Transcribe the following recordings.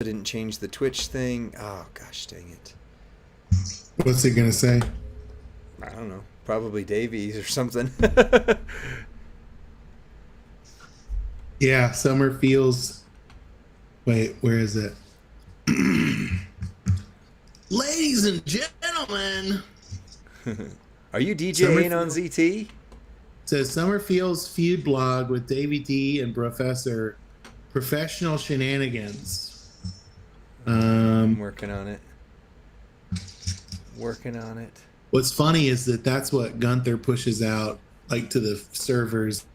didn't change the Twitch thing. Oh gosh, dang it. What's it gonna say? I don't know. Probably Davies or something. Yeah, summer feels. Wait, where is it? Ladies and gentlemen, Are you DJing on ZT? says Summer Feels feud blog with Davey D and Professor Professional Shenanigans. I'm working on it. What's funny is that's what Gunther pushes out, like to the servers,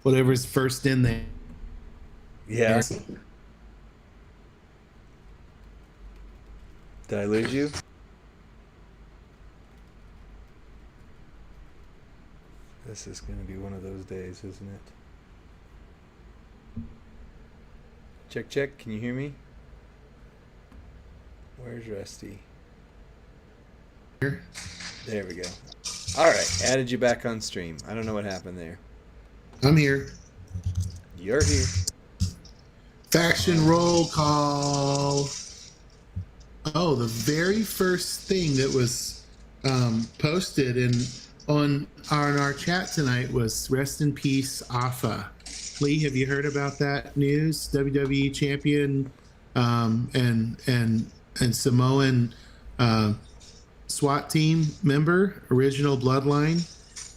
whatever's first in there. Yeah. Did I lose you? This is going to be one of those days, isn't it? Check, check. Can you hear me? Where's Rusty? Here. There we go. All right. Added you back on stream. I don't know what happened there. I'm here. You're here. Faction roll call. Oh, the very first thing that was posted on our chat tonight was rest in peace, Afa. Lee, have you heard about that news? WWE champion and Samoan SWAT team member, original bloodline,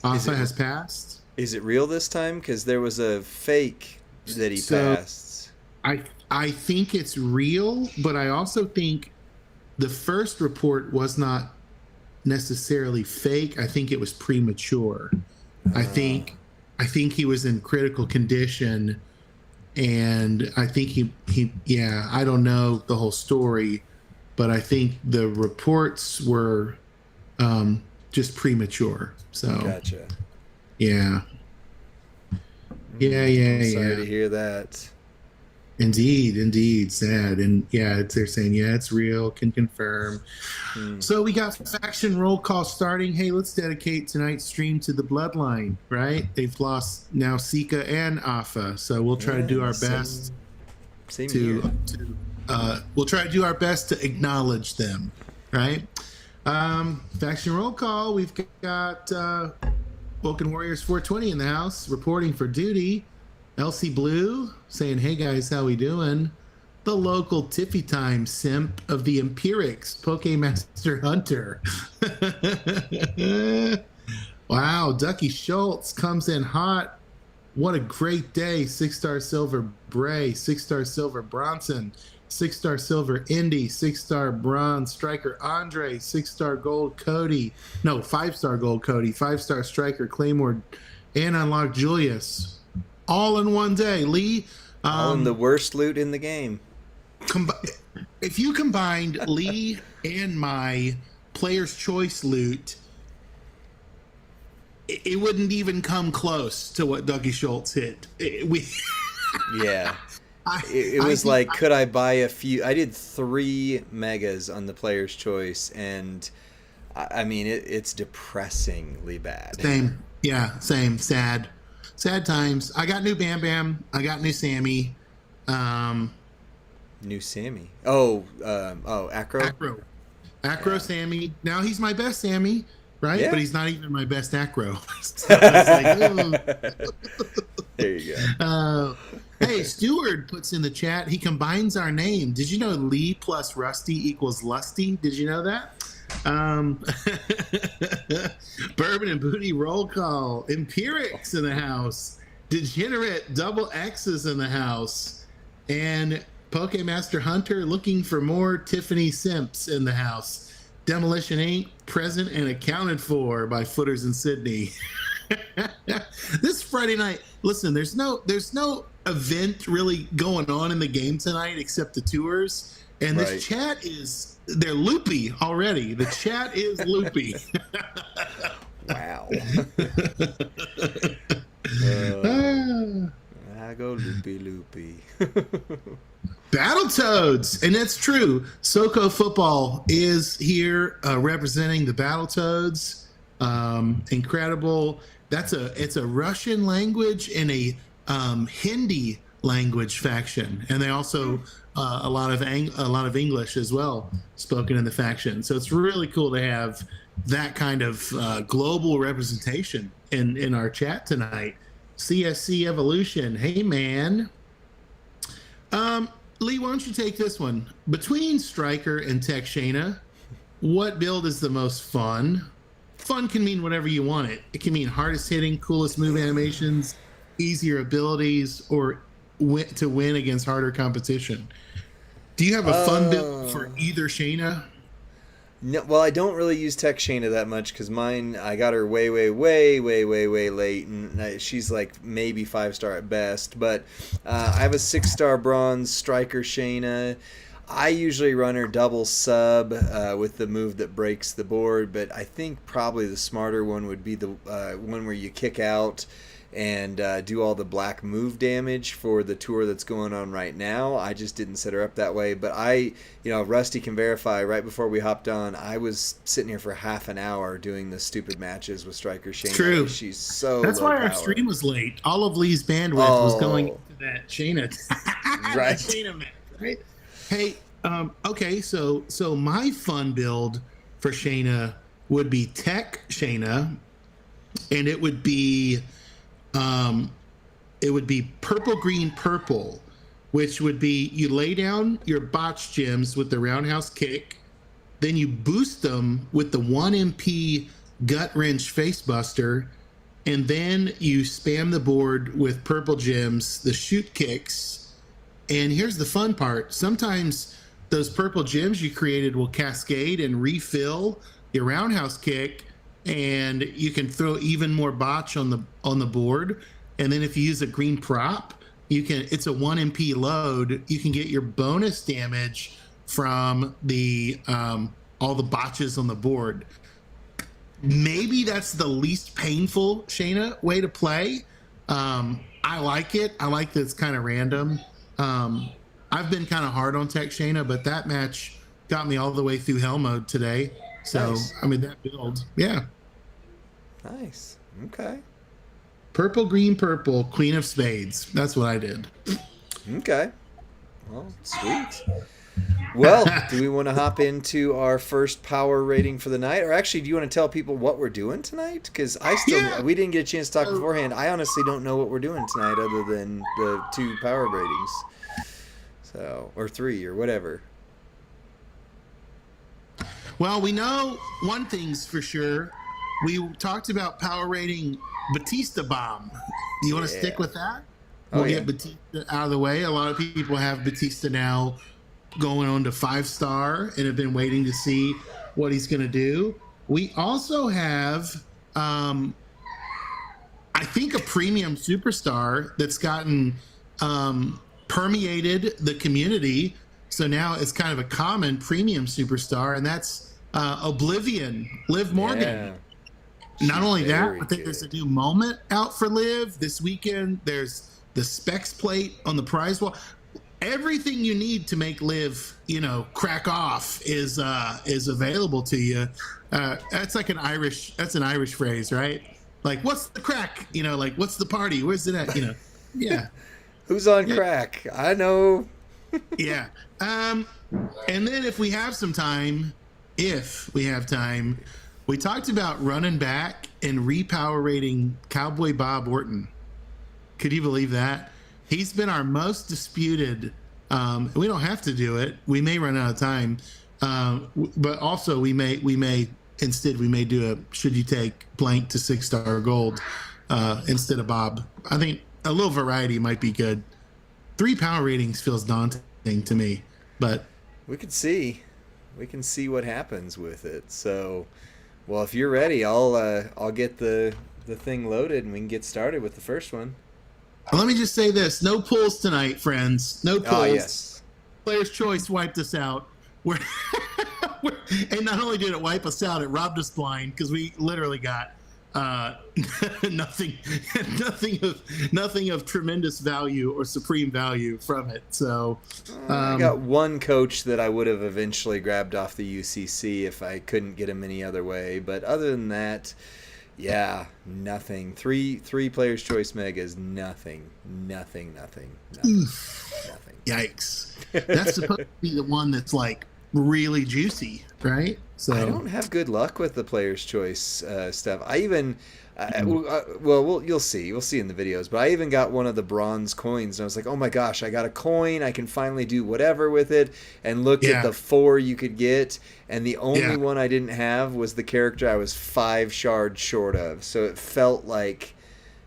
Afa has passed. Is it real this time? Because there was a fake that he passed. I think it's real, but I also think the first report was not necessarily fake. I think it was premature. I think he was in critical condition, and I think he I don't know the whole story, but I think the reports were just premature. So Gotcha. Yeah. Sorry to hear that. Indeed, sad. And yeah, they're saying, yeah, it's real, can confirm. So we got faction roll call starting. Hey, let's dedicate tonight's stream to the bloodline, right? They've lost now Sika and Afa, so we'll try to do our best we'll try to do our best to acknowledge them, right? Faction roll call. We've got Vulcan Warriors 420 in the house reporting for duty. Elsie Blue saying, hey guys, how we doing? The local Tiffy Time simp of the Empirics, Pokemaster Hunter. Wow, Ducky Schultz comes in hot. What a great day. 6-star silver Bray, 6-star silver Bronson, 6-star silver Indy, 6-star bronze striker Andre, 6-star gold Cody. No, 5-star gold Cody, 5-star striker Claymore, and unlocked Julius. All in one day, Lee. All in the worst loot in the game. If you combined Lee and my player's choice loot, it wouldn't even come close to what Dougie Schultz hit. It was like, could I buy a few? I did 3 megas on the player's choice, and I mean, it's depressingly bad. Same. Yeah, same. Sad times. I got new Bam Bam. I got new Sammy. New Sammy. Acro. Acro Sammy. Now he's my best Sammy, right? Yeah. But he's not even my best Acro. So I was like, there you go. Hey, Stewart puts in the chat, he combines our name. Did you know Lee plus Rusty equals Lusty? Did you know that? Bourbon and Booty roll call. Empirics in the house. Degenerate double X's in the house. And Pokemaster Hunter looking for more Tiffany Simps in the house. Demolition Inc. present and accounted for by Footers in Sydney. This Friday night, listen, there's no event really going on in the game tonight except the tours. And this chat they're loopy already. The chat is loopy. Wow. I go loopy. Battletoads, and that's true. SoCo Football is here representing the Battletoads. Incredible. It's a Russian language and a Hindi language faction, and they also a lot of English as well spoken in the faction. So it's really cool to have that kind of global representation in our chat tonight. CSC Evolution, hey man. Lee, why don't you take this one? Between Striker and Tech Shayna, what build is the most fun? Fun can mean whatever you want it. It can mean hardest hitting, coolest move animations, easier abilities, or to win against harder competition. Do you have a fun build for either Shayna? No, well, I don't really use Tech Shayna that much because mine, I got her way late, and she's like maybe 5-star at best. But I have a 6-star bronze Striker Shayna. I usually run her double sub with the move that breaks the board, but I think probably the smarter one would be the one where you kick out and do all the black move damage for the tour that's going on right now. I just didn't set her up that way, but Rusty can verify, right before we hopped on, I was sitting here for half an hour doing the stupid matches with Striker Shayna. True. She's so That's why our stream was late. All of Lee's bandwidth was going into that Shayna. Right. Shayna match, right? Hey, okay, so my fun build for Shayna would be Tech Shayna, and it would be purple, green, purple, which would be you lay down your botch gems with the roundhouse kick, then you boost them with the 1 MP gut wrench face buster, and then you spam the board with purple gems, the shoot kicks. And here's the fun part. Sometimes those purple gems you created will cascade and refill your roundhouse kick, and you can throw even more botch on the board. And then if you use a green prop, it's a 1 MP load. You can get your bonus damage from the all the botches on the board. Maybe that's the least painful Shayna way to play. I like it. I like that it's kind of random. I've been kind of hard on Tech Shayna, but that match got me all the way through hell mode today. So, nice. I mean, that build, yeah. Nice. Okay. Purple, green, purple, Queen of Spades. That's what I did. Okay. Well, sweet. Well, do we want to hop into our first power rating for the night? Or actually, do you want to tell people what we're doing tonight? Because we didn't get a chance to talk beforehand. I honestly don't know what we're doing tonight other than the 2 power ratings. So, or 3 or whatever. Well, we know one thing's for sure. We talked about power rating Batista Bomb. Do you want to stick with that? We'll get Batista out of the way. A lot of people have Batista now going on to 5-star and have been waiting to see what he's going to do. We also have, I think, a premium superstar that's gotten permeated the community. So now it's kind of a common premium superstar, and that's Oblivion, Liv Morgan. Yeah. Not only that, I think there's a new moment out for Liv this weekend. There's the specs plate on the prize wall. Everything you need to make Liv, crack off is available to you. That's like an Irish phrase, right? Like, what's the crack? Like, what's the party? Where's it at? Yeah. Who's on crack? I know. Yeah. And then if we have time, we talked about running back and repower rating Cowboy Bob Orton. Could you believe that? He's been our most disputed. We don't have to do it. We may run out of time. But also we may do a should you take blank to 6-star gold instead of Bob. I think a little variety might be good. 3 power ratings feels daunting to me, but we can see what happens with it. So, well, if you're ready, I'll get the thing loaded and we can get started with the first one. Let me just say this: no pulls tonight, friends. No pulls. Oh, yes. Player's Choice wiped us out. And not only did it wipe us out, it robbed us blind because we literally got nothing of tremendous value or supreme value from it. So I got one coach that I would have eventually grabbed off the UCC if I couldn't get him any other way. But other than that, Yeah, nothing. Three players choice megas, nothing. Nothing. Yikes. That's supposed to be the one that's like really juicy, right? So I don't have good luck with the player's choice stuff. I even, you'll see. We'll see in the videos. But I even got one of the bronze coins, and I was like, oh my gosh, I got a coin. I can finally do whatever with it. And looked at the 4 you could get, and the only one I didn't have was the character I was 5 shards short of. So it felt like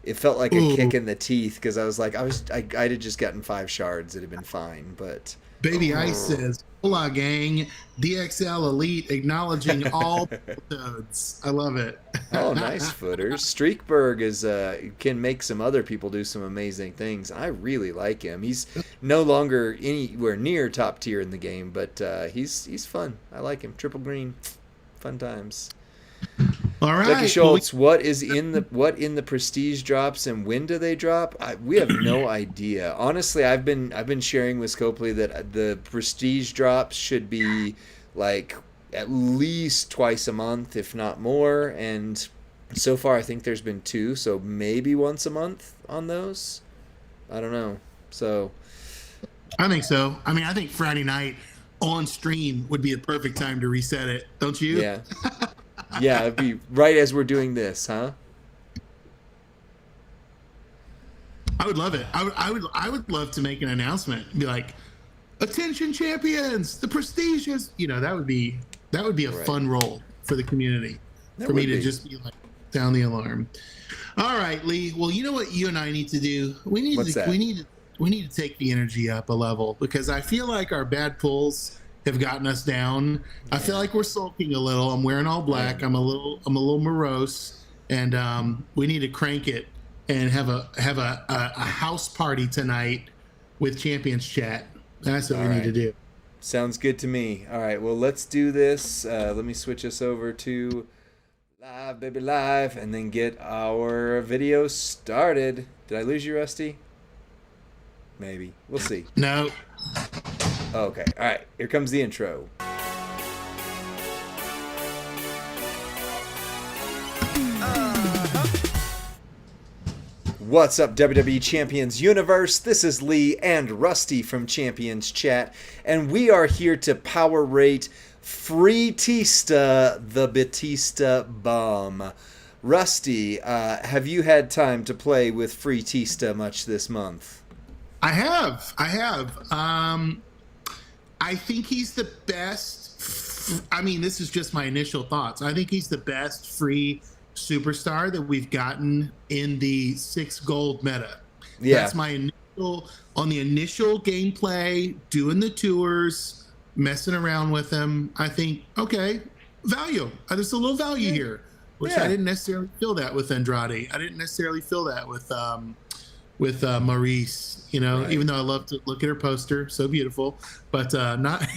a kick in the teeth, because I was like, I'd have just gotten 5 shards. It'd have been fine, but. Baby Ice says, "Hola, gang! DXL Elite acknowledging all episodes." I love it. Oh, nice footers. Streakberg can make some other people do some amazing things. I really like him. He's no longer anywhere near top tier in the game, but he's fun. I like him. Triple green, fun times. All right, Becky Schultz, what in the prestige drops, and when do they drop? We have no idea. Honestly, I've been sharing with Scopely that the prestige drops should be like at least twice a month, if not more. And so far, I think there's been 2, so maybe once a month on those. I don't know. So I think so. I mean, I think Friday night on stream would be a perfect time to reset it. Don't you? Yeah. Yeah, it'd be right as we're doing this, huh? I would love it. I would love to make an announcement and be like, "Attention, champions! The prestige is." That would be a fun role for the community. For me to just be like, sound the alarm. All right, Lee. Well, you know what you and I need to do? We need to take the energy up a level, because I feel like our bad pulls have gotten us down. I feel like we're sulking a little. I'm wearing all black. I'm a little morose, and we need to crank it and have a house party tonight with Champions Chat. That's what we need to do. Sounds good to me. All right, well, let's do this. Let me switch us over to live, baby, live, and then get our video started. Did I lose you, Rusty? Maybe. We'll see. No. Okay. All right. Here comes the intro. What's up, WWE Champions Universe? This is Lee and Rusty from Champions Chat, and we are here to power rate Freetista, the Batista Bomb. Rusty, have you had time to play with Freetista much this month? I have. I think he's the best. I mean, this is just my initial thoughts. I think he's the best free superstar that we've gotten in the 6 gold meta. Yeah. That's my initial gameplay, doing the tours, messing around with him. I think, okay, value. There's a little value here, which I didn't necessarily feel that with Andrade. I didn't necessarily feel that with Maurice, even though I love to look at her poster, so beautiful, but not.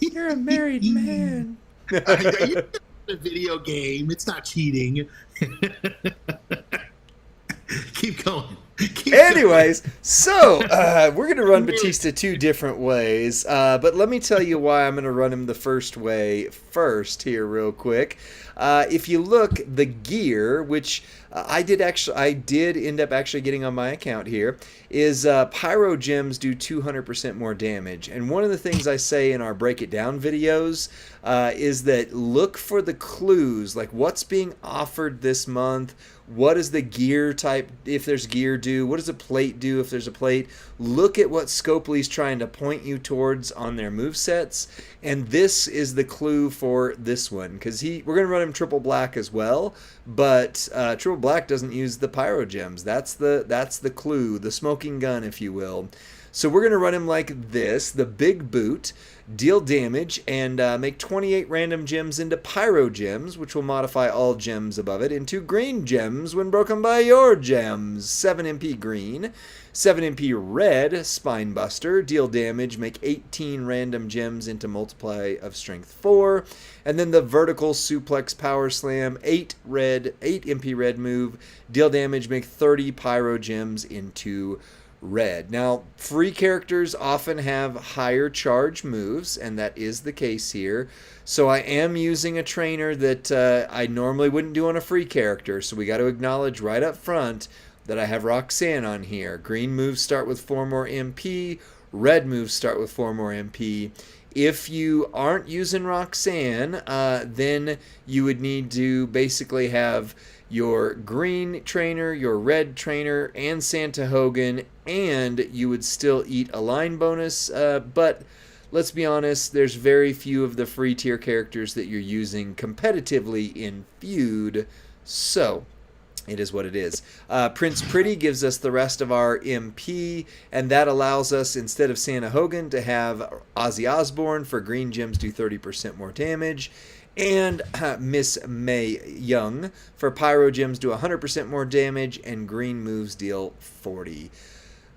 You're a married man. A video game. It's not cheating. Keep going. Anyways, so we're going to run Batista 2 different ways, but let me tell you why I'm going to run him the first way first here real quick. If you look, the gear, which I did end up actually getting on my account here, is Pyro Gems do 200% more damage. And one of the things I say in our Break It Down videos is that look for the clues, like what's being offered this month. What does the gear type, if there's gear, do? What does a plate do if there's a plate? Look at what Scopely's trying to point you towards on their movesets. And this is the clue for this one, because we're going to run him triple black as well, but triple black doesn't use the Pyro Gems. That's the clue, the smoking gun, if you will. So we're going to run him like this, the big boot, deal damage, and make 28 random gems into Pyro Gems, which will modify all gems above it into green gems when broken by your gems. 7 MP green, 7 MP red, Spine Buster, deal damage, make 18 random gems into multiply of strength 4, and then the vertical suplex power slam, 8 MP red move, deal damage, make 30 Pyro Gems into red. Now, free characters often have higher charge moves, and that is the case here. So I am using a trainer that I normally wouldn't do on a free character. So we got to acknowledge right up front that I have Roxanne on here. Green moves start with 4 more MP. Red moves start with 4 more MP. If you aren't using Roxanne, then you would need to basically have your green trainer, your red trainer, and Santa Hogan, and you would still eat a line bonus. But let's be honest, there's very few of the free tier characters that you're using competitively in Feud, so it is what it is. Prince Pretty gives us the rest of our MP, and that allows us, instead of Santa Hogan, to have Ozzy Osbourne for green gems do 30% more damage, and Miss May Young for pyro gems do 100% more damage, and green moves deal 40.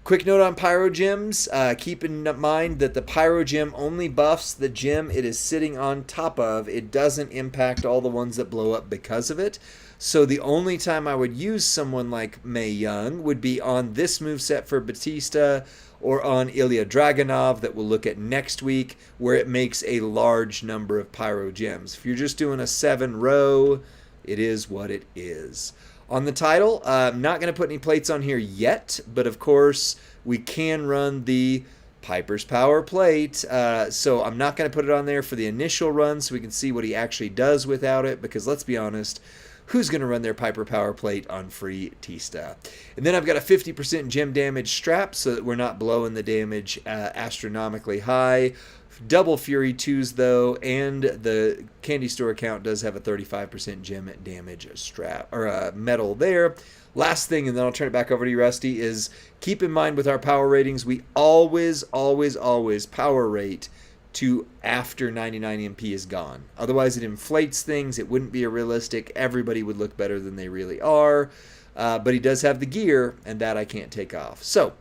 Quick note on pyro gems, keep in mind that the pyro gem only buffs the gem it is sitting on top of. It doesn't impact all the ones that blow up because of it. So the only time I would use someone like Mae Young would be on this moveset for Batista, or on Ilya Dragunov that we'll look at next week, where it makes a large number of pyro gems. If you're just doing a 7-row, it is what it is. On the title, I'm not going to put any plates on here yet, but of course we can run the Piper's Power plate, so I'm not going to put it on there for the initial run so we can see what he actually does without it, because let's be honest, who's going to run their Piper Power plate on free Tista? And then I've got a 50% gem damage strap so that we're not blowing the damage astronomically high. Double Fury 2s though, and the Candy Store account does have a 35% gem damage strap, or medal there. Last thing, and then I'll turn it back over to you, Rusty, is keep in mind with our power ratings, we always power rate to after 99 MP is gone. Otherwise it inflates things. It wouldn't be a realistic. Everybody would look better than they really are. But he does have the gear, and that I can't take off. So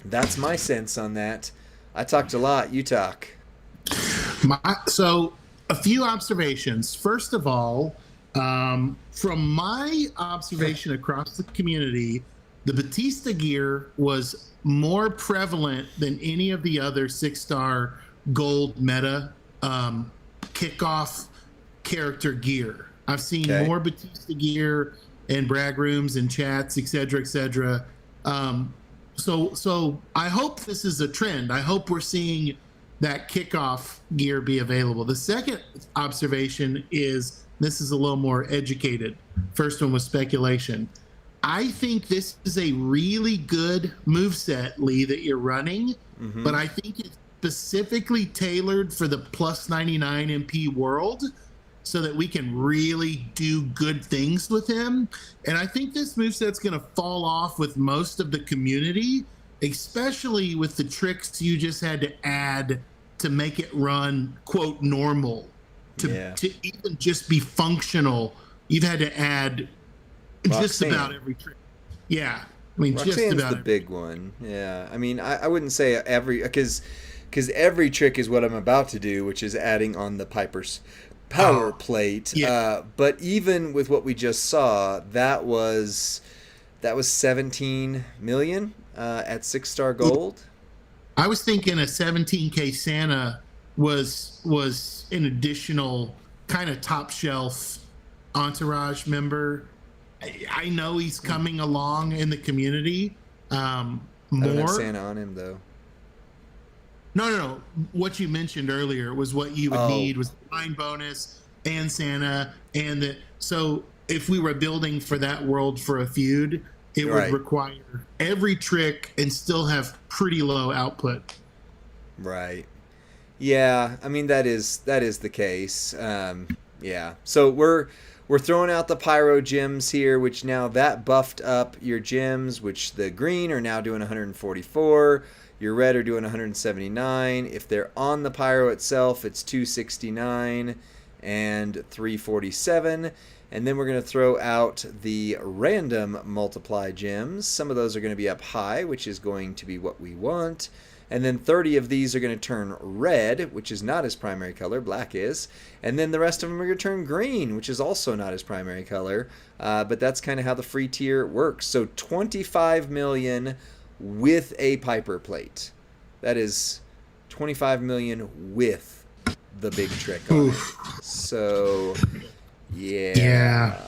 that's my sense on that. I talked a lot. You talk. So a few observations. First of all, from my observation across the community, the Batista gear was more prevalent than any of the other 6-star gold meta kickoff character gear. I've seen more Batista gear in brag rooms and chats, etc., etc. So I hope this is a trend. I hope we're seeing that kickoff gear be available. The second observation is, this is a little more educated. First one was speculation. I think this is a really good moveset, Lee, that you're running, but I think it's specifically tailored for the plus 99 MP world so that we can really do good things with him. And I think this moveset's going to fall off with most of the community, especially with the tricks you just had to add to make it run, quote, normal, to even just be functional. You've had to add just about every trick. Yeah. I mean, Roxanne's just about the big one. Yeah. I mean, I wouldn't say every, because every trick is what I'm about to do, which is adding on the Piper's Power plate. Yeah. But even with what we just saw, that was 17 million at 6-star gold. I was thinking a 17K Santa was an additional kind of top shelf entourage member. I know he's coming along in the community more. I don't have Santa on him though. No. What you mentioned earlier was what you would need was the line bonus and Santa, and so if we were building for that world for a feud, it would require every trick and still have pretty low output. Right. Yeah, I mean that is the case. Yeah. So we're throwing out the pyro gems here, which now that buffed up your gems, which the green are now doing 144. Your red are doing 179. If they're on the pyro itself, it's 269 and 347. And then we're going to throw out the random multiply gems. Some of those are going to be up high, which is going to be what we want. And then 30 of these are going to turn red, which is not his primary color, black is. And then the rest of them are going to turn green, which is also not his primary color. But that's kind of how the free tier works. So 25 million with a Piper plate. That is 25 million with the big trick on it. So, yeah. Yeah.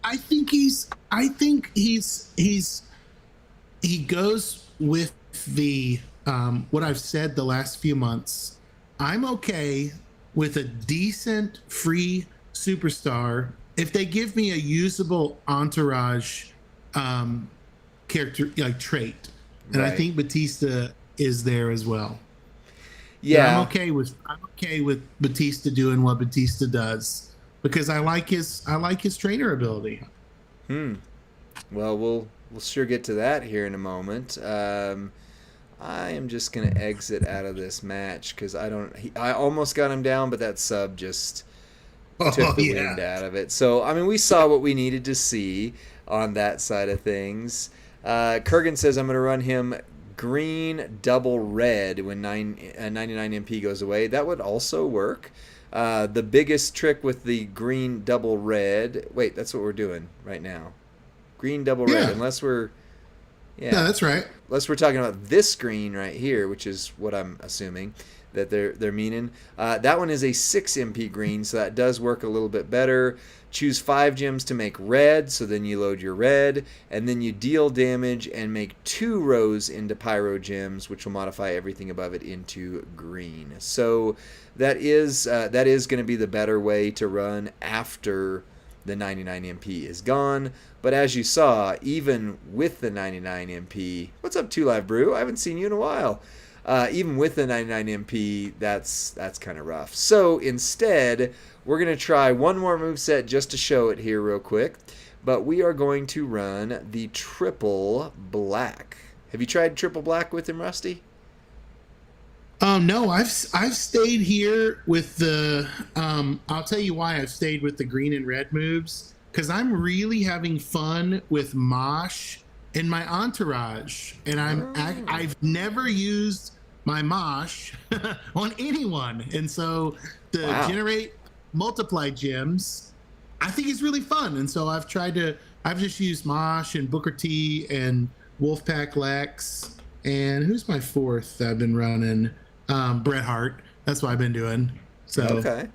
I think he goes with the what I've said the last few months. I'm okay with a decent free superstar if they give me a usable entourage character like trait, and I think Batista is there as well. Yeah, I'm okay with Batista doing what Batista does because I like his trainer ability. Well, we'll sure get to that here in a moment. I am just gonna exit out of this match because I almost got him down, but that sub just took the wind out of it. So I mean, we saw what we needed to see on that side of things. Kurgan says I'm gonna run him green double red when 99 MP goes away. That would also work. The biggest trick with the green double red. Wait, that's what we're doing right now. Green double red. Unless we're no, that's right. Unless we're talking about this green right here, which is what I'm assuming that they're meaning. That one is a 6 MP green, so that does work a little bit better. Choose 5 gems to make red, so then you load your red, and then you deal damage and make 2 rows into pyro gems, which will modify everything above it into green. So that is going to be the better way to run after the 99 MP is gone. But as you saw, even with the 99 MP, what's up, 2 Live Brew? I haven't seen you in a while. Even with the 99 MP, that's kind of rough. So instead, we're going to try one more moveset just to show it here real quick. But we are going to run the triple black. Have you tried triple black with him, Rusty? No, I've stayed here with the. I'll tell you why I've stayed with the green and red moves, because I'm really having fun with Mosh in my entourage, and I've never used my Mosh on anyone, and so to generate multiply gems, I think it's really fun, and so I've just used Mosh and Booker T and Wolfpack Lex, and who's my fourth that I've been running? Bret Hart. That's what I've been doing. So okay,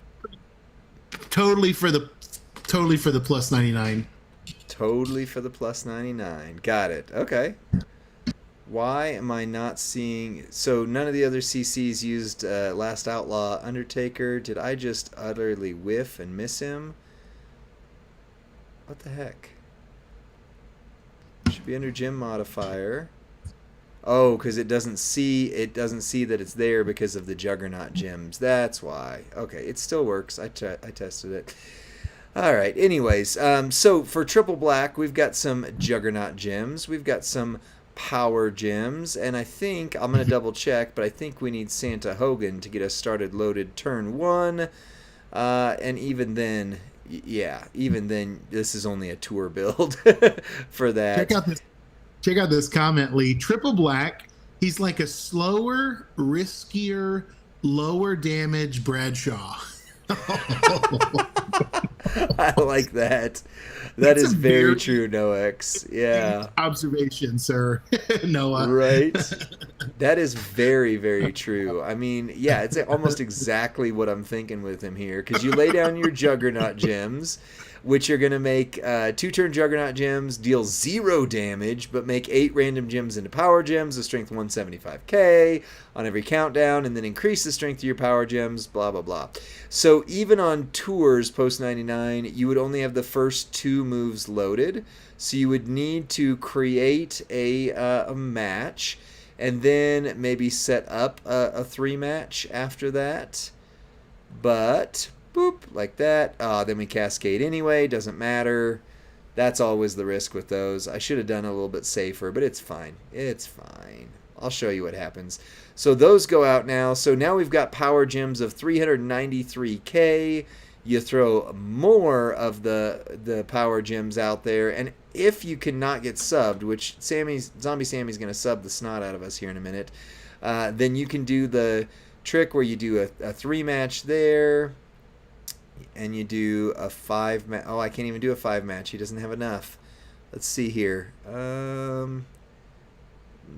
totally for the plus 99. Totally for the plus 99. Got it. Okay. Why am I not seeing... So none of the other CCs used Last Outlaw Undertaker. Did I just utterly whiff and miss him? What the heck? Should be under gem modifier. Oh, because it doesn't see that it's there because of the Juggernaut gems. That's why. Okay, it still works. I tested it. All right. Anyways, so for triple black, we've got some Juggernaut gems. We've got some power gems, and I think I'm going to double check, but I think we need Santa Hogan to get us started loaded turn 1. And even then, this is only a tour build for that. Check out this comment, Lee. Triple black. He's like a slower, riskier, lower damage Bradshaw. I like that. That is very true, Nox. Yeah. Observation, sir. Noah. Right. That is very, very true. I mean, yeah, it's almost exactly what I'm thinking with him here. Because you lay down your Juggernaut gems, which are going to make 2-turn Juggernaut gems, deal 0 damage, but make 8 random gems into power gems, a strength 175k on every countdown, and then increase the strength of your power gems, blah, blah, blah. So even on tours post 99, you would only have the first 2 moves loaded. So you would need to create a match, and then maybe set up a 3 match after that. But... boop, like that. Then we cascade anyway. Doesn't matter. That's always the risk with those. I should have done a little bit safer, but it's fine. It's fine. I'll show you what happens. So those go out now. So now we've got power gems of 393k. You throw more of the power gems out there, and if you cannot get subbed, which Zombie Sammy's going to sub the snot out of us here in a minute, then you can do the trick where you do a 3 match there. And you do a 5 match. Oh, I can't even do a 5 match. He doesn't have enough. Let's see here.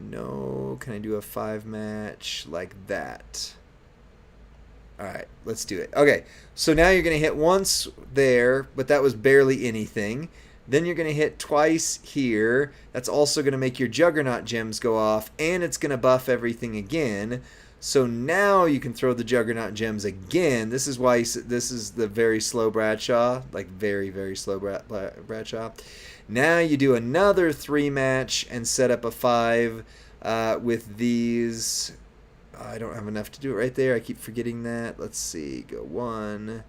No. Can I do a 5 match like that? All right, let's do it. Okay, so now you're going to hit once there, but that was barely anything. Then you're going to hit twice here. That's also going to make your Juggernaut gems go off, and it's going to buff everything again. So now you can throw the Juggernaut gems again. This is why this is the very slow Bradshaw, like very, very slow Bradshaw. Now you do another 3 match and set up a 5 with these. I don't have enough to do it right there. I keep forgetting that. Let's see. Go 1,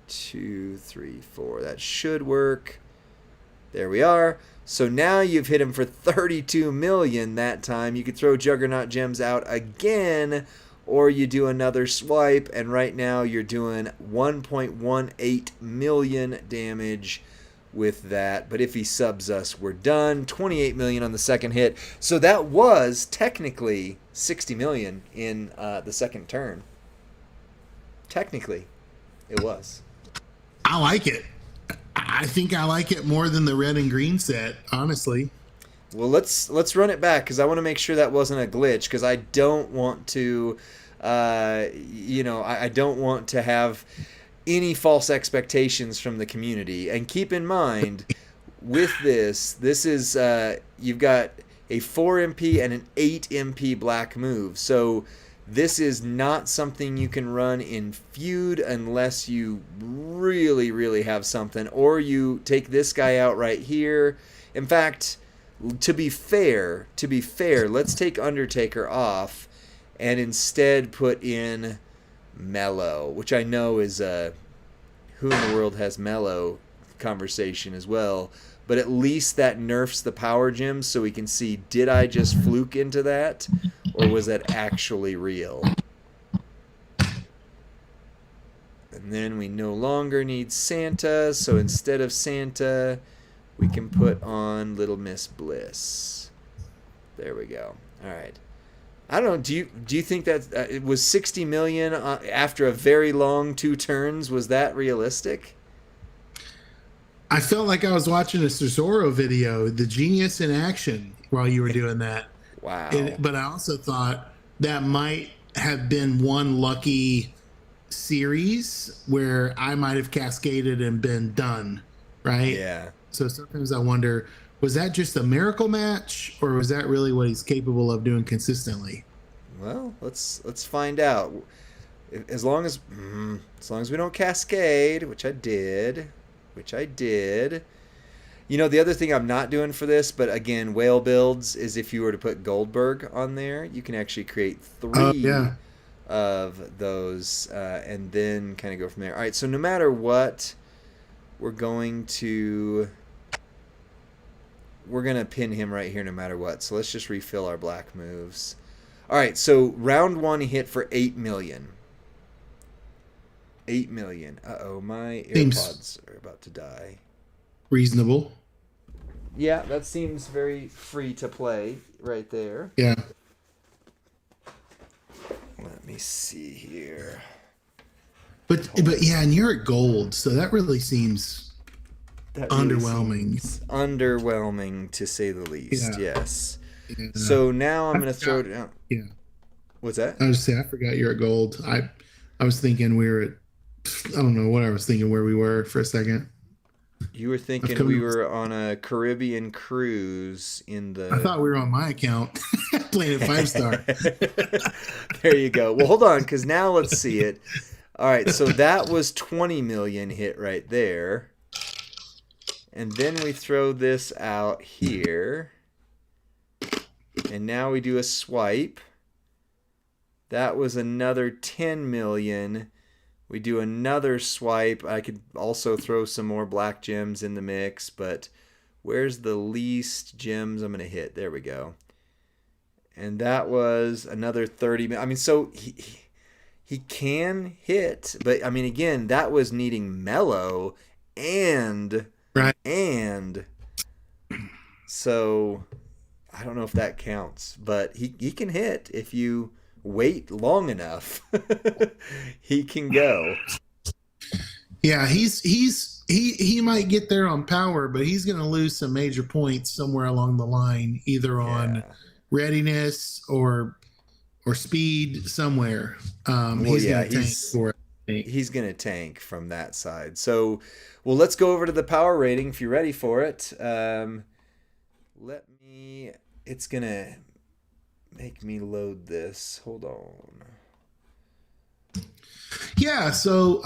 2, 3, 4. That should work. There we are. So now you've hit him for 32 million that time. You could throw Juggernaut gems out again, or you do another swipe, and right now you're doing 1.18 million damage with that. But if he subs us, we're done. 28 million on the second hit. So that was technically 60 million in the second turn. Technically, it was. I like it. I think I like it more than the red and green set, honestly. Well, let's run it back because I want to make sure that wasn't a glitch, because I don't want to, I don't want to have any false expectations from the community. And keep in mind, with this is you've got a 4 MP and an 8 MP black move. So this is not something you can run in feud unless you really, really have something, or you take this guy out right here. In fact, to be fair, let's take Undertaker off and instead put in Mellow, which I know is a who in the world has Mellow conversation as well. But at least that nerfs the power gems, so we can see, did I just fluke into that, or was that actually real? And then we no longer need Santa, so instead of Santa, we can put on Little Miss Bliss. There we go. All right. I don't know. Do you think that it was 60 million after a very long 2 turns? Was that realistic? I felt like I was watching a Cesaro video, the genius in action, while you were doing that. Wow. But I also thought that might have been one lucky series where I might have cascaded and been done, right? Yeah. So sometimes I wonder, was that just a miracle match, or was that really what he's capable of doing consistently? Well, let's find out. As long as we don't cascade, which I did. You know, the other thing I'm not doing for this, but again, whale builds, is if you were to put Goldberg on there, you can actually create 3 of those and then kind of go from there. All right, so no matter what, we're going to pin him right here no matter what. So let's just refill our black moves. All right, so round 1 he hit for 8 million. 8 million. Uh-oh, my AirPods are about to die. Reasonable. Yeah, that seems very free to play right there. Yeah. Let me see here. But yeah, and you're at gold, so that really seems underwhelming. Underwhelming, to say the least. Yeah. Yes. Yeah. So now I'm going to throw it down. Yeah. What's that? I was saying, I forgot you're at gold. I was thinking we were at, I don't know what I was thinking where we were for a second. You were thinking we were on a Caribbean cruise in the... I thought we were on my account playing at 5-star. There you go. Well, hold on, because now let's see it. All right, so that was 20 million hit right there. And then we throw this out here. And now we do a swipe. That was another 10 million. We do another swipe. I could also throw some more black gems in the mix, but where's the least gems I'm going to hit? There we go. And that was another 30. I mean, so he can hit, but I mean, again, that was needing Mellow and right. And so I don't know if that counts, but he can hit if you wait long enough. He can go. Yeah, he might get there on power, but he's going to lose some major points somewhere along the line, either on readiness or speed somewhere. Well, He's yeah, going to tank for it. he's gonna tank from that side. So, well, let's go over to the power rating if you're ready for it. Let me. It's gonna make me load this. Hold on. Yeah, so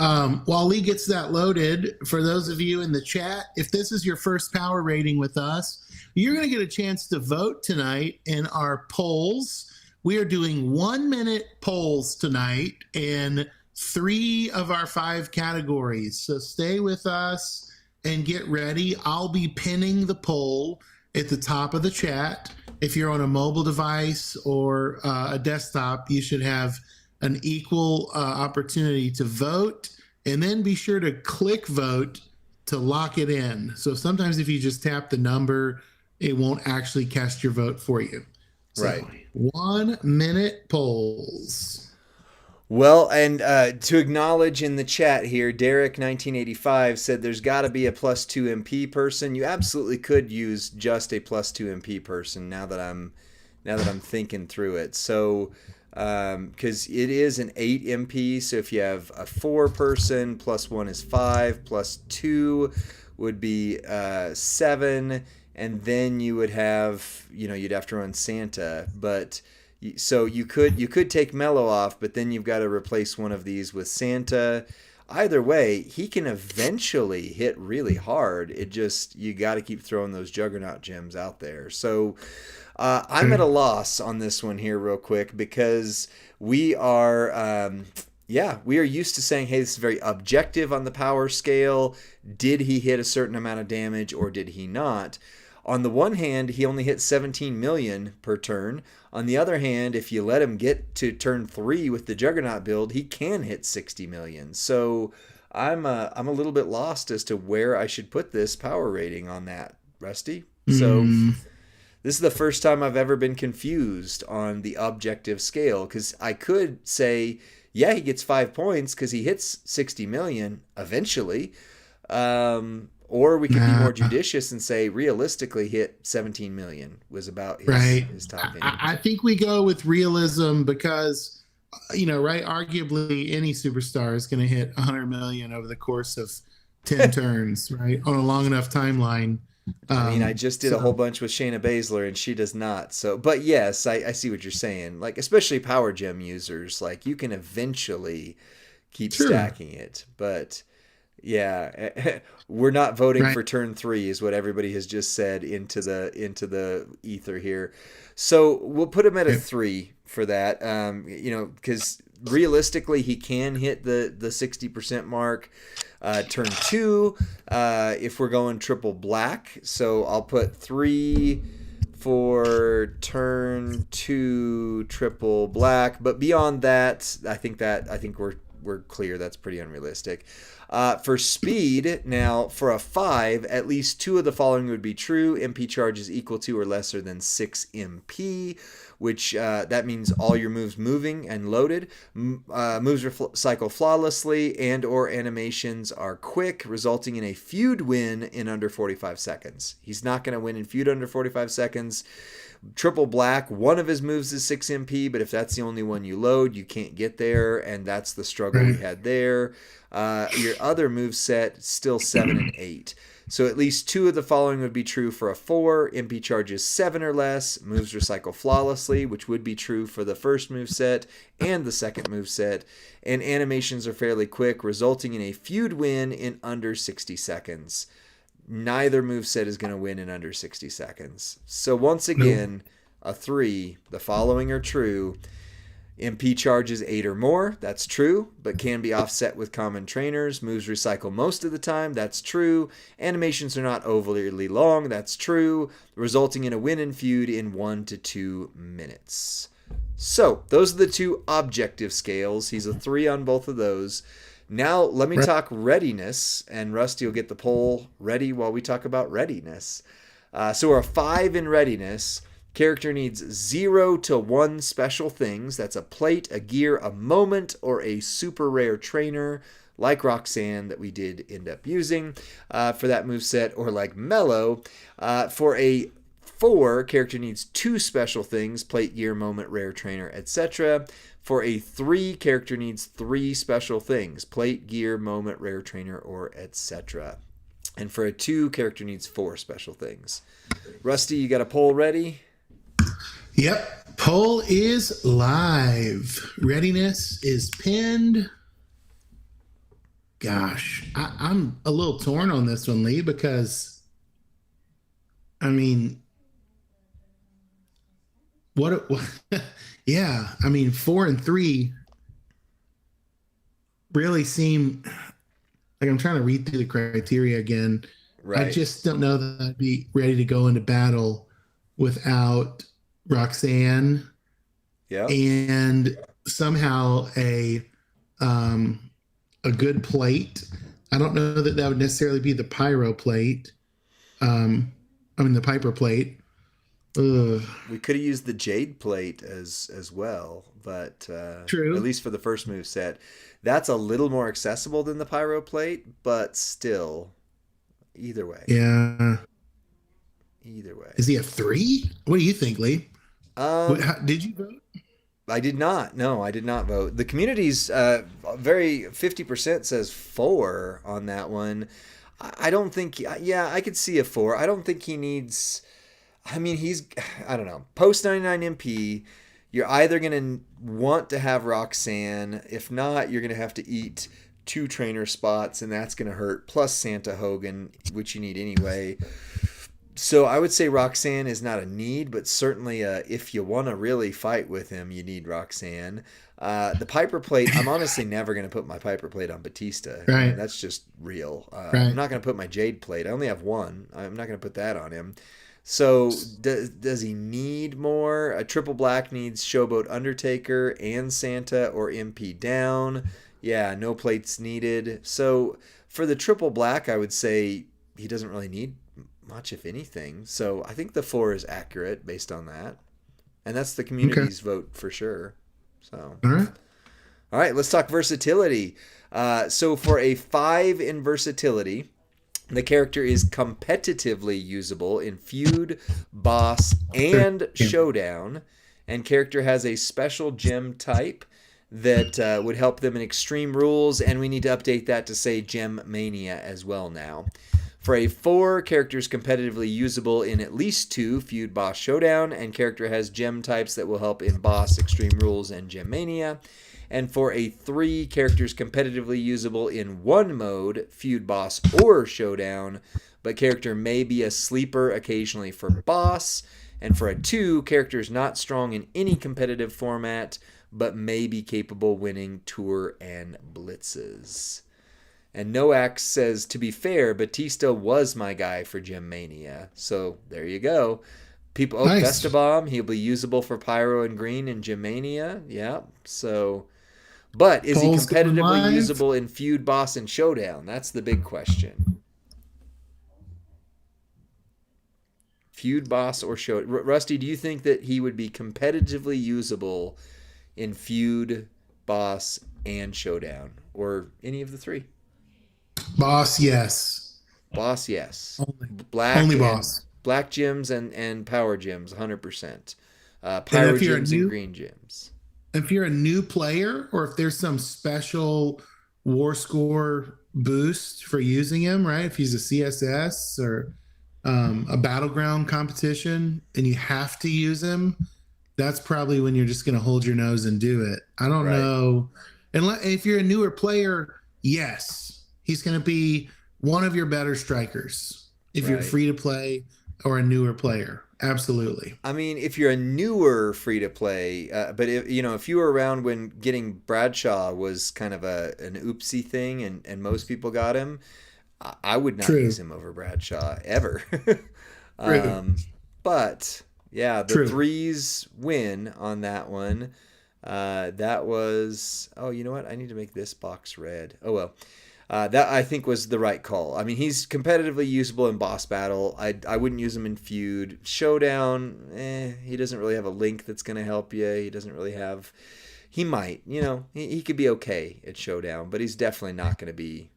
while Lee gets that loaded, for those of you in the chat, if this is your first power rating with us, you're going to get a chance to vote tonight in our polls. We are doing 1-minute polls tonight in 3 of our 5 categories. So stay with us and get ready. I'll be pinning the poll at the top of the chat. If you're on a mobile device or a desktop, you should have an equal opportunity to vote, and then be sure to click vote to lock it in. So sometimes if you just tap the number, it won't actually cast your vote for you. So, Right. 1-minute polls. Well, and to acknowledge in the chat here, Derek 1985 said there's got to be a +2 MP person. You absolutely could use just a +2 MP person now that I'm thinking through it. So because it is an 8 MP, so if you have a 4 person, +1 is 5, +2 would be 7, and then you would have, you'd have to run Santa. But so you could take Mello off, but then you've got to replace one of these with Santa. Either way, he can eventually hit really hard. You got to keep throwing those Juggernaut gems out there. So I'm at a loss on this one here real quick, because we are used to saying, hey, this is very objective on the power scale. Did he hit a certain amount of damage or did he not? On the one hand, he only hit 17 million per turn. On the other hand, if you let him get to turn 3 with the Juggernaut build, he can hit 60 million. So I'm a little bit lost as to where I should put this power rating on that, Rusty. So this is the first time I've ever been confused on the objective scale, because I could say, yeah, he gets 5 points because he hits 60 million eventually. Or we could be more judicious and say realistically hit 17 million was about his top end. I think we go with realism because, arguably any superstar is going to hit 100 million over the course of 10 turns, right? On a long enough timeline. I just did a whole bunch with Shayna Baszler and she does not. So, but yes, I see what you're saying. Like, especially power gem users, like you can eventually keep stacking it, but yeah, we're not voting for turn 3 is what everybody has just said into the ether here. So we'll put him at a 3 for that. Because realistically he can hit the 60% mark. Turn 2, if we're going triple black. So I'll put 3 for turn 2 triple black. But beyond that, I think we're clear that's pretty unrealistic. For speed, now for a 5, at least 2 of the following would be true. MP charge is equal to or lesser than 6 MP, which that means all your moves moving and loaded. Moves cycle flawlessly and or animations are quick, resulting in a feud win in under 45 seconds. He's not going to win in feud under 45 seconds. Triple black, one of his moves is 6 MP, but if that's the only one you load, you can't get there, and that's the struggle we had there. Your other move set, still 7 and 8. So at least 2 of the following would be true for a 4. MP charges 7 or less. Moves recycle flawlessly, which would be true for the first move set and the second move set. And animations are fairly quick, resulting in a feud win in under 60 seconds. Neither moveset is going to win in under 60 seconds. So once again, a 3, the following are true. MP charges 8 or more, that's true, but can be offset with common trainers. Moves recycle most of the time, that's true. Animations are not overly long, that's true, resulting in a win in feud in 1 to 2 minutes. So those are the 2 objective scales. He's a 3 on both of those. Now, let me talk readiness, and Rusty will get the poll ready while we talk about readiness. So we're a 5 in readiness. Character needs 0 to 1 special things. That's a plate, a gear, a moment, or a super rare trainer, like Roxanne that we did end up using for that moveset, or like Mello. For a 4, character needs 2 special things, plate, gear, moment, rare, trainer, etc. For a 3, character needs 3 special things, plate, gear, moment, rare, trainer, or etc. And for a 2, character needs 4 special things. Rusty, you got a poll ready? Yep. Poll is live. Readiness is pinned. Gosh, I'm a little torn on this one, Lee, because, I mean, yeah, I mean, 4 and 3 really seem like, I'm trying to read through the criteria again. Right. I just don't know that I'd be ready to go into battle without Roxanne. Yeah. And somehow a good plate. I don't know that would necessarily be the pyro plate. The Piper plate. Ugh. We could have used the Jade plate as well, but True. At least for the first move set. That's a little more accessible than the pyro plate, but still, either way. Yeah. Either way. Is he a 3? What do you think, Lee? Did you vote? I did not. No, I did not vote. The community's very 50% says 4 on that one. I don't think. Yeah, I could see a 4. I don't think he needs. I mean, I don't know. Post 99 MP, you're either going to want to have Roxanne. If not, you're going to have to eat 2 trainer spots, and that's going to hurt. Plus Santa Hogan, which you need anyway. So I would say Roxanne is not a need, but certainly if you want to really fight with him, you need Roxanne. The Piper plate, I'm honestly never going to put my Piper plate on Batista. Right. I mean, that's just real. Right. I'm not going to put my Jade plate. I only have 1. I'm not going to put that on him. So does he need more? A triple black needs Showboat Undertaker and Santa or MP down. Yeah, no plates needed. So for the triple black, I would say he doesn't really need much, if anything. So I think the 4 is accurate based on that. And that's the community's vote for sure. So all right, let's talk versatility. So for a 5 in versatility, the character is competitively usable in feud, boss, and showdown. And character has a special gem type that would help them in Extreme Rules. And we need to update that to say Gem Mania as well now. For a 4, character is competitively usable in at least 2, Feud, Boss, Showdown, and character has gem types that will help in Boss, Extreme Rules, and Gem Mania. And for a 3, character is competitively usable in 1 mode, Feud, Boss, or Showdown, but character may be a sleeper occasionally for Boss. And for a 2, character is not strong in any competitive format, but may be capable winning Tour and Blitzes. And Noax says, to be fair, Batista was my guy for Gem Mania. So there you go. People, nice. Festabomb, he'll be usable for Pyro and Green in Gem Mania. Yeah. So, but is Polls he competitively usable in Feud, Boss, and Showdown? That's the big question. Feud, Boss, or Showdown. Rusty, do you think that he would be competitively usable in Feud, Boss, and Showdown? Or any of the 3? Boss, yes. Boss, yes. Only Boss. Black gems and power gems, 100%. Pyro gems and green gems. If you're a new player, or if there's some special war score boost for using him, right? If he's a CSS or a battleground competition and you have to use him, that's probably when you're just going to hold your nose and do it. I don't know. And if you're a newer player, yes. He's going to be one of your better strikers if you're free to play or a newer player. Absolutely. I mean, if you're a newer free to play, but if you were around when getting Bradshaw was kind of an oopsie thing and most people got him, I would not use him over Bradshaw ever. But yeah, the 3s win on that one. That was, you know what? I need to make this box red. Oh, well. That I think was the right call. I mean, he's competitively usable in boss battle. I wouldn't use him in feud. Showdown, he doesn't really have a link that's going to help you. He doesn't really have... He might, he could be okay at Showdown, but he's definitely not going to be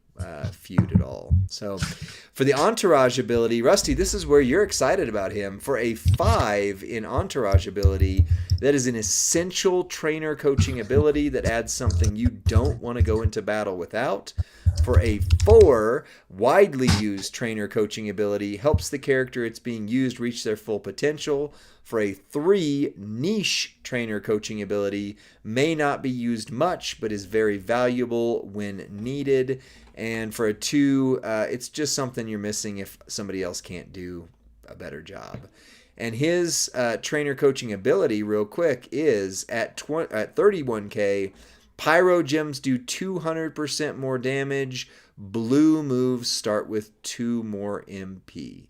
feud at all. So for the entourage ability, Rusty, this is where you're excited about him. For a 5 in entourage ability, that is an essential trainer coaching ability that adds something you don't want to go into battle without. For a 4, widely used trainer coaching ability, helps the character it's being used reach their full potential. For a 3, niche trainer coaching ability, may not be used much, but is very valuable when needed. And for a 2, it's just something you're missing if somebody else can't do a better job. And his trainer coaching ability, real quick, is at 31K. Pyro gems do 200% more damage. Blue moves start with 2 more MP.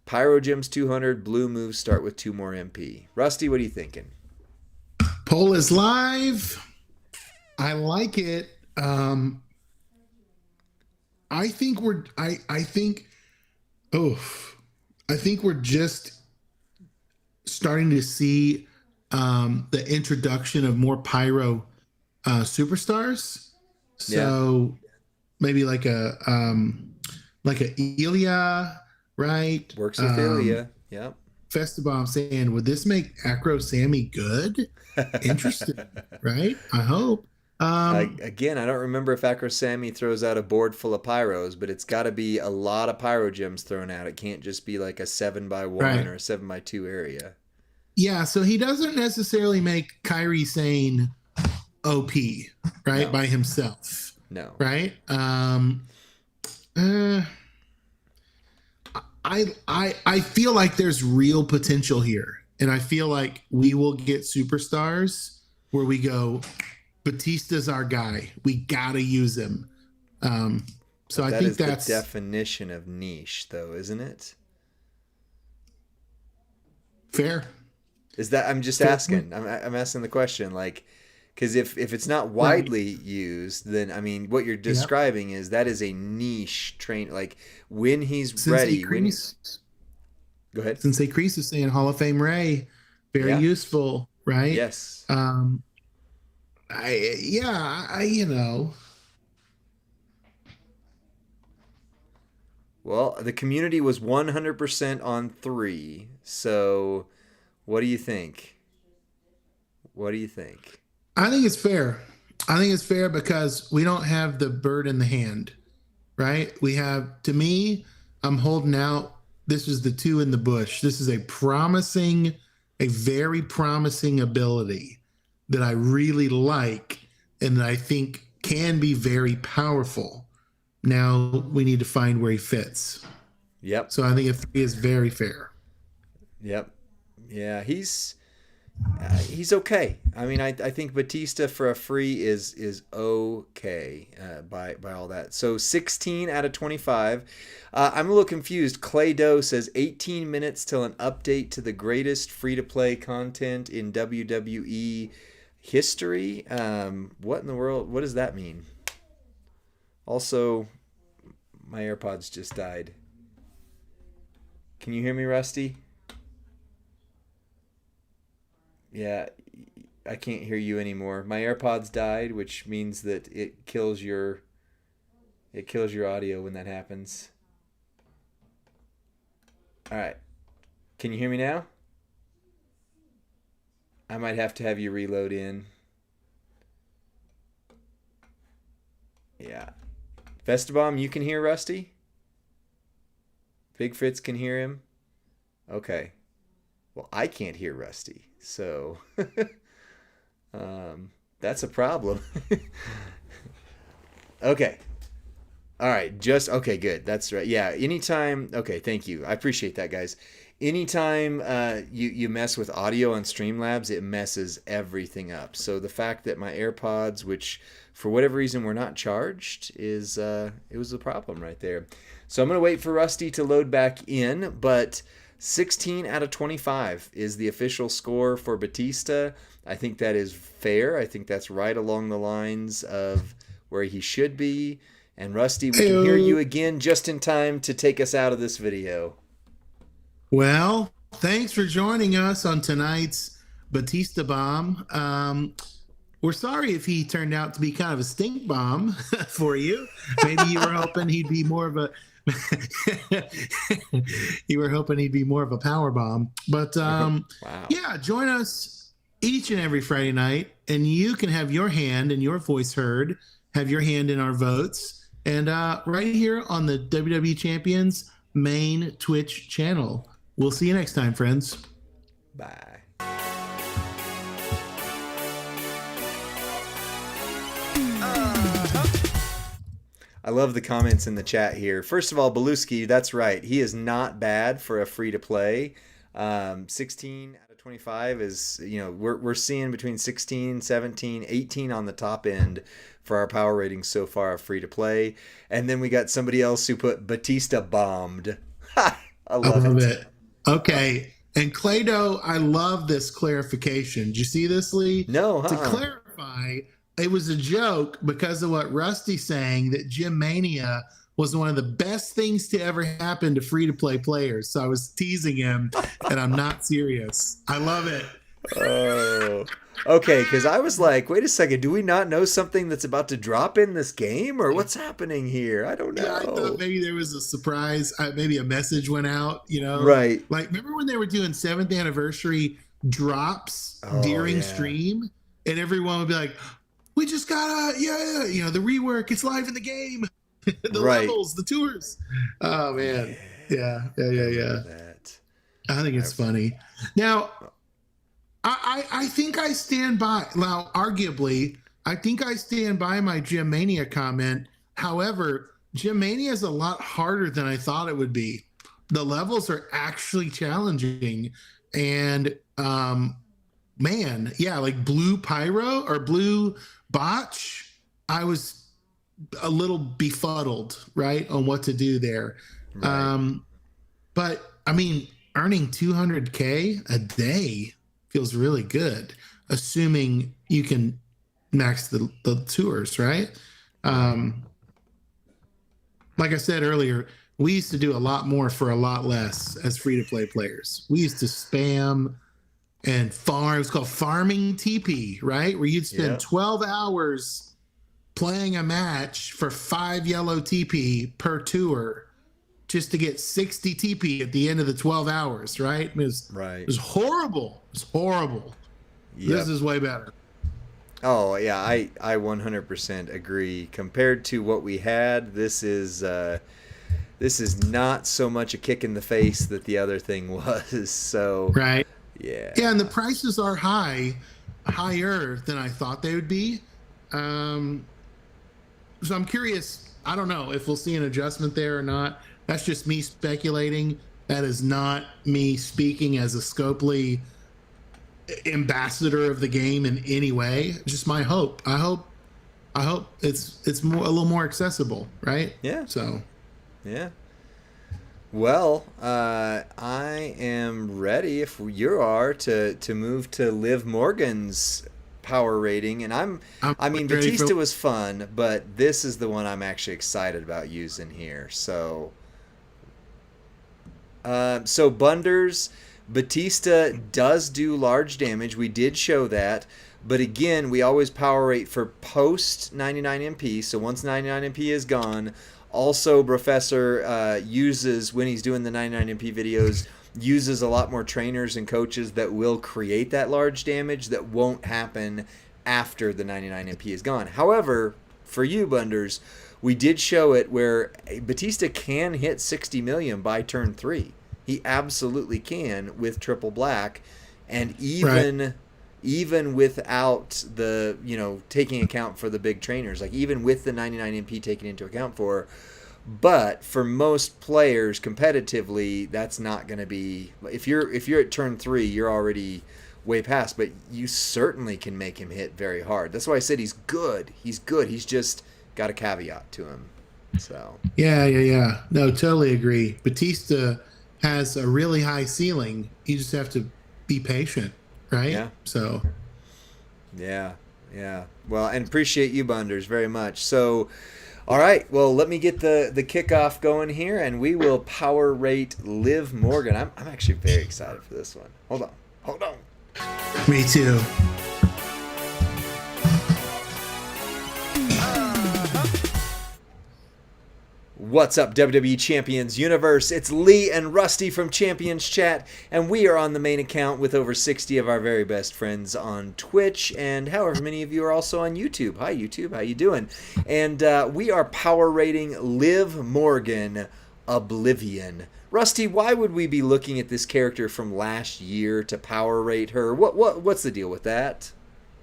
Pyro gems 200, blue moves start with 2 more MP. Rusty, what are you thinking? Poll is live. I like it. I think we're just starting to see the introduction of more pyro superstars. So maybe like a Ilya, right? Works with Ilya. Yep. Festabomb saying, would this make Acro Sammy good? Interesting, right? I hope. Again, I don't remember if Acro Sammy throws out a board full of pyros, but it's got to be a lot of pyro gems thrown out. It can't just be like a 7x1 or a 7x2 area. Yeah, so he doesn't necessarily make Kairi Sane OP, right? No. By himself. No. Right? I feel like there's real potential here. And I feel like we will get superstars where we go, Batista's our guy. We gotta use him. So I think that's the definition of niche, though, isn't it? Fair. Is that? I'm just asking. I'm asking the question, like, because if it's not widely used, then I mean, what you're describing is that is a niche train. Like when he's ready. Go ahead. Sensei Kreese is saying Hall of Fame Ray, very useful, right? Yes. You know. Well, the community was 100% on 3. So, what do you think? What do you think? I think it's fair. I think it's fair because we don't have the bird in the hand, right? We have, to me, I'm holding out. This is the 2 in the bush. This is a very promising ability that I really like and that I think can be very powerful. Now we need to find where he fits. Yep. So I think a 3 is very fair. Yep. Yeah, he's okay. I mean, I think Batista for a free is okay by all that. So 16 out of 25. I'm a little confused. Clay Doe says 18 minutes till an update to the greatest free-to-play content in WWE history. What in the world? What does that mean? Also, my AirPods just died. Can you hear me, Rusty? Yeah, I can't hear you anymore. My AirPods died, which means that it kills your audio when that happens. All right. Can you hear me now? I might have to have you reload in. Yeah. Festabomb, you can hear Rusty? Big Fritz can hear him? Okay. Well, I can't hear Rusty. So that's a problem. Okay. All right. Okay, good. That's right. Yeah. Anytime. Okay. Thank you. I appreciate that, guys. Anytime you mess with audio on Streamlabs, it messes everything up. So the fact that my AirPods, which for whatever reason were not charged, it was a problem right there. So I'm going to wait for Rusty to load back in, but 16 out of 25 is the official score for Batista. I think that is fair. I think that's right along the lines of where he should be. And Rusty, we can hear you again just in time to take us out of this video. Well, thanks for joining us on tonight's Batista Bomb. we're sorry if he turned out to be kind of a stink bomb for you. Maybe you were hoping he'd be more of a you were hoping he'd be more of a power bomb. But Wow. yeah, join us each and every Friday night, and you can have your hand and your voice heard, have your hand in our votes, and right here on the WWE Champions main Twitch channel. We'll see you next time, friends. Bye. I love the comments in the chat here. First of all, Beluski, that's right. He is not bad for a free-to-play. 16 out of 25 is, we're seeing between 16, 17, 18 on the top end for our power ratings so far of free-to-play. And then we got somebody else who put Batista bombed. Ha! I love it. Okay. And Clado, I love this clarification. Did you see this, Lee? No, To clarify, it was a joke because of what Rusty's saying, that Gym Mania was one of the best things to ever happen to free-to-play players. So I was teasing him, and I'm not serious. I love it. Oh, okay. Because I was like, wait a second. Do we not know something that's about to drop in this game, or what's happening here? I don't know. Yeah, I thought maybe there was a surprise. Maybe a message went out, Right. Like, remember when they were doing 7th anniversary drops during stream? And everyone would be like, we just got the rework. It's live in the game. The levels, the tours. Oh, man. Yeah. I think it's funny. Now, I think I stand by, now, arguably, I think I stand by my Gym Mania comment. However, Gym Mania is a lot harder than I thought it would be. The levels are actually challenging. And, man, yeah, like Blue Pyro or Blue Botch, I was a little befuddled, right, on what to do there. Right. But, I mean, earning $200K a day feels really good, assuming you can max the tours, right? Like I said earlier, we used to do a lot more for a lot less as free-to-play players. We used to spam and farm. It was called farming TP, right? Where you'd spend 12 hours playing a match for 5 yellow TP per tour just to get 60 TP at the end of the 12 hours, right? It was horrible. It was horrible. Yep. This is way better. Oh, yeah, I 100% agree. Compared to what we had, this is not so much a kick in the face that the other thing was. So right. Yeah. Yeah, and the prices are higher than I thought they would be. So I'm curious. I don't know if we'll see an adjustment there or not. That's just me speculating. That is not me speaking as a Scopely ambassador of the game in any way. Just my hope. I hope it's more, a little more accessible, right? Yeah. So. Yeah. Well, I am ready if you are to move to Liv Morgan's power rating, and I mean Batista was fun, but this is the one I'm actually excited about using here. So Bunders, Batista does do large damage. We did show that. But again, we always power rate for post 99 MP. So once 99 MP is gone, also Professor uses, when he's doing the 99 MP videos, uses a lot more trainers and coaches that will create that large damage that won't happen after the 99 MP is gone. However, for you, Bunders, we did show it where Batista can hit 60 million by turn 3. He absolutely can with triple black, and even without the, taking account for the big trainers, like even with the 99 MP taken into account for. But for most players competitively, that's not going to be, if you're at turn 3, you're already way past, but you certainly can make him hit very hard. That's why I said he's good. He's good. He's just got a caveat to him. So yeah. No, totally agree. Batista has a really high ceiling. You just have to be patient, right? Yeah. So yeah. Well, and appreciate you, Bunders, very much. So all right, well, let me get the kickoff going here, and we will power rate Liv Morgan. I'm actually very excited for this one. Hold on. Me too. What's up, WWE Champions Universe? It's Lee and Rusty from Champions Chat, and we are on the main account with over 60 of our very best friends on Twitch, and however many of you are also on YouTube. Hi, YouTube. How you doing? And we are power rating Liv Morgan Oblivion. Rusty, why would we be looking at this character from last year to power rate her? What's the deal with that?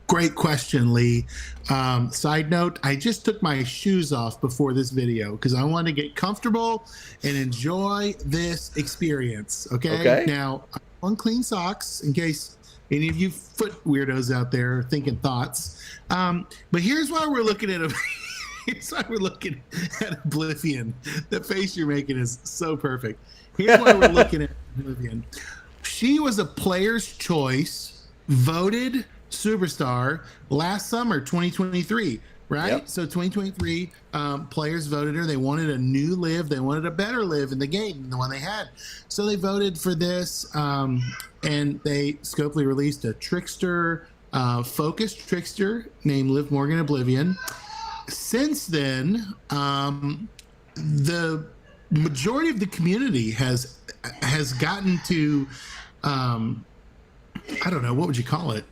Great question, Lee. Side note, I just took my shoes off before this video because I want to get comfortable and enjoy this experience. Okay? Now, I'm on clean socks in case any of you foot weirdos out there are thinking thoughts. But here's why we're looking at here's why we're looking at Oblivion. The face you're making is so perfect. Here's why we're looking at Oblivion. She was a player's choice, voted superstar last summer, 2023, right? Yep. So 2023, players voted her. They wanted a new Liv. They wanted a better Liv in the game than the one they had. So they voted for this, and they scopely released a trickster, focused trickster named Liv Morgan Oblivion. Since then, the majority of the community has gotten to I don't know, what would you call it?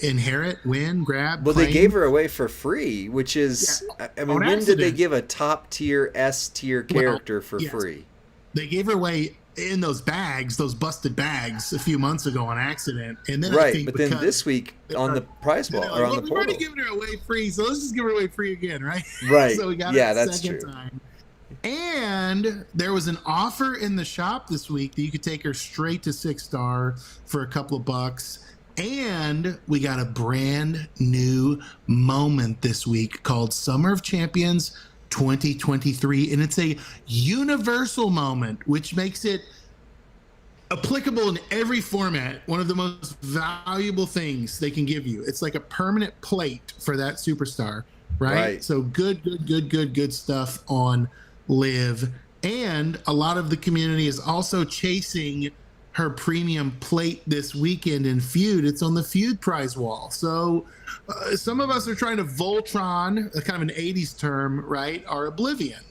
Inherit, win, grab. Well, claim. they gave her away for free, which is, I mean, when did they give a top tier, S tier character for free? They gave her away in those bags, those busted bags, a few months ago on accident. And then right, I think but then this week on the prize ball or on the portal, we've already given her away free, so let's just give her away free again, right? Right. So we got yeah, it that's second true. time. And there was an offer in the shop this week that you could take her straight to 6-star for a couple of bucks. And we got a brand new moment this week called Summer of Champions 2023. And it's a universal moment, which makes it applicable in every format. One of the most valuable things they can give you. It's like a permanent plate for that superstar, right? So good stuff on Liv. And a lot of the community is also chasing her premium plate this weekend in Feud. It's on the Feud prize wall. So some of us are trying to Voltron, a kind of an 80s term, right? Our Oblivion.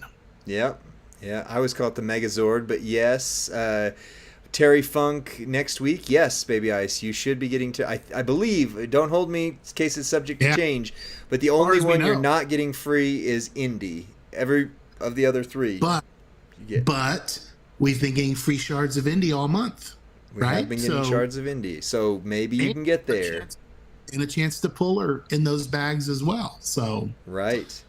Yep. Yeah, I always call it the Megazord, but yes. Terry Funk next week. Yes, Baby Ice, you should be getting to, I believe, don't hold me in case it's subject to change, but the only one you're not getting free is Indy. Every of the other three. But we've been getting free shards of Indy all month. We have been getting shards of Indy, so maybe you can get there. And a chance to pull her in those bags as well. So right.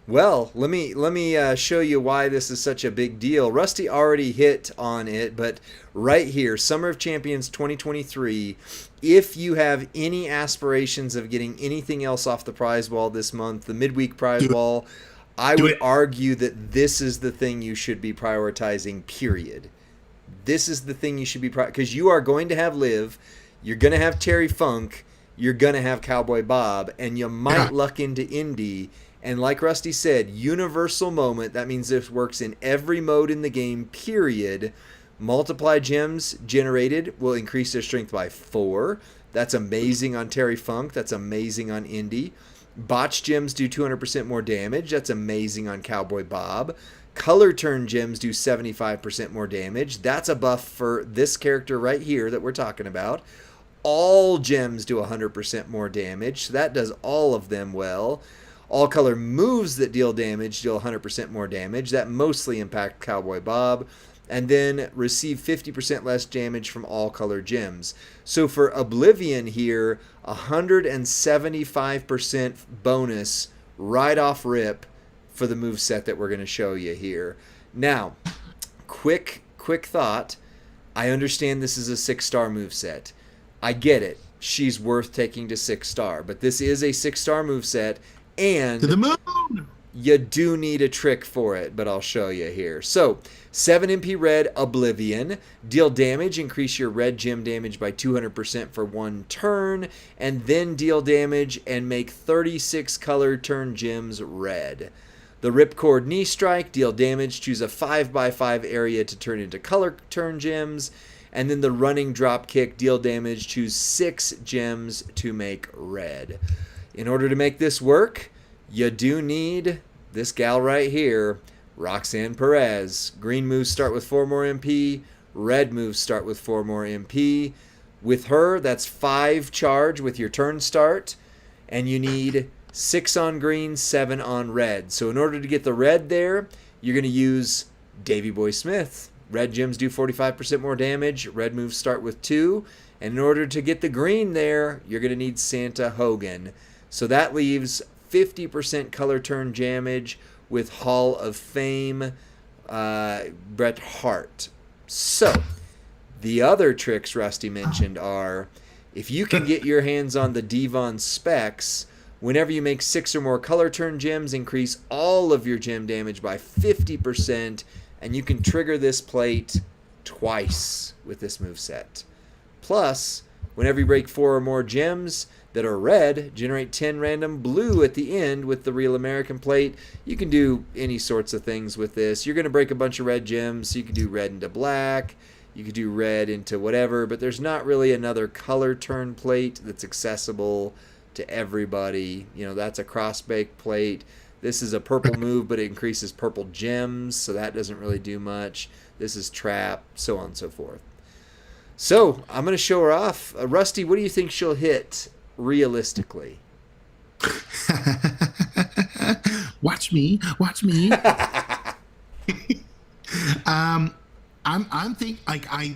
Well, let me show you why this is such a big deal. Rusty already hit on it, but right here, Summer of Champions 2023, if you have any aspirations of getting anything else off the prize wall this month, the midweek prize wall, I would argue that this is the thing you should be prioritizing, period. This is the thing you should be because you are going to have Liv, you're going to have Terry Funk, you're going to have Cowboy Bob, and you might luck into Indy. And like Rusty said, universal moment, that means this works in every mode in the game, period. Multiply gems generated will increase their strength by 4. That's amazing on Terry Funk. That's amazing on Indy. Botch gems do 200% more damage. That's amazing on Cowboy Bob. Color turn gems do 75% more damage. That's a buff for this character right here that we're talking about. All gems do 100% more damage. So that does all of them well. All color moves that deal damage deal 100% more damage. That mostly impact Cowboy Bob. And then receive 50% less damage from all color gems. So for Oblivion here, 175% bonus right off rip for the moveset that we're going to show you here. Now, quick thought. I understand this is a 6-star moveset. I get it. She's worth taking to 6-star. But this is a 6-star moveset. And to the moon. You do need a trick for it, but I'll show you here. So, 7 MP red, Oblivion. Deal damage, increase your red gem damage by 200% for 1 turn, and then deal damage and make 36 color turn gems red. The Ripcord Knee Strike, deal damage, choose a 5x5 area to turn into color turn gems, and then the Running Drop Kick, deal damage, choose 6 gems to make red. In order to make this work, you do need this gal right here, Roxanne Perez. Green moves start with 4 more MP. Red moves start with 4 more MP. With her, that's 5 charge with your turn start. And you need 6 on green, 7 on red. So in order to get the red there, you're going to use Davey Boy Smith. Red gems do 45% more damage. Red moves start with 2. And in order to get the green there, you're going to need Santa Hogan. So that leaves 50% color turn damage with Hall of Fame Bret Hart. So the other tricks Rusty mentioned are, if you can get your hands on the Devon specs, whenever you make 6 or more color turn gems, increase all of your gem damage by 50%, and you can trigger this plate twice with this moveset. Plus, whenever you break 4 or more gems that are red, generate 10 random blue at the end with the Real American plate. You can do any sorts of things with this. You're going to break a bunch of red gems, so you can do red into black. You could do red into whatever, but there's not really another color turn plate that's accessible to everybody. You know, that's a cross-bake plate. This is a purple move, but it increases purple gems, so that doesn't really do much. This is trap, so on and so forth. So, I'm going to show her off. Rusty, what do you think she'll hit realistically? Watch me. I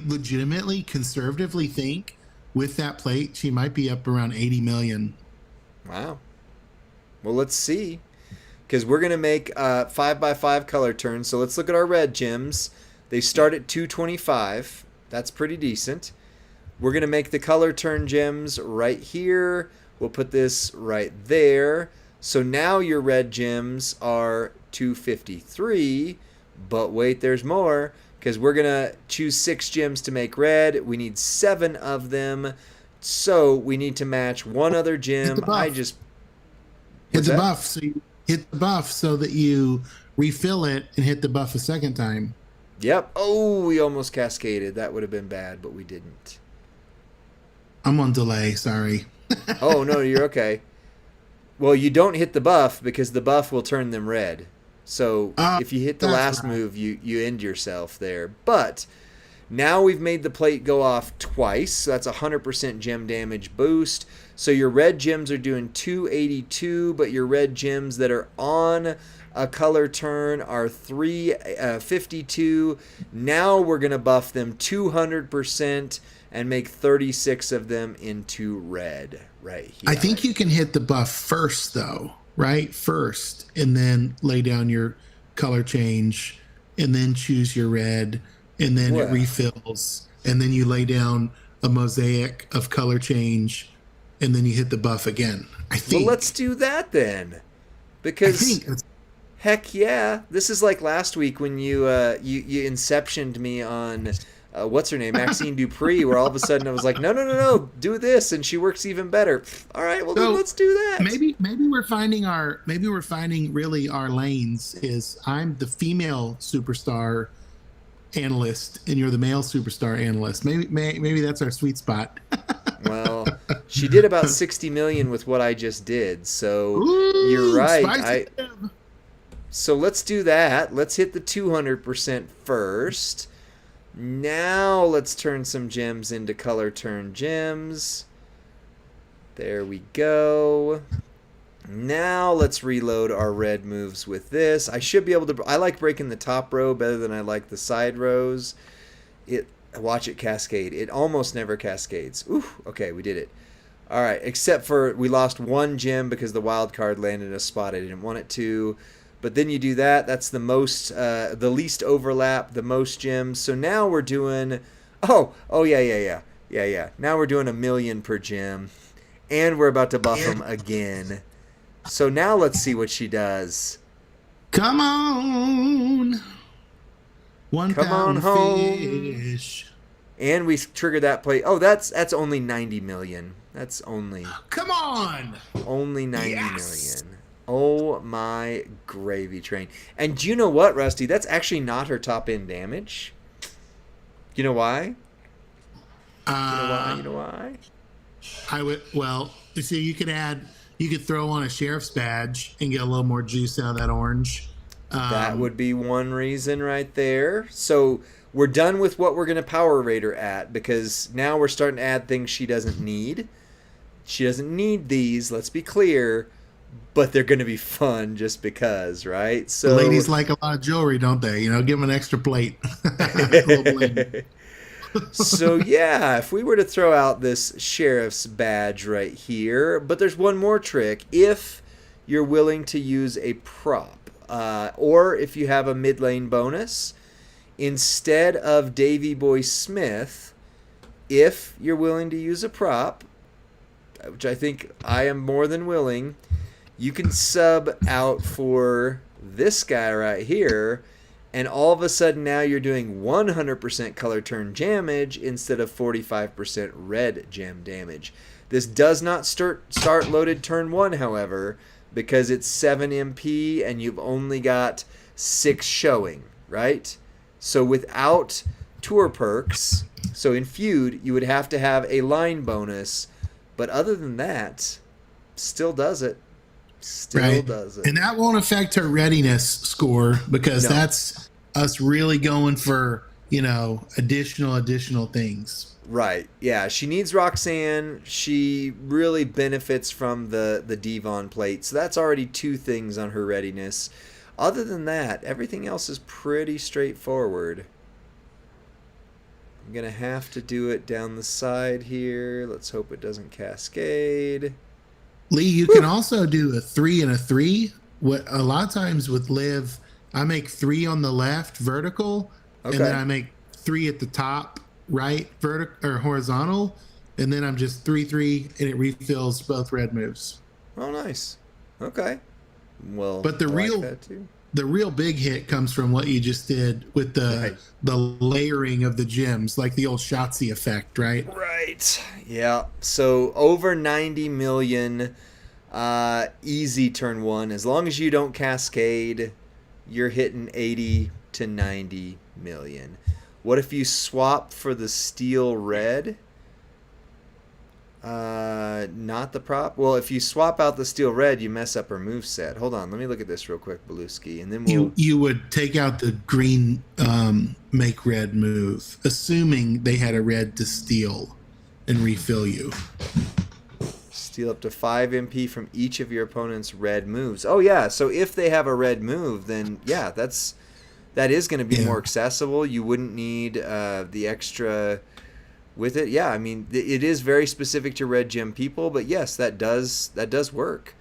legitimately, conservatively think with that plate, she might be up around 80 million. Wow. Well, let's see. Because we're going to make 5x5 color turns. So let's look at our red gems. They start at 225. That's pretty decent. We're going to make the color turn gems right here. We'll put this right there. So now your red gems are 253. But wait, there's more. Because we're going to choose 6 gems to make red. We need 7 of them. So we need to match one other gem. Hit the buff. So you hit the buff so that you refill it and hit the buff a second time. Yep. Oh, we almost cascaded. That would have been bad, but we didn't. I'm on delay. Sorry. Oh, no, you're okay. Well, you don't hit the buff because the buff will turn them red. So if you hit the last move, you end yourself there. But now we've made the plate go off twice. So that's 100% gem damage boost. So your red gems are doing 282, but your red gems that are on a color turn are 352. Now we're going to buff them 200% and make 36 of them into red right here. I think you can hit the buff first, though, right? First, and then lay down your color change, and then choose your red, and then it refills, and then you lay down a mosaic of color change, and then you hit the buff again. I think. Well, let's do that then, because heck yeah, this is like last week when you inceptioned me on what's her name, Maxine Dupree, where all of a sudden I was like, no, do this, and she works even better. All right, well, then let's do that. Maybe we're finding really our lanes. Is I'm the female superstar analyst and you're the male superstar analyst. Maybe that's our sweet spot. Well, she did about 60 million with what I just did, so you're right. So let's do that. Let's hit the 200% first. Now let's turn some gems into color turn gems. There we go. Now let's reload our red moves with this. I should be able to... I like breaking the top row better than I like the side rows. Watch it cascade. It almost never cascades. Ooh, okay, we did it. All right, except for we lost one gem because the wild card landed in a spot I didn't want it to. But then you do that. That's the most, the least overlap, the most gems. So now we're doing... Oh, yeah. Now we're doing 1 million per gem. And we're about to buff them again. So now let's see what she does. Come on. Come on home. Fish. And we trigger that play. Oh, that's only 90 million. That's only... Come on. Only 90 million. Oh my gravy train. And do you know what, Rusty? That's actually not her top end damage. You know why? You know why? I would, well, you see, you could throw on a sheriff's badge and get a little more juice out of that orange. That would be one reason right there. So we're done with what we're going to power rate her at, because now we're starting to add things she doesn't need. She doesn't need these, let's be clear, but they're going to be fun just because, right? So ladies like a lot of jewelry, don't they? You know, give them an extra plate. A little bling. So yeah, if we were to throw out this sheriff's badge right here, but there's one more trick. If you're willing to use a prop, or if you have a mid lane bonus, instead of Davy Boy Smith, if you're willing to use a prop, which I think I am more than willing, you can sub out for this guy right here, and all of a sudden now you're doing 100% color turn damage instead of 45% red gem damage. This does not start loaded turn 1, however, because it's 7 MP and you've only got 6 showing, right? So without tour perks, so in feud, you would have to have a line bonus, but other than that, still does it. Still does it. And that won't affect her readiness score, because that's us really going for, you know, additional things. Right. Yeah, she needs Roxanne. She really benefits from the Devon plate. So that's already 2 things on her readiness. Other than that, everything else is pretty straightforward. I'm going to have to do it down the side here. Let's hope it doesn't cascade. Lee, you can also do a 3 and a 3. What a lot of times with Liv, I make 3 on the left vertical, and then I make 3 at the top right vertical or horizontal, and then I'm just 3 and it refills both red moves. Oh, nice. Okay. Well, but the real big hit comes from what you just did with the layering of the gems, like the old Shotzi effect, right? Right. Yeah. So over 90 million, easy turn 1. As long as you don't cascade, you're hitting 80 to 90 million. What if you swap for the steel red? Not the prop. Well, if you swap out the steel red, you mess up her moveset. Hold on, let me look at this real quick, Belusky, and then you would take out the green make red move, assuming they had a red to steal and refill you. Steal up to 5 MP from each of your opponent's red moves. Oh yeah, so if they have a red move, then yeah, that is going to be more accessible. You wouldn't need the extra with it. Yeah, I mean, it is very specific to red gem people, but yes, that does work.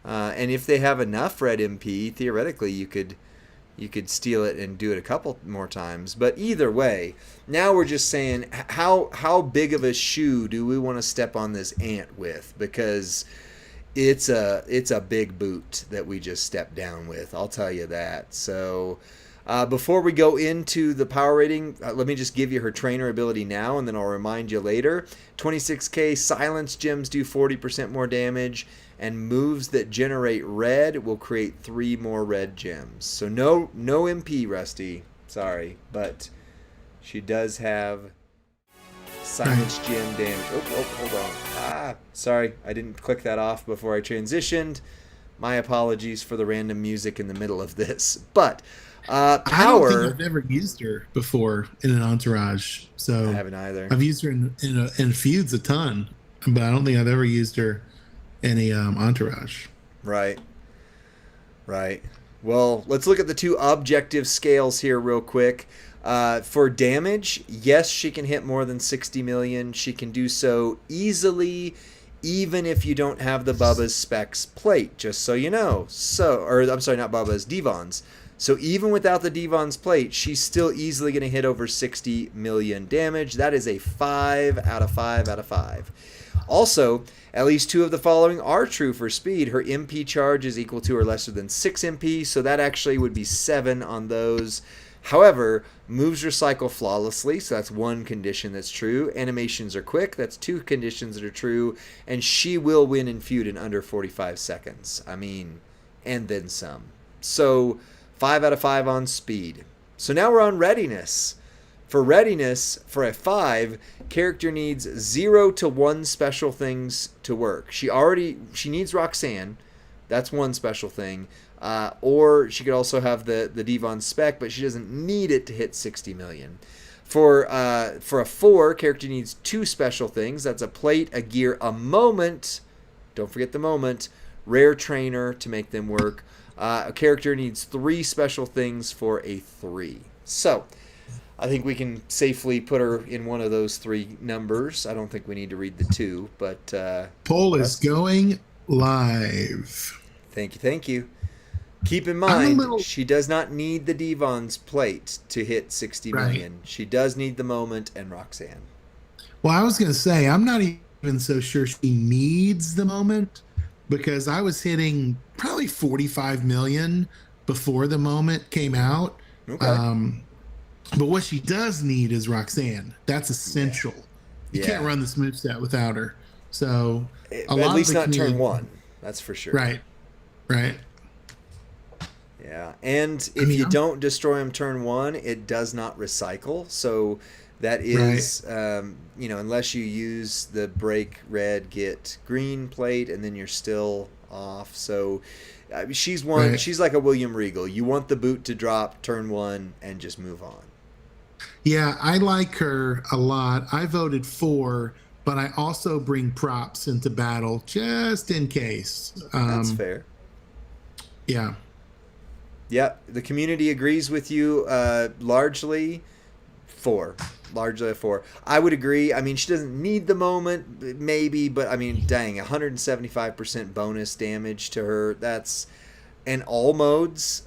And if they have enough red MP, theoretically you could steal it and do it a couple more times. But either way, now we're just saying how big of a shoe do we want to step on this ant with, because it's a big boot that we just stepped down with, I'll tell you that. So before we go into the power rating, let me just give you her trainer ability now, and then I'll remind you later. 26k silence gems do 40% more damage, and moves that generate red will create 3 more red gems. So no MP, Rusty. Sorry, but she does have silence gem damage. Oh, hold on. Sorry, I didn't click that off before I transitioned. My apologies for the random music in the middle of this, but. Power. I don't think I've ever used her before in an entourage. So I haven't either. I've used her in feuds a ton, but I don't think I've ever used her in a entourage. Right. Well, let's look at the 2 objective scales here real quick. For damage, yes, she can hit more than 60 million. She can do so easily, even if you don't have the Bubba's Specs plate, just so you know. I'm sorry, not Bubba's, Devon's. So even without the Devon's plate, she's still easily going to hit over 60 million damage. That is a 5 out of 5 out of 5. Also, at least 2 of the following are true for speed. Her MP charge is equal to or lesser than 6 MP, so that actually would be 7 on those. However, moves recycle flawlessly, so that's 1 condition that's true. Animations are quick, that's 2 conditions that are true. And she will win in feud in under 45 seconds. I mean, and then some. So 5 out of 5 on speed. So now we're on readiness. For readiness, for a 5, character needs 0 to 1 special things to work. She needs Roxanne, That's one special thing. Or she could also have the Devon spec, but she doesn't need it to hit 60 million. For a 4, character needs 2 special things. That's a plate, a gear, a moment. Don't forget the moment. Rare trainer to make them work. A character needs 3 special things for a 3. So, I think we can safely put her in one of those 3 numbers. I don't think we need to read the 2, but... Poll is going live. Thank you. Keep in mind, she does not need the Devon's plate to hit 60 million. She does need the moment and Roxanne. Well, I was going to say, I'm not even so sure she needs the moment, because I was hitting probably 45 million before the moment came out. Okay. But what she does need is Roxanne. That's essential. You can't run this moveset without her. So at least not turn 1. That's for sure. Right. Yeah, and if you don't destroy him turn 1, it does not recycle. So that is, unless you use the break red, get green plate, and then you're still off. So she's one. Right. She's like a William Regal. You want the boot to drop turn 1 and just move on. Yeah, I like her a lot. I voted 4, but I also bring props into battle just in case. That's fair. Yeah. Yeah, the community agrees with you largely. 4. Largely a 4. I would agree. I mean, she doesn't need the moment, maybe, but I mean, dang, 175% bonus damage to her. That's... And all modes,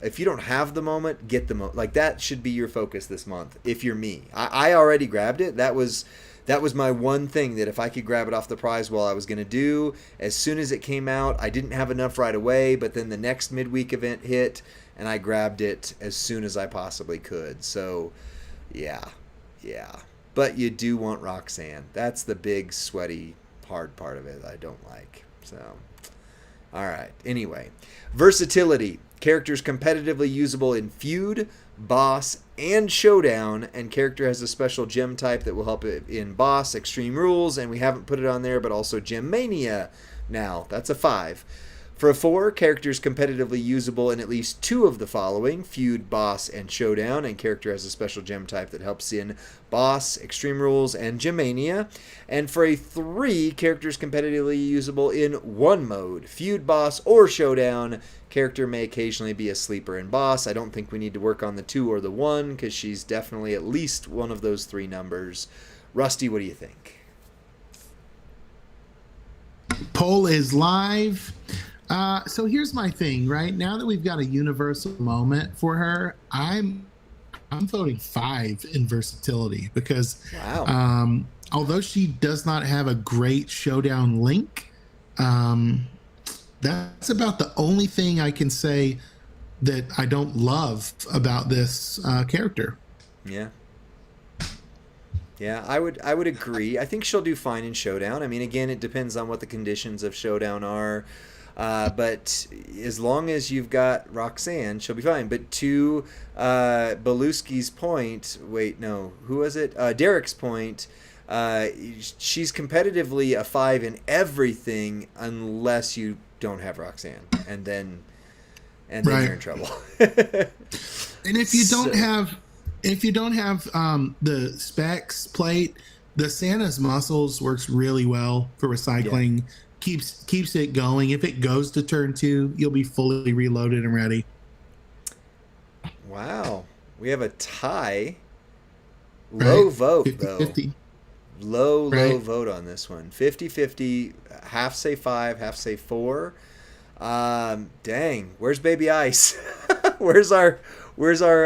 if you don't have the moment, get the moment. Like, that should be your focus this month, if you're me. I already grabbed it. That was my one thing that if I could grab it off the prize wall, I was going to do. As soon as it came out, I didn't have enough right away, but then the next midweek event hit, and I grabbed it as soon as I possibly could. So, yeah. But you do want Roxanne. That's the big, sweaty, hard part of it I don't like. So... All right. Anyway, versatility. Characters competitively usable in feud, boss, and showdown, and character has a special gem type that will help it in boss, extreme rules, and we haven't put it on there, but also gem mania. Now that's a 5. For a 4, characters competitively usable in at least 2 of the following: feud, boss, and showdown, and character has a special gem type that helps in boss, extreme rules, and gem mania. And for a 3, characters competitively usable in 1 mode: feud, boss, or showdown. Character may occasionally be a sleeper in boss. I don't think we need to work on the 2 or the 1, because she's definitely at least one of those 3 numbers. Rusty, what do you think? Poll is live. So here's my thing, right? Now that we've got a universal moment for her, I'm voting 5 in versatility, because although she does not have a great showdown link, that's about the only thing I can say that I don't love about this character. Yeah, I would agree. I think she'll do fine in showdown. I mean, again, it depends on what the conditions of showdown are. But as long as you've got Roxanne, she'll be fine. But to Beluski's point, who was it? Derek's point, she's competitively a 5 in everything unless you don't have Roxanne, and then you're in trouble. And if you don't have the specs plate, the Santa's muscles works really well for recycling. Yeah. Keeps it going. If it goes to turn 2, you'll be fully reloaded and ready. Wow. We have a tie. Low vote, 50-50. Though. Low vote on this one. 50-50. Half say 5, half say 4. Dang. Where's Baby Ice? Where's our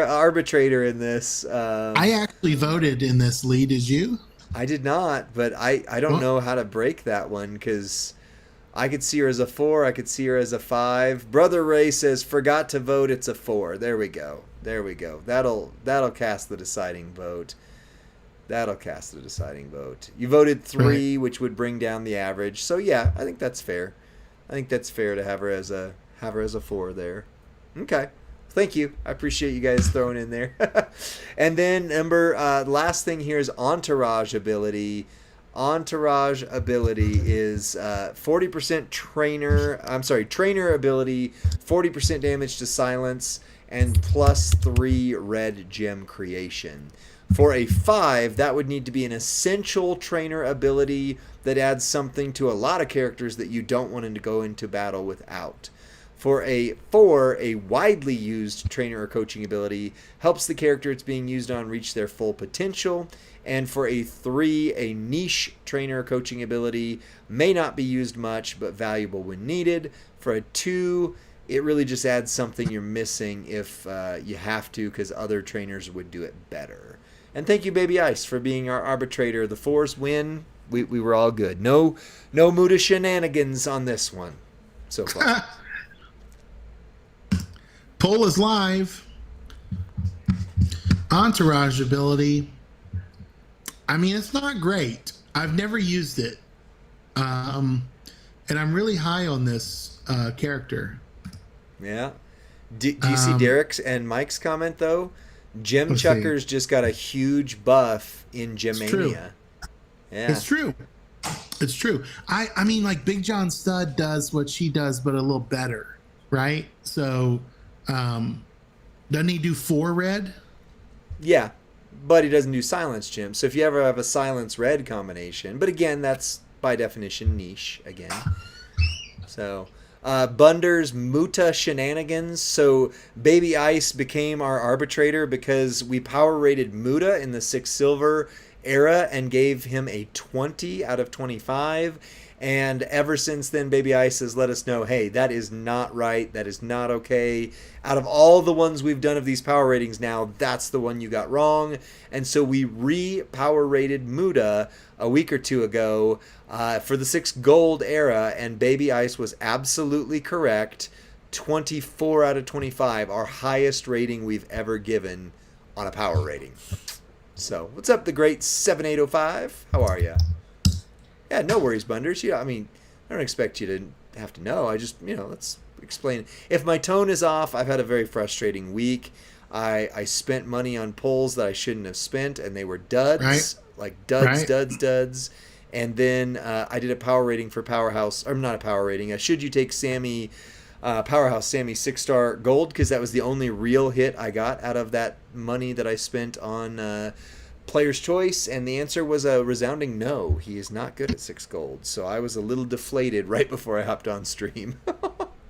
arbitrator in this? I actually voted in this lead. Did you? I did not, but I don't know how to break that one, because I could see her as a 4. I could see her as a 5. Brother Ray says, forgot to vote. It's a 4. There we go. That'll cast the deciding vote. You voted 3, which would bring down the average. So yeah, I think that's fair. I think that's fair to have her as a 4 there. Okay. Thank you. I appreciate you guys throwing in there. And then last thing here is entourage ability. entourage ability is 40% trainer ability, 40% damage to silence, and +3 red gem creation. For a 5, that would need to be an essential trainer ability that adds something to a lot of characters that you don't want to go into battle without. For a 4, a widely used trainer or coaching ability helps the character it's being used on reach their full potential. And for a 3, a niche trainer or coaching ability may not be used much but valuable when needed. For a 2, it really just adds something you're missing if you have to, because other trainers would do it better. And thank you, Baby Ice, for being our arbitrator. The 4s win. We were all good. No Muda shenanigans on this one so far. Poll is live. Entourage ability. I mean, it's not great. I've never used it. And I'm really high on this character. Yeah. Do you see Derek's and Mike's comment, though? Gem Chuckers just got a huge buff in Gemmania. Yeah. It's true. It's true. I mean, like, Big John Studd does what she does, but a little better, right? So, doesn't he do 4 red? Yeah, but he doesn't do silence gem. So if you ever have a silence red combination, but again, that's by definition niche again. So Bunder's Muta shenanigans. So Baby Ice became our arbitrator because we power rated Muta in the 6 silver era and gave him a 20 out of 25. And ever since then, Baby Ice has let us know, hey, that is not right. That is not okay. Out of all the ones we've done of these power ratings now, that's the one you got wrong. And so we re-power rated Muda a week or two ago for the 6 gold era, and Baby Ice was absolutely correct. 24 out of 25, our highest rating we've ever given on a power rating. So, what's up, the great 7805? How are you? Yeah, no worries, Bunders. Yeah, I mean, I don't expect you to have to know. I just, let's explain. If my tone is off, I've had a very frustrating week. I spent money on polls that I shouldn't have spent, and they were duds. Right. Like duds, Right. duds. And then I did a power rating for Powerhouse. Or not a power rating. Should you take Sammy, Powerhouse Sammy 6-star gold? Because that was the only real hit I got out of that money that I spent on Player's Choice, and the answer was a resounding no. He is not good at 6 gold. So I was a little deflated right before I hopped on stream.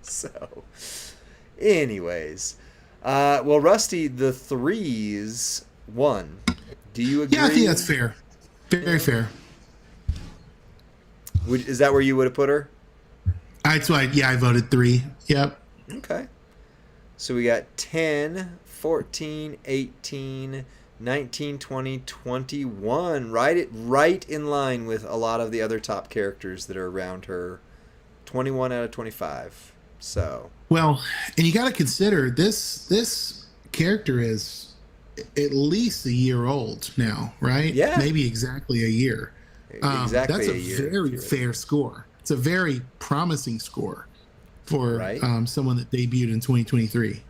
So, anyways. Well, Rusty, the 3s won. Do you agree? Yeah, I think that's fair. Very fair. Is that where you would have put her? That's why, I voted 3. Yep. Okay. So we got 10, 14, 18, 19, 20, 21. Right in line with a lot of the other top characters that are around her. 21 out of 25. So. Well, and you got to consider this character is at least a year old now, right? Yeah. Maybe exactly a year. Exactly that's a a year, very fair score. It's a very promising score for someone that debuted in 2023.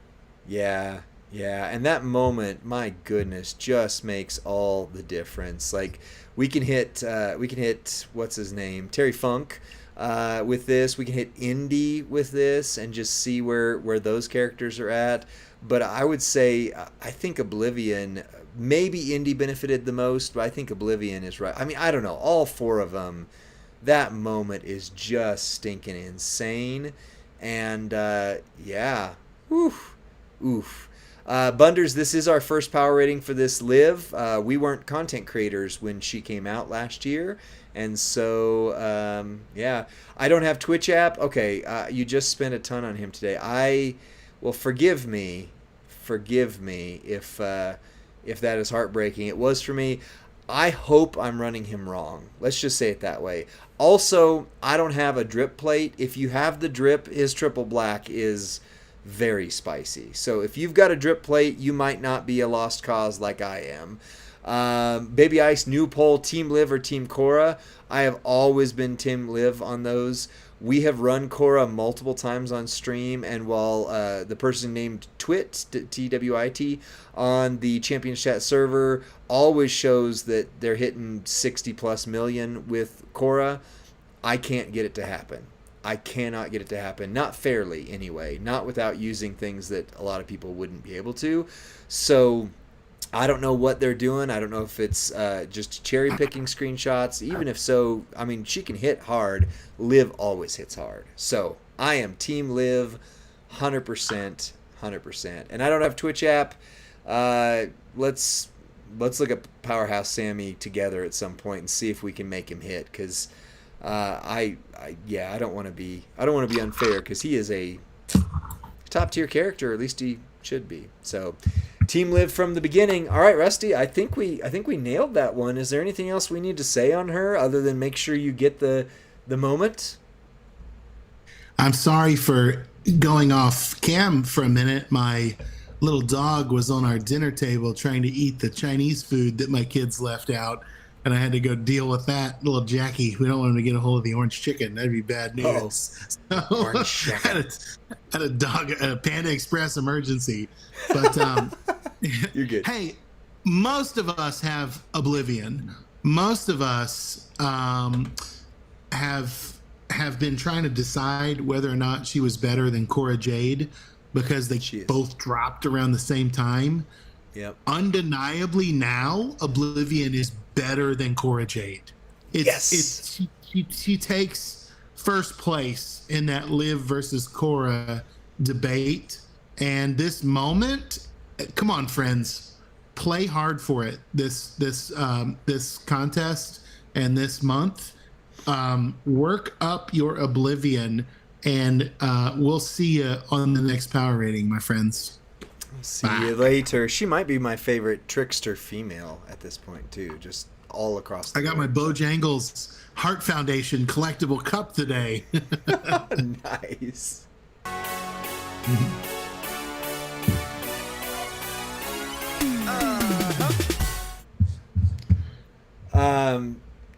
Yeah, and that moment, my goodness, just makes all the difference. Like we can hit what's his name, Terry Funk, with this. We can hit Indy with this, and just see where those characters are at. But I would say I think Oblivion, maybe Indy benefited the most, but I think Oblivion is right. I mean, I don't know, all 4 of them. That moment is just stinking insane, and oof. Bunders, this is our first power rating for this live. We weren't content creators when she came out last year, and so I don't have Twitch app. Okay, you just spent a ton on him today. Forgive me if that is heartbreaking. It was for me. I hope I'm running him wrong. Let's just say it that way. Also, I don't have a drip plate. If you have the drip, his triple black is very spicy. So if you've got a drip plate, you might not be a lost cause like I am. Baby Ice, new poll, Team Liv or Team Cora? I have always been Team Liv on those. We have run Cora multiple times on stream, and while the person named Twit, TWIT, on the Champions Chat server always shows that they're hitting 60 plus million with Cora, I can't get it to happen. I cannot get it to happen. Not fairly, anyway. Not without using things that a lot of people wouldn't be able to. So I don't know what they're doing. I don't know if it's just cherry picking screenshots. Even if so, I mean, she can hit hard. Liv always hits hard. So I am Team Liv, 100%, 100%. And I don't have Twitch app. Let's look at Powerhouse Sammy together at some point and see if we can make him hit. Because I don't want to be unfair, because he is a top tier character. Or at least he should be. So Team Liv from the beginning. All right, Rusty, I think we nailed that one. Is there anything else we need to say on her other than make sure you get the moment? I'm sorry for going off cam for a minute. My little dog was on our dinner table trying to eat the Chinese food that my kids left out, and I had to go deal with that. Little Jackie, we don't want him to get a hold of the orange chicken. That'd be bad news. So, Orange chicken. had a Panda Express emergency. But You're good. Hey, most of us have Oblivion. Most of us have been trying to decide whether or not she was better than Cora Jade, because they both dropped around the same time. Yep. Undeniably now, Oblivion is better than Cora Jade. She takes first place in that Liv versus Cora debate. And this moment, come on, friends, play hard for it. This contest and this month, work up your Oblivion, and we'll see you on the next power rating, my friends. See you later. She might be my favorite trickster female at this point too, just all across the board. My Bojangles Heart Foundation collectible cup today. Nice.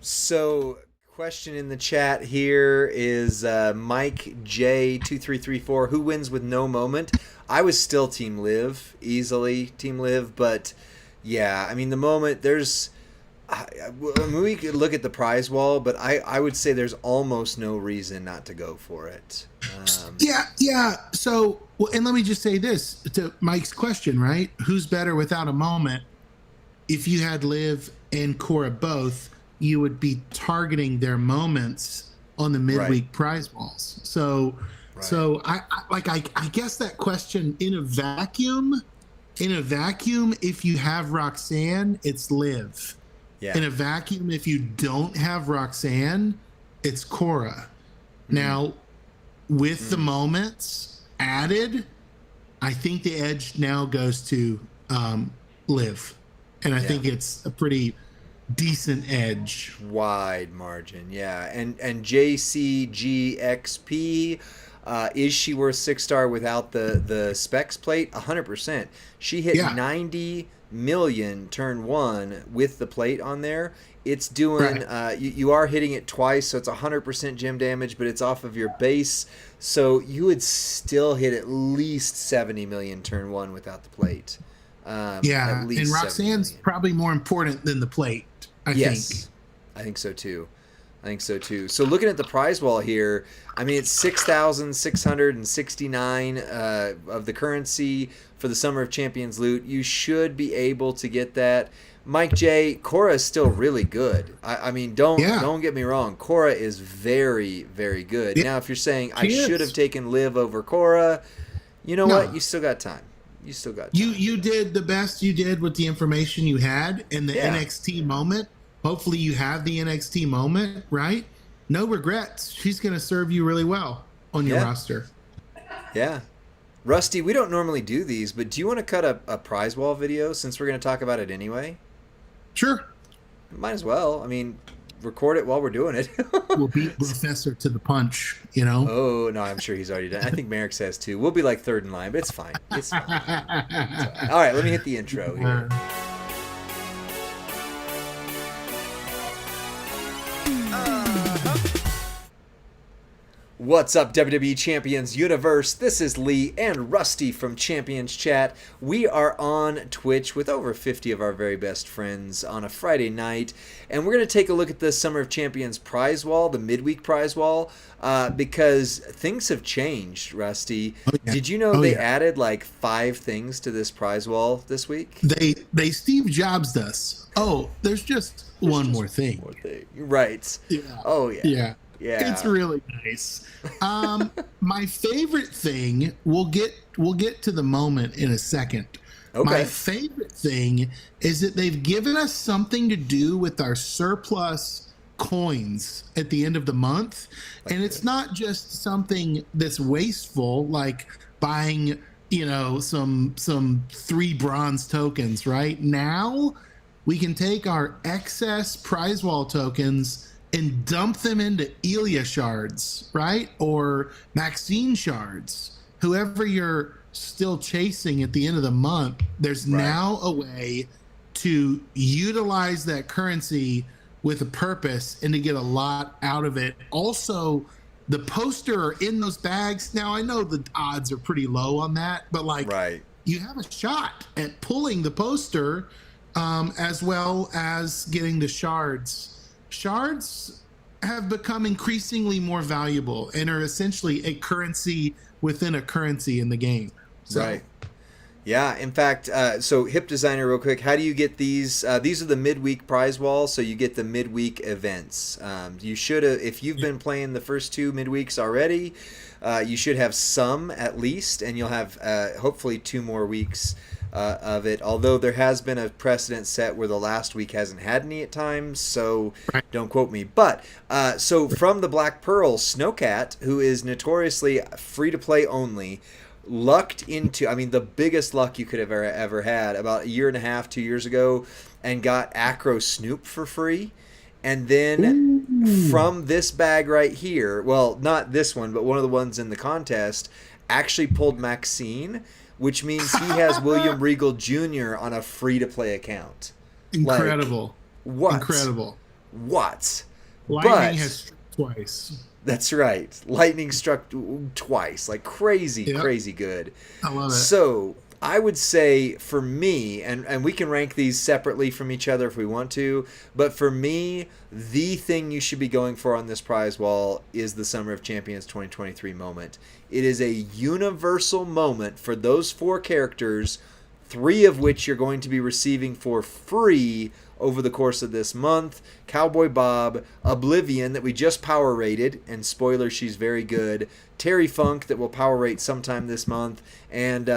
So question in the chat here is Mike J2334, who wins with no moment? I was still Team Liv, easily Team Liv, but yeah, I mean, the moment, there's, we could look at the prize wall, but I would say there's almost no reason not to go for it. Yeah. So, and let me just say this to Mike's question, right? Who's better without a moment? If you had Liv and Cora both, you would be targeting their moments on the midweek prize walls. So, I guess that question in a vacuum, if you have Roxanne, it's Liv. Yeah. In a vacuum, if you don't have Roxanne, it's Cora. Now, with the moments added, I think the edge now goes to Liv. And I think it's a pretty decent edge. Wide margin, yeah. And JCGXP, is she worth 6-star without the specs plate? 100%. She hit 90 million turn 1 with the plate on there. It's doing, you are hitting it twice, so it's 100% gem damage, but it's off of your base. So you would still hit at least 70 million turn 1 without the plate. And Roxanne's probably more important than the plate, I think. I think so too. So looking at the prize wall here, I mean, it's 6,669 of the currency for the Summer of Champions loot. You should be able to get that. Mike J, Cora is still really good. I mean, don't get me wrong. Cora is very, very good. Yeah. Now, if you're saying I should have taken Liv over Cora, you know what? You still got time. You did the best you did with the information you had in the NXT moment. Hopefully you have the NXT moment, right? No regrets. She's going to serve you really well on your roster. Yeah. Rusty, we don't normally do these, but do you want to cut a prize wall video since we're going to talk about it anyway? Sure. Might as well. I mean, record it while we're doing it. We'll beat Professor to the punch, you know? Oh, no, I'm sure he's already done. I think Merrick says too. We'll be like third in line, but it's fine. It's fine. All right, let me hit the intro here. What's up, WWE Champions Universe? This is Lee and Rusty from Champions Chat. We are on Twitch with over 50 of our very best friends on a Friday night, and we're going to take a look at the Summer of Champions prize wall, the midweek prize wall, because things have changed, Rusty. Oh, yeah. Did you know they added like 5 things to this prize wall this week? They Steve Jobs'd us. Oh, there's just one more thing. Right. Yeah. Oh, yeah. Yeah. Yeah. It's really nice. My favorite thing, we'll get to the moment in a second. Okay. My favorite thing is that they've given us something to do with our surplus coins at the end of the month. And it's not just something that's wasteful, like buying, some 3 bronze tokens, right? Now we can take our excess prize wall tokens and dump them into Elia shards, right? Or Maxine shards. Whoever you're still chasing at the end of the month, there's now a way to utilize that currency with a purpose and to get a lot out of it. Also, the poster in those bags. Now, I know the odds are pretty low on that, but you have a shot at pulling the poster as well as getting the shards. Shards have become increasingly more valuable and are essentially a currency within a currency in the game. So, right. Yeah. In fact, so Hip Designer, real quick, how do you get these? These are the midweek prize walls, so you get the midweek events. You should have, if you've been playing the first 2 midweeks already, you should have some at least, and you'll have hopefully 2 more weeks of it, although there has been a precedent set where the last week hasn't had any at times, so don't quote me. But so from the Black Pearl, Snowcat, who is notoriously free to play only, lucked into, the biggest luck you could have ever had about 1.5 2 years ago, and got Acro Snoop for free. And then from this bag right here, well, not this one, but one of the ones in the contest, actually pulled Maxine, which means he has William Regal Jr. on a free-to-play account. Incredible. What? Incredible. What? Lightning has struck twice. That's right. Lightning struck twice. Like crazy good. I love it. So I would say for me, and we can rank these separately from each other if we want to, but for me, the thing you should be going for on this prize wall is the Summer of Champions 2023 moment. It is a universal moment for those 4 characters, 3 of which you're going to be receiving for free over the course of this month. Cowboy Bob, Oblivion that we just power rated, and spoiler, she's very good. Terry Funk that will power rate sometime this month, and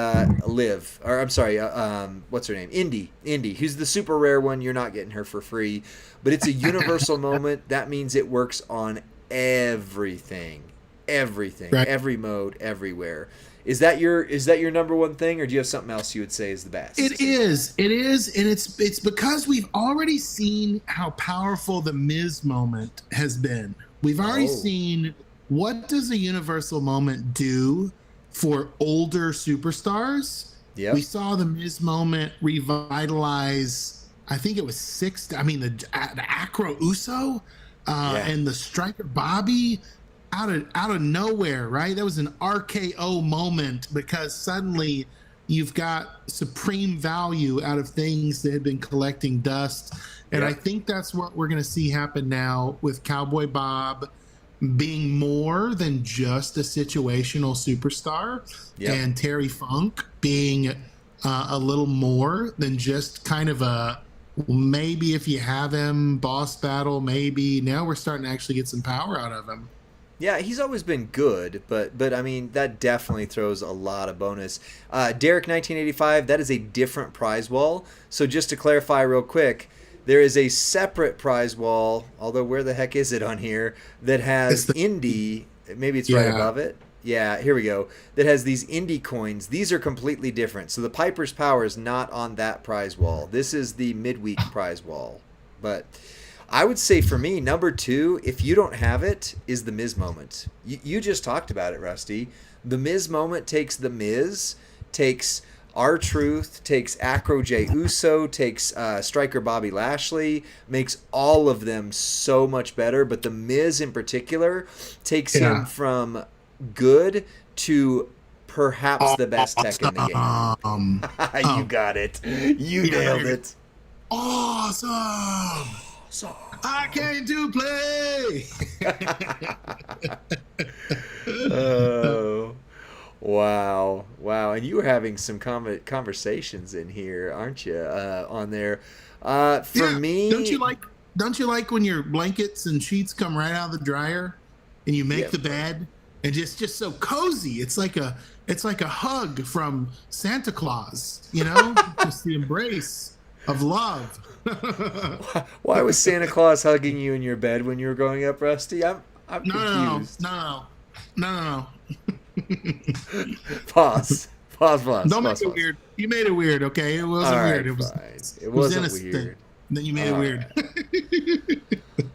what's her name? Indy, who's the super rare one. You're not getting her for free, but it's a universal moment. That means it works on everything, right. Every mode, everywhere. Is that your number one thing, or do you have something else you would say is the best? It is, and it's because we've already seen how powerful the Miz moment has been. We've already seen what does a universal moment do for older superstars. Yeah, we saw the Miz moment revitalize. I think it was the Acro Uso and the Striker Bobby. Out of nowhere, right? That was an RKO moment because suddenly you've got supreme value out of things that had been collecting dust. And I think that's what we're going to see happen now with Cowboy Bob being more than just a situational superstar, and Terry Funk being a little more than just kind of a maybe if you have him boss battle, maybe. Now we're starting to actually get some power out of him. Yeah, he's always been good, but that definitely throws a lot of bonus. Derek 1985, that is a different prize wall. So just to clarify real quick, there is a separate prize wall, although where the heck is it on here, that has Indy, maybe it's right above it. Yeah, here we go. That has these Indy coins. These are completely different. So the Piper's Power is not on that prize wall. This is the midweek prize wall. But I would say for me, number 2, if you don't have it, is the Miz moment. You just talked about it, Rusty. The Miz moment takes The Miz, takes R-Truth, takes Acro Jey Uso, takes Striker Bobby Lashley, makes all of them so much better. But The Miz in particular takes him from good to perhaps the best tech in the game. You got it. You nailed it. Awesome. So I came to play. Oh, wow. And you were having some conversations in here, aren't you, on there? For me... Don't you like when your blankets and sheets come right out of the dryer and you make the bed and just so cozy? It's like a hug from Santa Claus, just the embrace of love. Why was Santa Claus hugging you in your bed when you were growing up, Rusty? I'm confused. No. Pause. Don't make it weird. You made it weird, okay? It wasn't weird. It wasn't weird. And then you made it weird.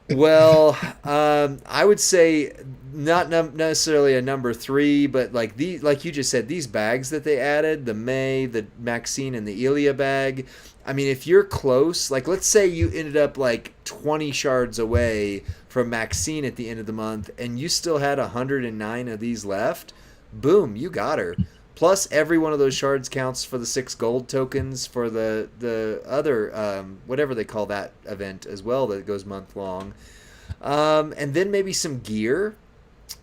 Well, I would say not necessarily a number 3, but like you just said, these bags that they added, the May, the Maxine, and the Ilya bag. I mean, if you're close, like let's say you ended up like 20 shards away from Maxine at the end of the month, and you still had 109 of these left, boom, you got her. Plus, every one of those shards counts for the 6 gold tokens for the other, whatever they call that event as well, that goes month long. And then maybe some gear.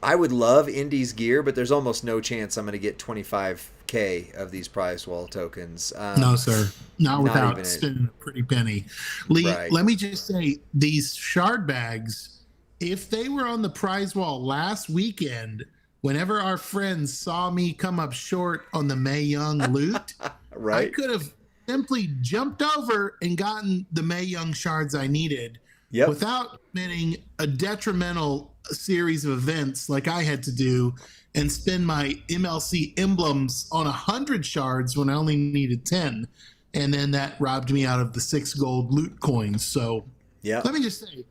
I would love Indy's gear, but there's almost no chance I'm going to get 25K of these prize wall tokens. No, sir. Not without spending a pretty penny. Lee, let me just say, these shard bags, if they were on the prize wall last weekend, whenever our friends saw me come up short on the Mae Young loot, I could have simply jumped over and gotten the Mae Young shards I needed without committing a detrimental series of events like I had to do and spend my MLC emblems on 100 shards when I only needed 10. And then that robbed me out of the 6 gold loot coins. So let me just say,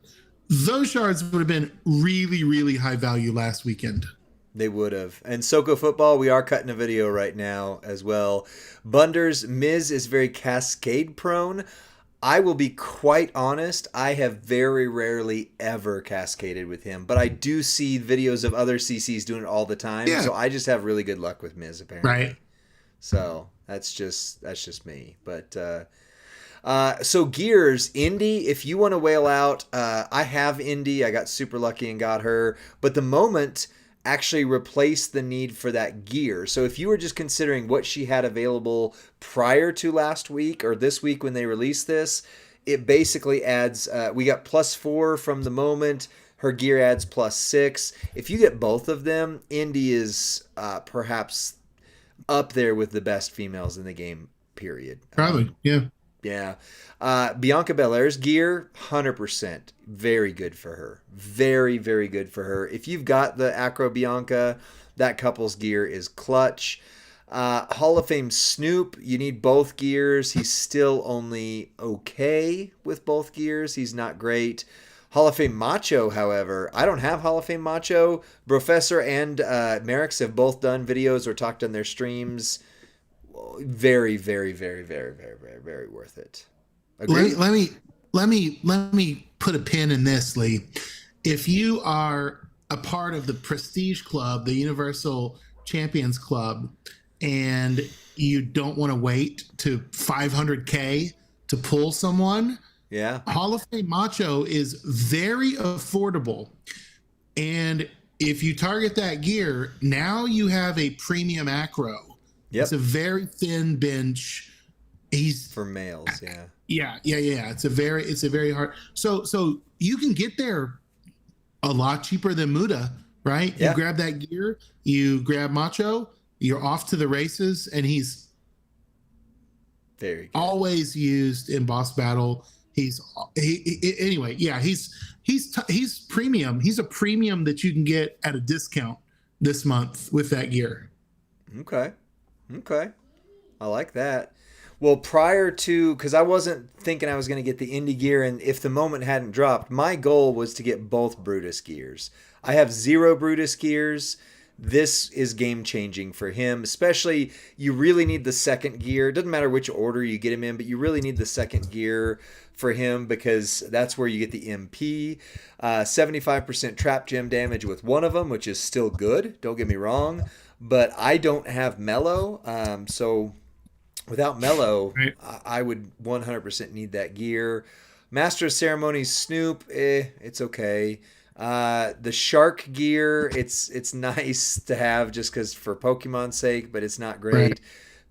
those shards would have been really, really high value last weekend. They would have. And Soko Football, we are cutting a video right now as well. Bunders, Miz is very cascade prone. I will be quite honest, I have very rarely ever cascaded with him, but I do see videos of other CCs doing it all the time. So I just have really good luck with Miz, apparently. Right. So that's just me. But so gears, Indy, if you want to whale out, I have Indy. I got super lucky and got her. But the moment actually replaced the need for that gear. So if you were just considering what she had available prior to last week or this week when they released this, it basically adds, we got +4 from the moment. Her gear adds +6. If you get both of them, Indy is perhaps up there with the best females in the game, period. Probably, yeah. Yeah. Bianca Belair's gear, 100%. Very good for her. Very, very good for her. If you've got the Acro Bianca, that couple's gear is clutch. Hall of Fame Snoop, you need both gears. He's still only okay with both gears. He's not great. Hall of Fame Macho, however, I don't have Hall of Fame Macho. Professor and Merrick's have both done videos or talked on their streams. Very, very, very, very, very, very, very worth it. Agreed? Let me put a pin in this, Lee. If you are a part of the Prestige Club, the Universal Champions Club, and you don't want to wait to 500K to pull someone, Hall of Fame Macho is very affordable. And if you target that gear, now you have a premium acro. It's a very thin bench. He's for males, yeah. It's a very hard. So you can get there a lot cheaper than Muda, right? You grab that gear, you grab Macho, you're off to the races, and he's very good. Always used in boss battle. He's premium. He's a premium that you can get at a discount this month with that gear. Okay. I like that. Well, prior to, because I wasn't thinking I was going to get the Indy gear, and if the moment hadn't dropped, my goal was to get both Brutus gears. I have 0 Brutus gears. this is game changing for him. Especially, you really need the second gear. It doesn't matter which order you get him in, but you really need the second gear for him because that's where you get the MP. 75% trap gem damage with one of them, which is still good. Don't get me wrong, but I don't have Mellow, so without Mellow, Right. I would 100% need that gear. Master of Ceremonies Snoop, it's okay. The shark gear, it's nice to have just because for Pokemon's sake, but it's not great. Right.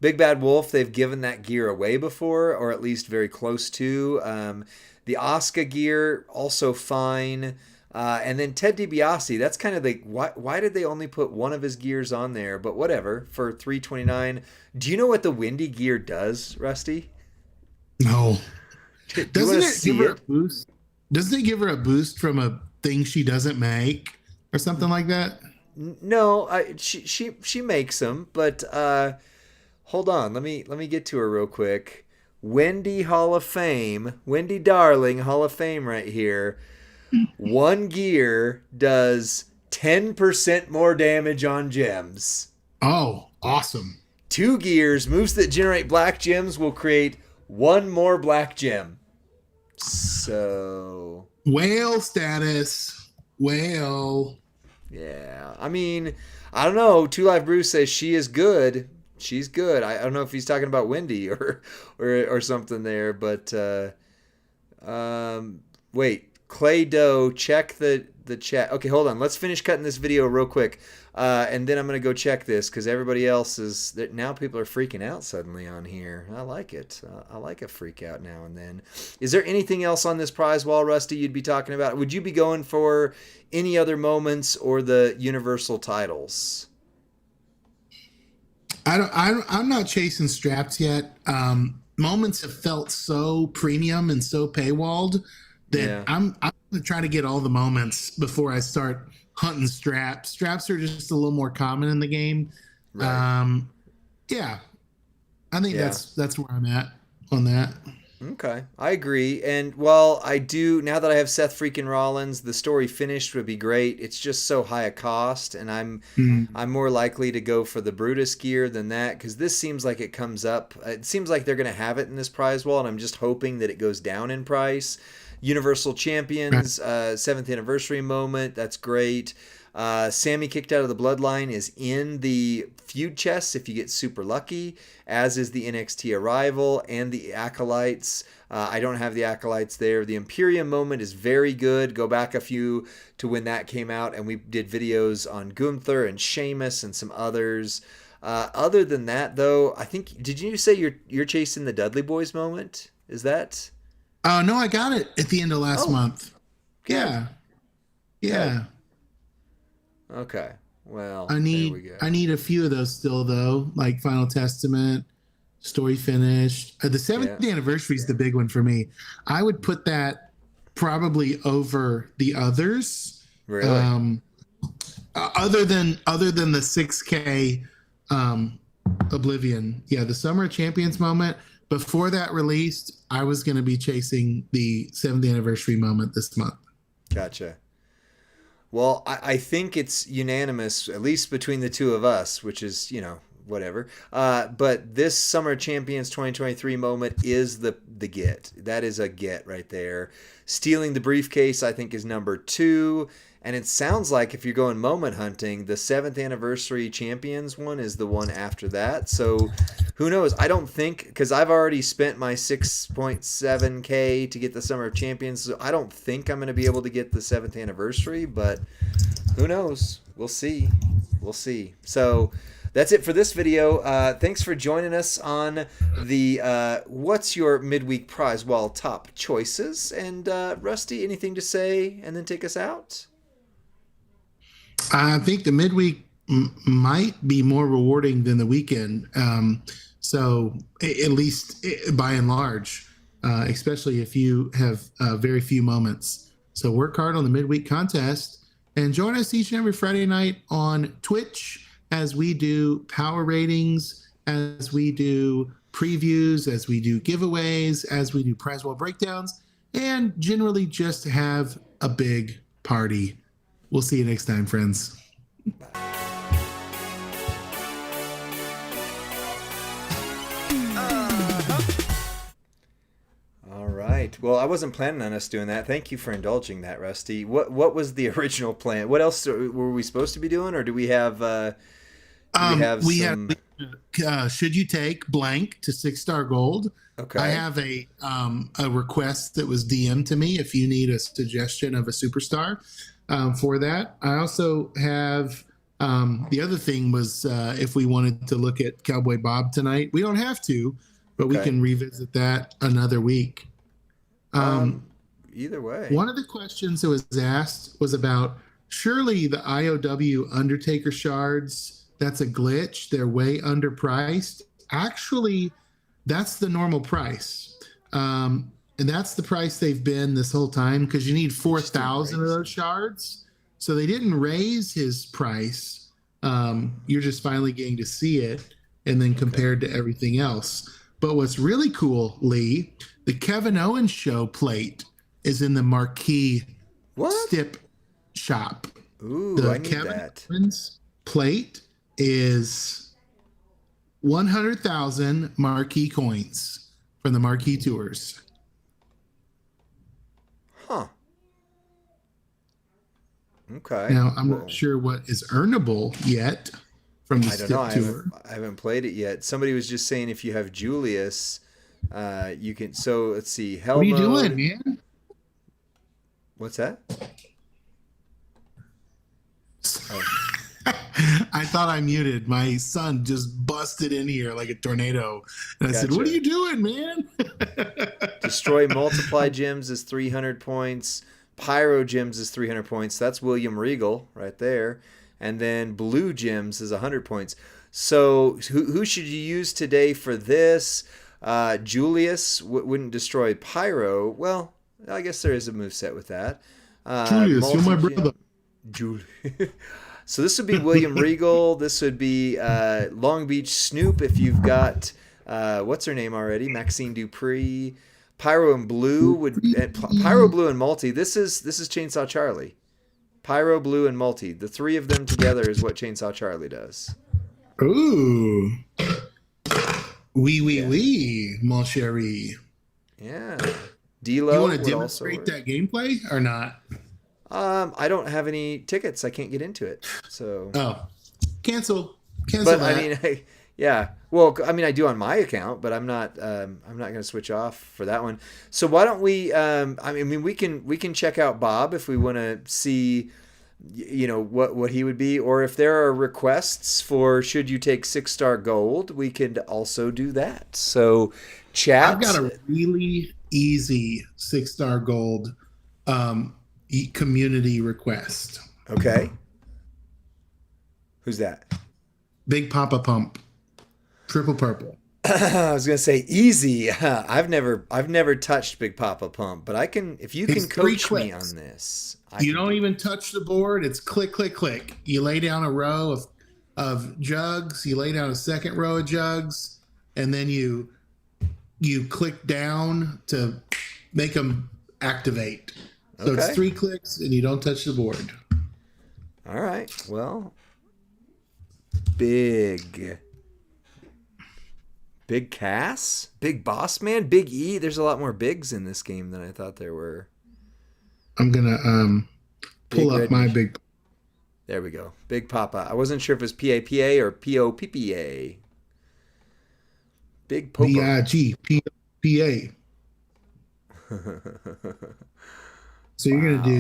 Big Bad Wolf, they've given that gear away before, or at least very close to. The Asuka gear, also fine. And then Ted DiBiase, that's kind of the why did they only put one of his gears on there? But whatever, for $329. Do you know what the Wendy gear does, Rusty? No. Do you Doesn't wanna it see give her a boost? Doesn't it give her a boost from a thing she doesn't make or something like that? No, she makes them, but hold on, let me get to her real quick. Wendy Hall of Fame, Wendy Darling Hall of Fame right here. One gear does 10% more damage on gems. Oh, awesome. 2 gears, moves that generate black gems will create 1 more black gem. So Whale status. Whale. yeah, I mean, I don't know. Two Live Bruce says she is good. She's good. I don't know if he's talking about Wendy or something there, but wait. Clay Doe, check the chat. Okay, hold on. Let's finish cutting this video real quick, and then I'm gonna go check this because everybody else is now. People are freaking out suddenly on here. I like it. I like a freak out now and then. Is there anything else on this prize wall, Rusty? You'd be talking about? Would you be going for any other moments or the universal titles? I'm not chasing straps yet. Moments have felt so premium and so paywalled that Yeah. I'm gonna try to get all the moments before I start hunting straps. Straps are just a little more common in the game. Right. Yeah, I think Yeah. that's where I'm at on that. Okay, I agree. And while I do, now that I have Seth freaking Rollins, the story finished would be great. It's just so high a cost, and I'm more likely to go for the Brutus gear than that because this seems like it comes up. It seems like they're going to have it in this prize wall, and I'm just hoping that it goes down in price. Universal Champions, 7th anniversary moment. That's great. Sammy kicked out of the bloodline is in the feud chest if you get super lucky, as is the NXT arrival and the acolytes. I don't have the acolytes there. The Imperium moment is very good. Go back a few to when that came out, and we did videos on Gunther and Sheamus and some others. Other than that, though, I think did you say you're chasing the Dudley Boys moment? Is that? Oh no, I got it at the end of last month. Good. Yeah. Okay. Well, I there we need go. a few of those still though, like Final Testament, Story Finished. The 7th anniversary is the big one for me. I would put that probably over the others. Really? Other than the 6K Oblivion. Yeah, the Summer of Champions moment. Before that released, I was going to be chasing the 7th anniversary moment this month. Gotcha. Well, I think it's unanimous, at least between the two of us, which is, whatever. But this Summer Champions 2023 moment is the get. That is a get right there. Stealing the briefcase, I think, is number 2. And it sounds like if you're going moment hunting, the 7th anniversary champions one is the one after that. So who knows? I don't think, because I've already spent my 6.7K to get the Summer of Champions. So I don't think I'm going to be able to get the 7th anniversary, but who knows? We'll see. We'll see. So that's it for this video. Thanks for joining us on the What's Your Midweek Prize Wall Top Choices. And Rusty, anything to say and then take us out? I think the midweek might be more rewarding than the weekend. So at least by and large, especially if you have very few moments. So work hard on the midweek contest and join us each and every Friday night on Twitch as we do power ratings, as we do previews, as we do giveaways, as we do prize wall breakdowns, and generally just have a big party. We'll see you next time, friends. Bye. right. Well, I wasn't planning on us doing that. Thank you for indulging that, Rusty. What was the original plan? What else were we supposed to be doing, or do we have We had some? should you take blank to 6-star gold? I Okay. have a request that was DM'd to me. If you need a suggestion of a superstar for that, I also have the other thing was if we wanted to look at Cowboy Bob tonight, we don't have to, but we Okay. can revisit that another week. Um, Either way. One of the questions that was asked was about surely the IOW Undertaker shards, that's a glitch. They're way underpriced. Actually, that's the normal price. And that's the price they've been this whole time because you need 4,000 of those shards. So they didn't raise his price. You're just finally getting to see it and then compared to everything else. But what's really cool, Lee, the Kevin Owens show plate is in the marquee What? stip shop. Ooh, The I need Kevin that. Owens plate is 100,000 marquee coins from the marquee tours. Huh. Okay. Now, I'm Whoa. not sure what is earnable yet from the I don't stip know. tour. I haven't played it yet. Somebody was just saying if you have Julius, you can. So let's see. Hell What are you mode. doing, man? What's that? Oh, I thought I muted. My son just busted in here like a tornado. And I said, "What are gotcha. you doing, man?" Destroy multiply gems is 300 points. Pyro gems is 300 points. That's William Regal right there. And then blue gems is 100 points. So who should you use today for this? Julius wouldn't destroy Pyro. Well, I guess there is a moveset with that. Julius, you're my brother. Julius. So this would be William Regal. This would be Long Beach Snoop if you've got what's her name already? Maxine Dupree. Pyro and Blue Pyro Blue and Multi. This is Chainsaw Charlie. Pyro Blue and Multi. The three of them together is what Chainsaw Charlie does. Ooh. Yeah. Oui, mon chéri. Yeah. You D'Lo want to would also demonstrate work. that gameplay or not? I don't have any tickets. I can't get into it. So, Oh, cancel but that. I mean, yeah. Well, I mean, I do on my account, but I'm not going to switch off for that one. So why don't we? I mean, we can check out Bob if we want to see, what he would be, or if there are requests for should you take 6-star gold, we could also do that. So, chat. I've got a really easy 6-star gold community request. Okay. Who's that? Big Papa Pump, triple purple. I was gonna say easy. I've never touched Big Papa Pump, but I can if you It's can 3 coach me clicks. on this. You don't even touch the board. It's click, click, click. You lay down a row of jugs. You lay down a second row of jugs, and then you click down to make them activate. So Okay. it's 3 clicks, and you don't touch the board. All right. Well, big Cass, Big Boss Man, Big E. There's a lot more bigs in this game than I thought there were. I'm gonna pull Big up Red my Machine. big. There we go. Big Papa. I wasn't sure if it was PAPA or POPPA. Big Popo. BIGPA. So you're gonna do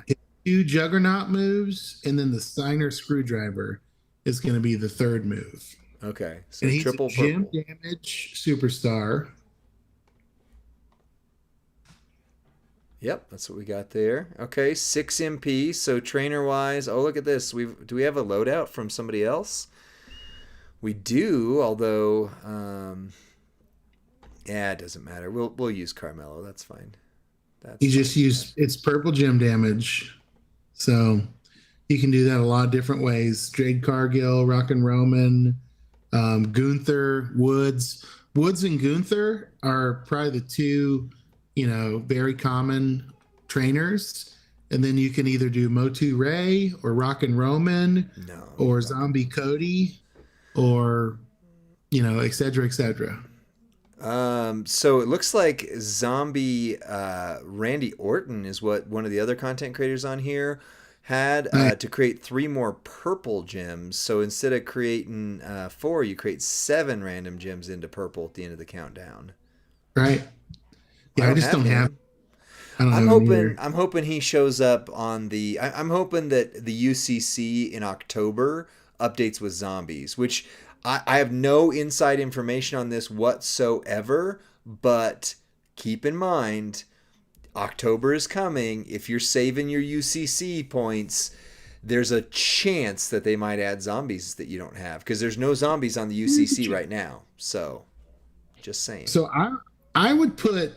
hit 2 Juggernaut moves, and then the Steiner Screwdriver is gonna be the 3rd move. Okay. So And he's triple a gym purple. damage superstar. Yep, that's what we got there. Okay, 6 MP. So trainer wise, oh look at this. Do we have a loadout from somebody else? We do, although it doesn't matter. We'll use Carmelo. That's fine. You just use it's purple gym damage. So you can do that a lot of different ways. Jade Cargill, Rockin' Roman, Gunther, Woods. Woods and Gunther are probably the 2, very common trainers. And then you can either do Motu Ray or Rockin' Roman No. or Zombie Cody or, et cetera, et cetera. So it looks like zombie Randy Orton is what one of the other content creators on here had Right. to create 3 more purple gems. So instead of creating 4, you create 7 random gems into purple at the end of the countdown. Right. I Yeah, I don't just have don't have. him. I don't I'm have him hoping either. I'm hoping he shows up on the. I'm hoping that the UCC in October updates with zombies, which I have no inside information on this whatsoever. But keep in mind, October is coming. If you're saving your UCC points, there's a chance that they might add zombies that you don't have because there's no zombies on the UCC right now. So, just saying. So I would put.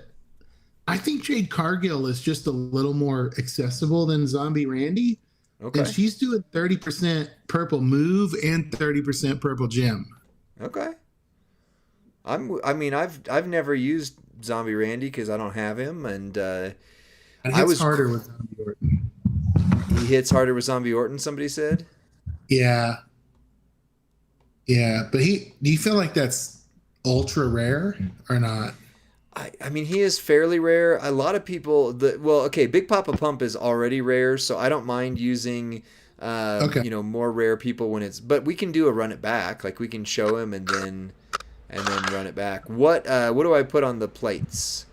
I think Jade Cargill is just a little more accessible than Zombie Randy, and Okay. she's doing 30% purple move and 30% purple gem. Okay. I mean, I've never used Zombie Randy because I don't have him, and It I hits was harder with Zombie Orton. he hits harder with Zombie Orton. Somebody said. Yeah, yeah, but do you feel like that's ultra rare or not? I mean, he is fairly rare. A lot of people, well, okay, Big Papa Pump is already rare, so I don't mind using, Okay. more rare people when it's. But we can do a run it back, like we can show him and then run it back. What do I put on the plates?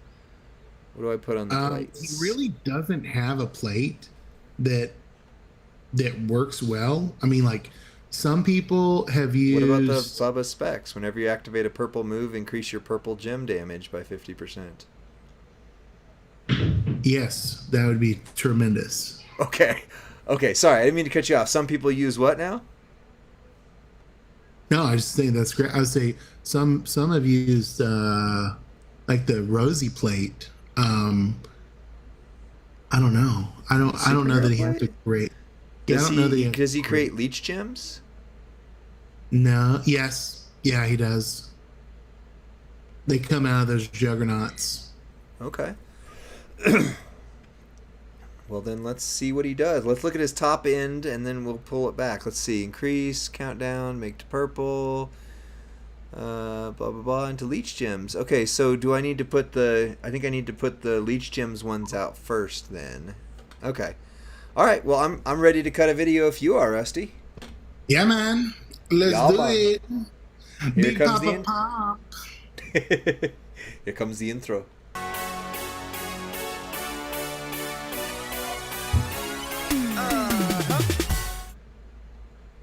What do I put on the He plates? really doesn't have a plate that works well. I mean, like some people have What about the used. Bubba specs? Whenever you activate a purple move, increase your purple gem damage by 50%. Yes, that would be tremendous. Okay. Okay, sorry, I didn't mean to cut you off. Some people use what now? No, I just think that's great. I would say some have used like the rosy plate. I don't know. I don't know that Superhero he has a plate? great. Yeah, I Does don't know that he has does he a great. create leech gems? No. Yes. Yeah, he does. They come out of those juggernauts. Okay. Well, then let's see what he does. Let's look at his top end and then we'll pull it back. Let's see. Increase, countdown, make to purple, blah, blah, blah, into leech gems. Okay, so do I need to put I think I need to put the leech gems ones out first then. Okay. All right, well, I'm ready to cut a video if you are, Rusty. Yeah, man. Let's Y'all do man. it. Here Big comes the Papa in- Pop. Here comes the intro.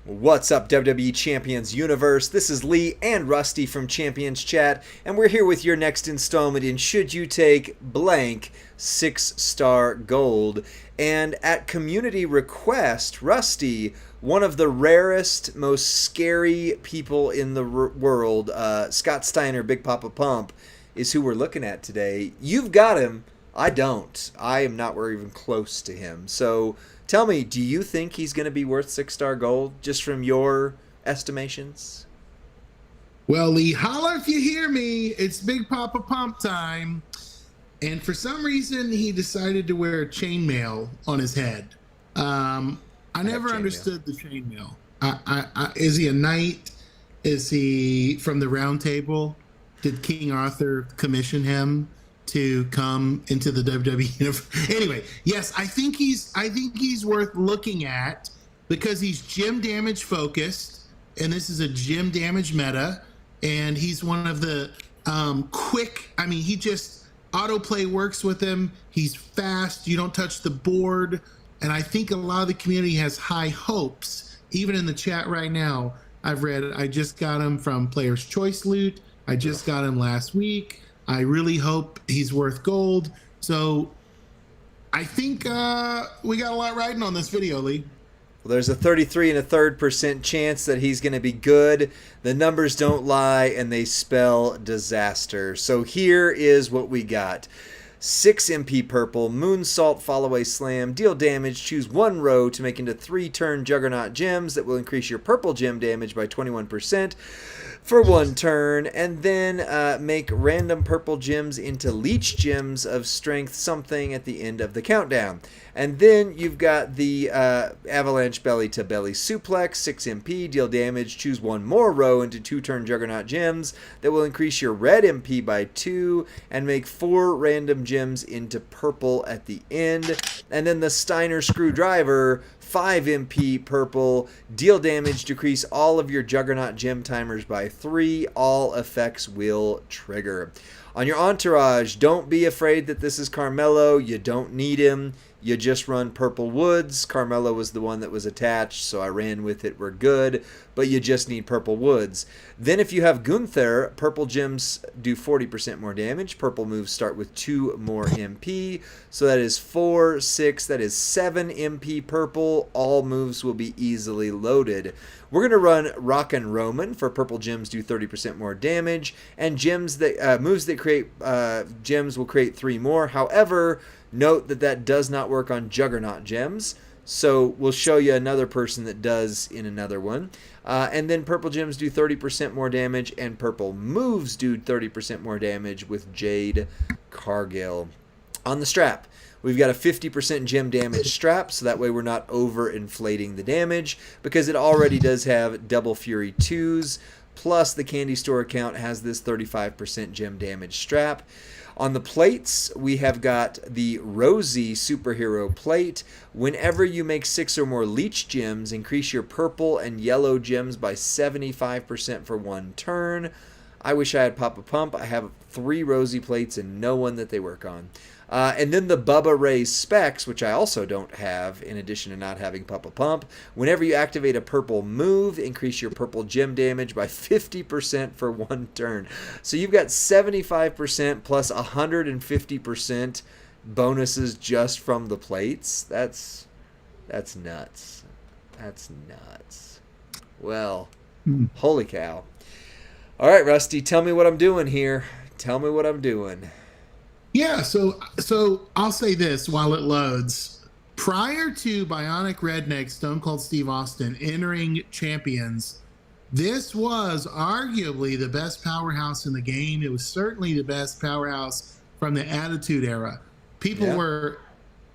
What's up, WWE Champions Universe? This is Lee and Rusty from Champions Chat, and we're here with your next installment in Should You Take Blank 6-Star Gold. And at community request, Rusty, one of the rarest, most scary people in the world, Scott Steiner, Big Papa Pump, is who we're looking at today. You've got him. I don't. I am not even close to him. So tell me, do you think he's going to be worth 6-star gold just from your estimations? Well, Lee, holla if you hear me. It's Big Papa Pump time. And for some reason, he decided to wear chainmail on his head. I never chainmail. understood the chainmail. Is he a knight? Is he from the Round Table? Did King Arthur commission him to come into the WWE universe? Anyway, yes, I think he's worth looking at because he's gym damage focused, and this is a gym damage meta, and he's one of the quick. I mean, he just autoplay works with him. He's fast. You don't touch the board, and I think a lot of the community has high hopes. Even in the chat right now, I've read. I just got him from Player's Choice Loot. I just got him last week. I really hope he's worth gold. So I think we got a lot riding on this video, Lee. Well, there's a 33 1/3% chance that he's going to be good. The numbers don't lie, and they spell disaster. So here is what we got. 6 MP purple, Moonsault Fallaway Slam, deal damage, choose 1 row to make into 3 turn Juggernaut gems that will increase your purple gem damage by 21% for 1 turn, and then make random purple gems into leech gems of strength something at the end of the countdown. And then you've got the Avalanche Belly to Belly Suplex, 6 MP, deal damage, choose 1 more row into 2 turn Juggernaut gems that will increase your red MP by 2 and make 4 random gems into purple at the end. And then the Steiner Screwdriver, 5 MP purple, deal damage, decrease all of your Juggernaut gem timers by 3. All effects will trigger. On your entourage, don't be afraid that this is Carmelo. You don't need him. You just run Purple Woods. Carmelo was the one that was attached, so I ran with it. We're good. But you just need Purple Woods. Then if you have Gunther, purple gems do 40% more damage. Purple moves start with 2 more MP. So that is 4, 6, that is 7 MP purple. All moves will be easily loaded. We're going to run Rockin' Roman for purple gems do 30% more damage. And gems that moves that create gems will create 3 more. However, note that that does not work on Juggernaut gems. So we'll show you another person that does in another one. And then purple gems do 30% more damage, and purple moves do 30% more damage with Jade Cargill. On the strap, we've got a 50% gem damage strap, so that way we're not overinflating the damage, because it already does have Double Fury 2s, plus the candy store account has this 35% gem damage strap. On the plates, we have got the Rosie Superhero Plate. Whenever you make 6 or more Leech Gems, increase your purple and yellow gems by 75% for 1 turn. I wish I had Papa Pump. I have 3 Rosie plates and no one that they work on. And then the Bubba Ray Specs, which I also don't have, in addition to not having Papa Pump. Whenever you activate a purple move, increase your purple gem damage by 50% for 1 turn. So you've got 75% plus 150% bonuses just from the plates. That's nuts. That's nuts. Well, holy cow. All right, Rusty, tell me what I'm doing here. Tell me what I'm doing. Yeah, so I'll say this while it loads. Prior to Bionic Redneck Stone Cold Steve Austin entering Champions, this was arguably the best powerhouse in the game. It was certainly the best powerhouse from the Attitude Era.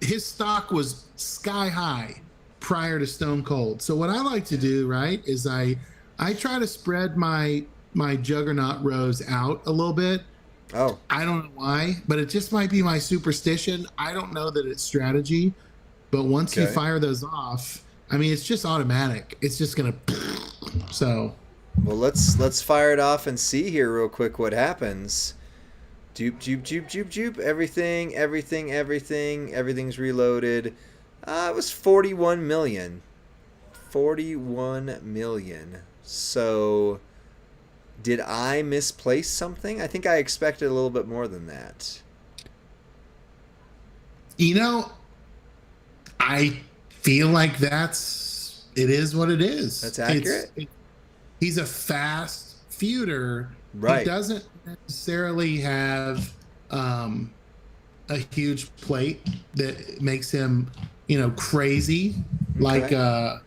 His stock was sky high prior to Stone Cold. So what I like to do, right, is I try to spread my Juggernaut rows out a little bit. Oh. I don't know why, but it just might be my superstition. I don't know that it's strategy, but once you fire those off, I mean, it's just automatic. It's just going to... So... Well, let's fire it off and see here real quick what happens. Jupe, jupe, jupe, jupe, jupe. Everything's reloaded. It was 41 million. 41 million. So... Did I misplace something? I think I expected a little bit more than that. You know, I feel like it is what it is. That's accurate. He's a fast feuder. Right. He doesn't necessarily have a huge plate that makes him, crazy. Okay. Like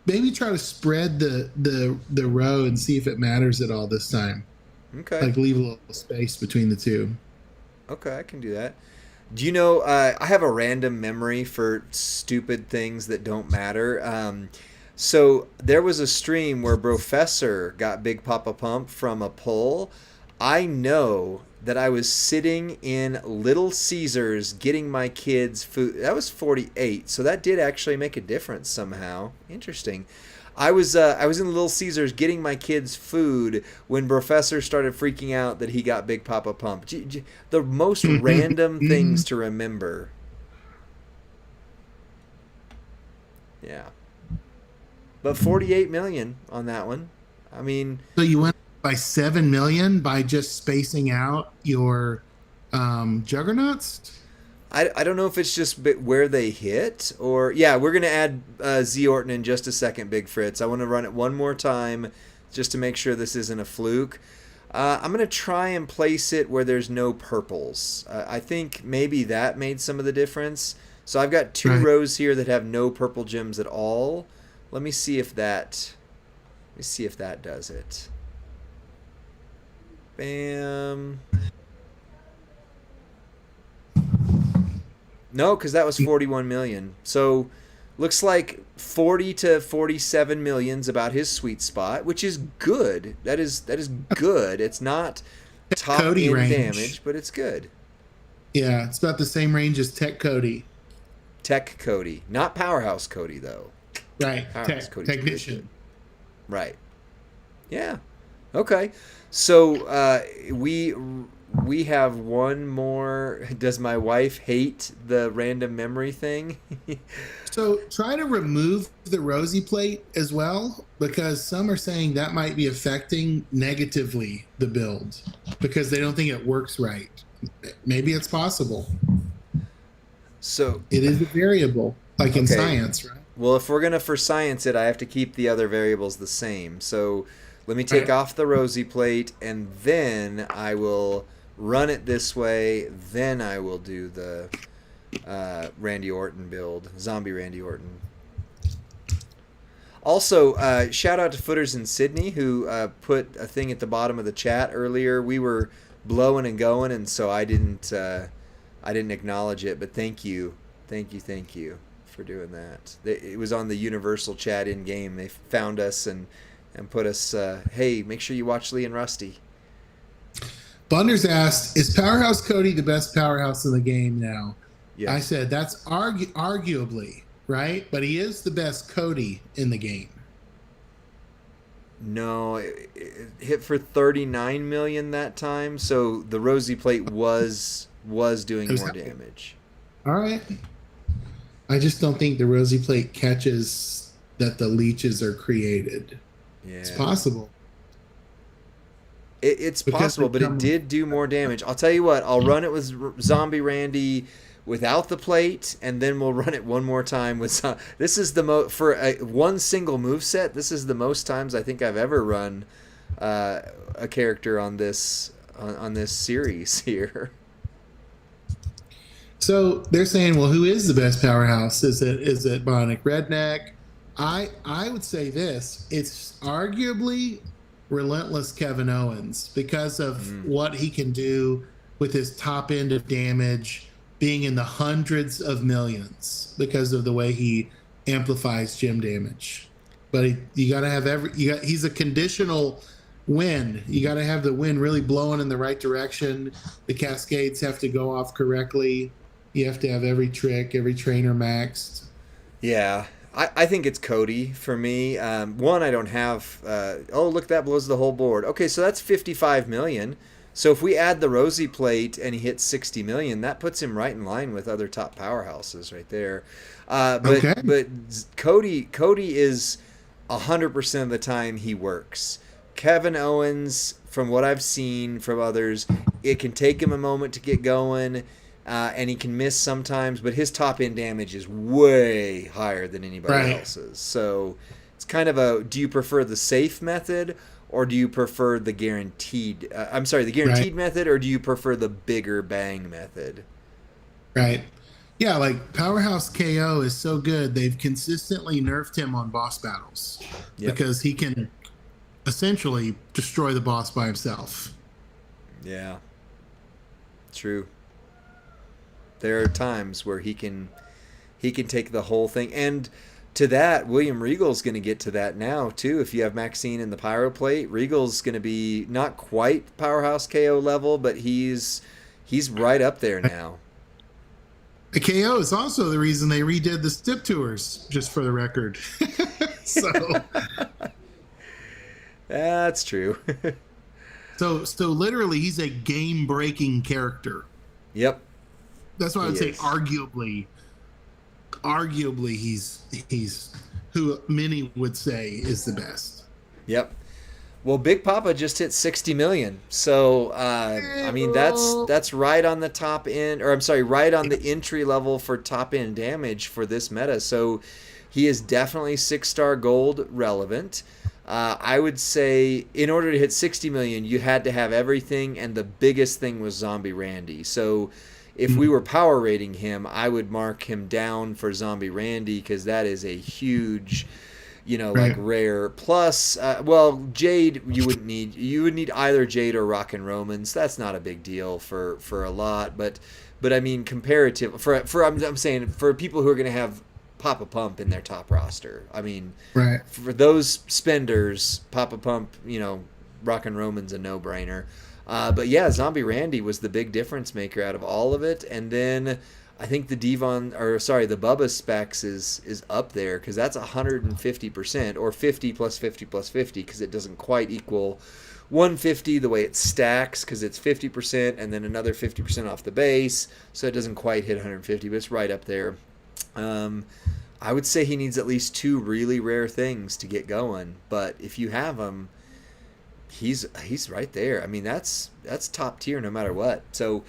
maybe try to spread the row and see if it matters at all this time. Okay. Like leave a little space between the two. Okay, I can do that. Do you know, I have a random memory for stupid things that don't matter. So there was a stream where Professor got Big Papa Pump from a pull. I know that I was sitting in Little Caesars getting my kids food. That was 48, so that did actually make a difference somehow. Interesting. I was in Little Caesars getting my kids food when Professor started freaking out that he got Big Papa Pump. The most random things to remember. Yeah. But 48 million on that one. I mean... So you went by 7 million by just spacing out your Juggernauts? I don't know if it's just where they hit or... Yeah, we're going to add Z Orton in just a second, Big Fritz. I want to run it one more time just to make sure this isn't a fluke. I'm going to try and place it where there's no purples. I think maybe that made some of the difference. So I've got two Right. rows here that have no purple gems at all. Let me see if that does it. Bam. No, because that was 41 million. So looks like 40 to 47 million's about his sweet spot, which is good. That is good. It's not top Cody end range. damage, but it's good. Yeah, it's about the same range as Tech Cody. Tech Cody, not Powerhouse Cody though. Right. Powerhouse Cody's really Technician. good. Right. Yeah. Okay. So we have one more. Does my wife hate the random memory thing? So try to remove the rosy plate as well, because some are saying that might be affecting negatively the build because they don't think it works right. Maybe it's possible. So It is a variable, like in Okay. science, right? well, if we're gonna for science it, I have to keep the other variables the same. So let me take Right. off the rosy plate, and then I will run it this way. Then I will do the Randy Orton build, zombie Randy Orton. Also, shout out to Footers in Sydney who put a thing at the bottom of the chat earlier. We were blowing and going, and so I didn't acknowledge it. But thank you for doing that. It was on the Universal chat in game. They found us and put us. Hey, make sure you watch Lee and Rusty. Bunders asked, "Is Powerhouse Cody the best powerhouse in the game now?" Yeah. I said that's arguably right, but he is the best Cody in the game. No, it hit for 39 million that time, so the rosy plate was doing was more helping. damage. All right. I just don't think the rosy plate catches that the leeches are created. Yeah. It's possible. It's Because possible, they but it come- did do more damage. I'll tell you what, I'll run it with Zombie Randy without the plate, and then we'll run it one more time with this is the for one single move set. This is the most times I think I've ever run a character on this series here. So they're saying, well, who is the best powerhouse? Is it Bionic Redneck? I would say this. It's arguably Relentless Kevin Owens because of what he can do with his top end of damage being in the hundreds of millions because of the way he amplifies gem damage. But you got to have he's a conditional win. You got to have the wind really blowing in the right direction. The cascades have to go off correctly. You have to have every trick, every trainer maxed. Yeah, I think it's Cody for me. One, I don't have. Oh, look, that blows the whole board. Okay, so that's 55 million. So if we add the rosy plate and he hits 60 million, that puts him right in line with other top powerhouses right there. But Cody is 100% of the time he works. Kevin Owens, from what I've seen from others, it can take him a moment to get going. And he can miss sometimes, but his top end damage is way higher than anybody else's. So it's kind of do you prefer the safe method or do you prefer the guaranteed? Method, or do you prefer the bigger bang method? Right. Yeah, like Powerhouse KO is so good. They've consistently nerfed him on boss battles because he can essentially destroy the boss by himself. Yeah. True. There are times where he can take the whole thing, and to that, William Regal's going to get to that now too. If you have Maxine in the Pyro Plate, Regal's going to be not quite Powerhouse KO level, but he's right up there now. The KO is also the reason they redid the Stip Tours, just for the record. So that's true. so literally, he's a game-breaking character. Yep. That's why I would say arguably he's who many would say is the best. Yep. Well, Big Papa just hit 60 million. So, I mean, that's right on the top end, or I'm sorry, right on the entry level for top end damage for this meta. So he is definitely 6-star gold relevant. I would say in order to hit 60 million, you had to have everything, and the biggest thing was Zombie Randy. So if we were power rating him, I would mark him down for Zombie Randy because that is a huge, like Right. rare. Plus, well, Jade you wouldn't need. You would need either Jade or Rockin' Romans. That's not a big deal for a lot, but I mean comparative for I'm saying for people who are going to have Papa Pump in their top roster. I mean, Right. for those spenders, Papa Pump, Rockin' Roman's a no-brainer. But yeah, Zombie Randy was the big difference maker out of all of it. And then I think the the Bubba specs is up there because that's 150% or 50 plus 50 plus 50 because it doesn't quite equal 150 the way it stacks because it's 50% and then another 50% off the base. So it doesn't quite hit 150, but it's right up there. I would say he needs at least two really rare things to get going. But if you have them, he's right there. I mean, that's top tier no matter what. So,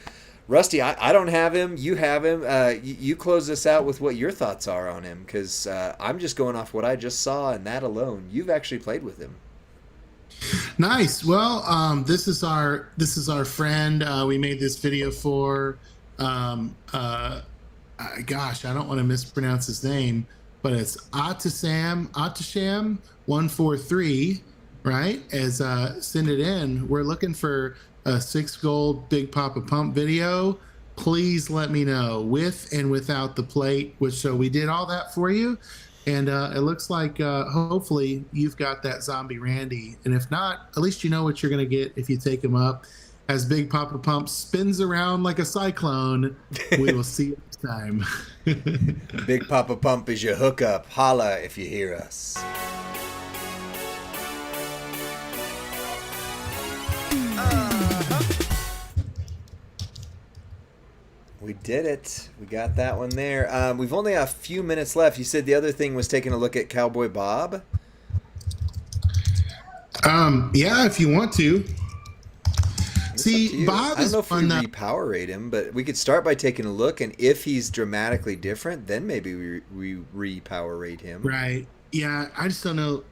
Rusty, I don't have him. You have him. You close this out with what your thoughts are on him because I'm just going off what I just saw and that alone. You've actually played with him. Nice. Well, this is our friend. We made this video for. Gosh, I don't want to mispronounce his name, but it's Atasham 143, right? As send it in. We're looking for a 6 gold Big Papa Pump video. Please let me know with and without the plate. So we did all that for you, and it looks like hopefully you've got that Zombie Randy, and if not, at least you know what you're gonna get if you take him up. As Big Papa Pump spins around like a cyclone, we will see you next time. Big Papa Pump is your hookup. Holla if you hear us. We did it. We got that one there. We've only got a few minutes left. You said the other thing was taking a look at Cowboy Bob. Yeah, if you want to. See, Bob I don't is know if we fun. repower rate him, but we could start by taking a look, and if he's dramatically different, then maybe we repower rate him. Right. Yeah, I just don't know.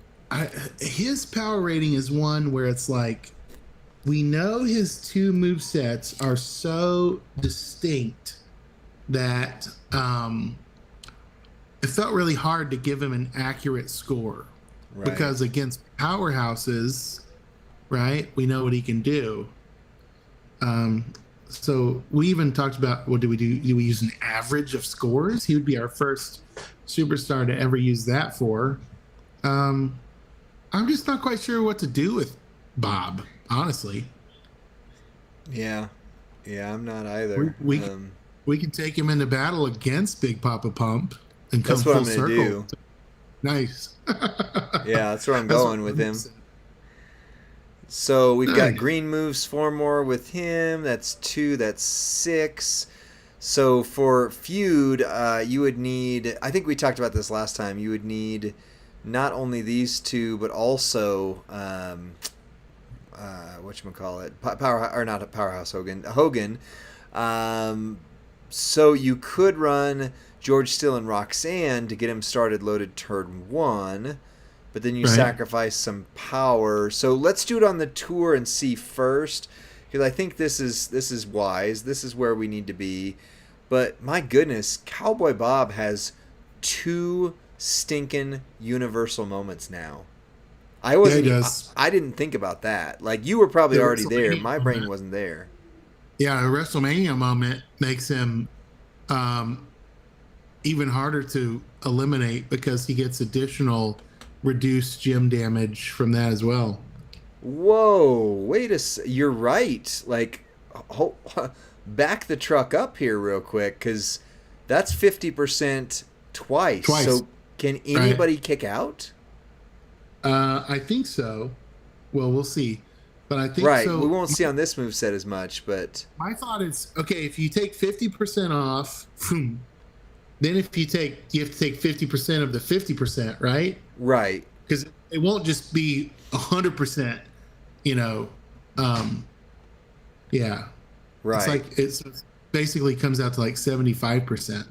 His power rating is one where it's like, we know his two move sets are so distinct that it felt really hard to give him an accurate score. Right. Because against powerhouses, right, we know what he can do. So we even talked about, what do we do? Do we use an average of scores? He would be our first superstar to ever use that for. I'm just not quite sure what to do with Bob, honestly. Yeah, I'm not either. We can take him into battle against Big Papa Pump and come that's what full I'm gonna circle. do. Nice. Yeah, that's where I'm going with him. So we've got green moves, 4 more with him. That's 2. That's 6. So for feud, you would need. I think we talked about this last time. You would need not only these 2, but also whatchamacallit? Not a Powerhouse Hogan. So you could run George Still and Roxanne to get him started loaded turn 1. But then you sacrifice some power. So let's do it on the tour and see first, because I think this is wise. This is where we need to be. But my goodness, Cowboy Bob has 2 stinking universal moments now. I wasn't. Yeah, he does. I didn't think about that. Like, you were probably The already there. WrestleMania My brain moment. wasn't there. Yeah, a WrestleMania moment makes him even harder to eliminate because he gets additional reduced gym damage from that as well. Whoa! You're right. Like, back the truck up here real quick, because that's 50% twice. So can anybody kick out? I think so. Well, we'll see. But I think right. so. We won't see on this moveset as much, but My thought is, okay, if you take 50% off, then you have to take 50% of the 50%, right? Right. Because it won't just be 100%, yeah. Right. It's like, it's basically comes out to like 75%.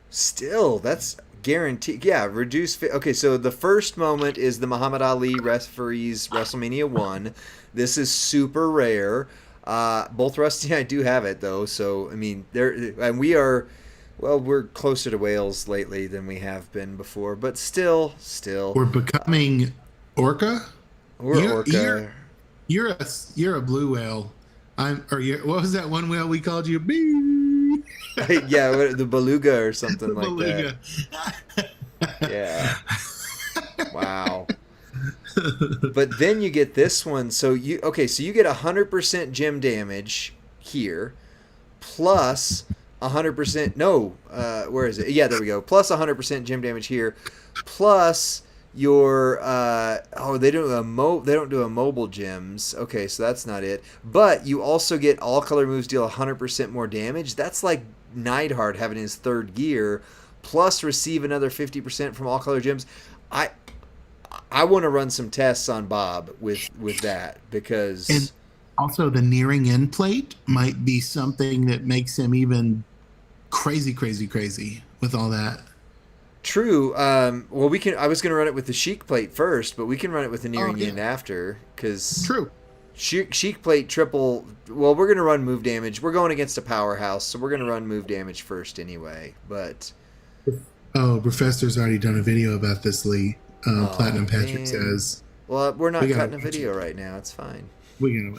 Still, that's Guaranteed. Yeah, okay, so the first moment is the Muhammad Ali referees WrestleMania 1. This is super rare. Both Rusty and I do have it, though. So, I mean, and we are, well, we're closer to Wales lately than we have been before. But still. We're becoming Orca? We're Orca. You're a blue whale. What was that one whale we called you? Bing! Yeah, the beluga or something like beluga. that. Yeah. Wow. But then you get this one. So you get 100% gem damage here, plus 100%. No, where is it? Yeah, there we go. Plus 100% gem damage here, plus your they don't do mobile gems. Okay, so that's not it. But you also get all color moves deal 100% more damage. That's like Neidhart having his third gear, plus receive another 50% from all color gems. I want to run some tests on Bob with that, because and also the nearing end plate might be something that makes him even crazy with all that. True. Well, we can. I was going to run it with the Sheik plate first, but we can run it with the nearing end after, because true. Sheik plate triple. Well, we're going to run move damage. We're going against a powerhouse, so we're going to run move damage first anyway. But Professor's already done a video about this, Lee. Platinum Patrick says. Well, we're not cutting a video right now. It's fine. We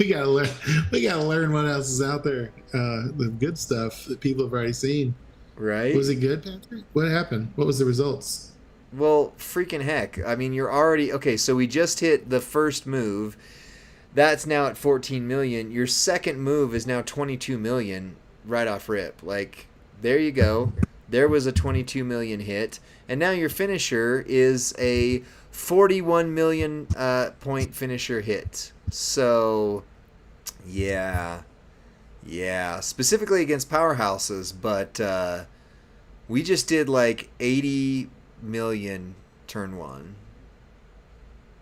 gotta learn. We gotta learn what else is out there. The good stuff that people have already seen. Right? Was it good, Patrick? What happened? What was the results? Well, freaking heck. I mean, you're already... Okay, so we just hit the first move. That's now at 14 million. Your second move is now 22 million right off rip. Like, there you go. There was a 22 million hit. And now your finisher is a 41 million point finisher hit. So, yeah. Yeah, specifically against powerhouses, but we just did like 80 million turn one.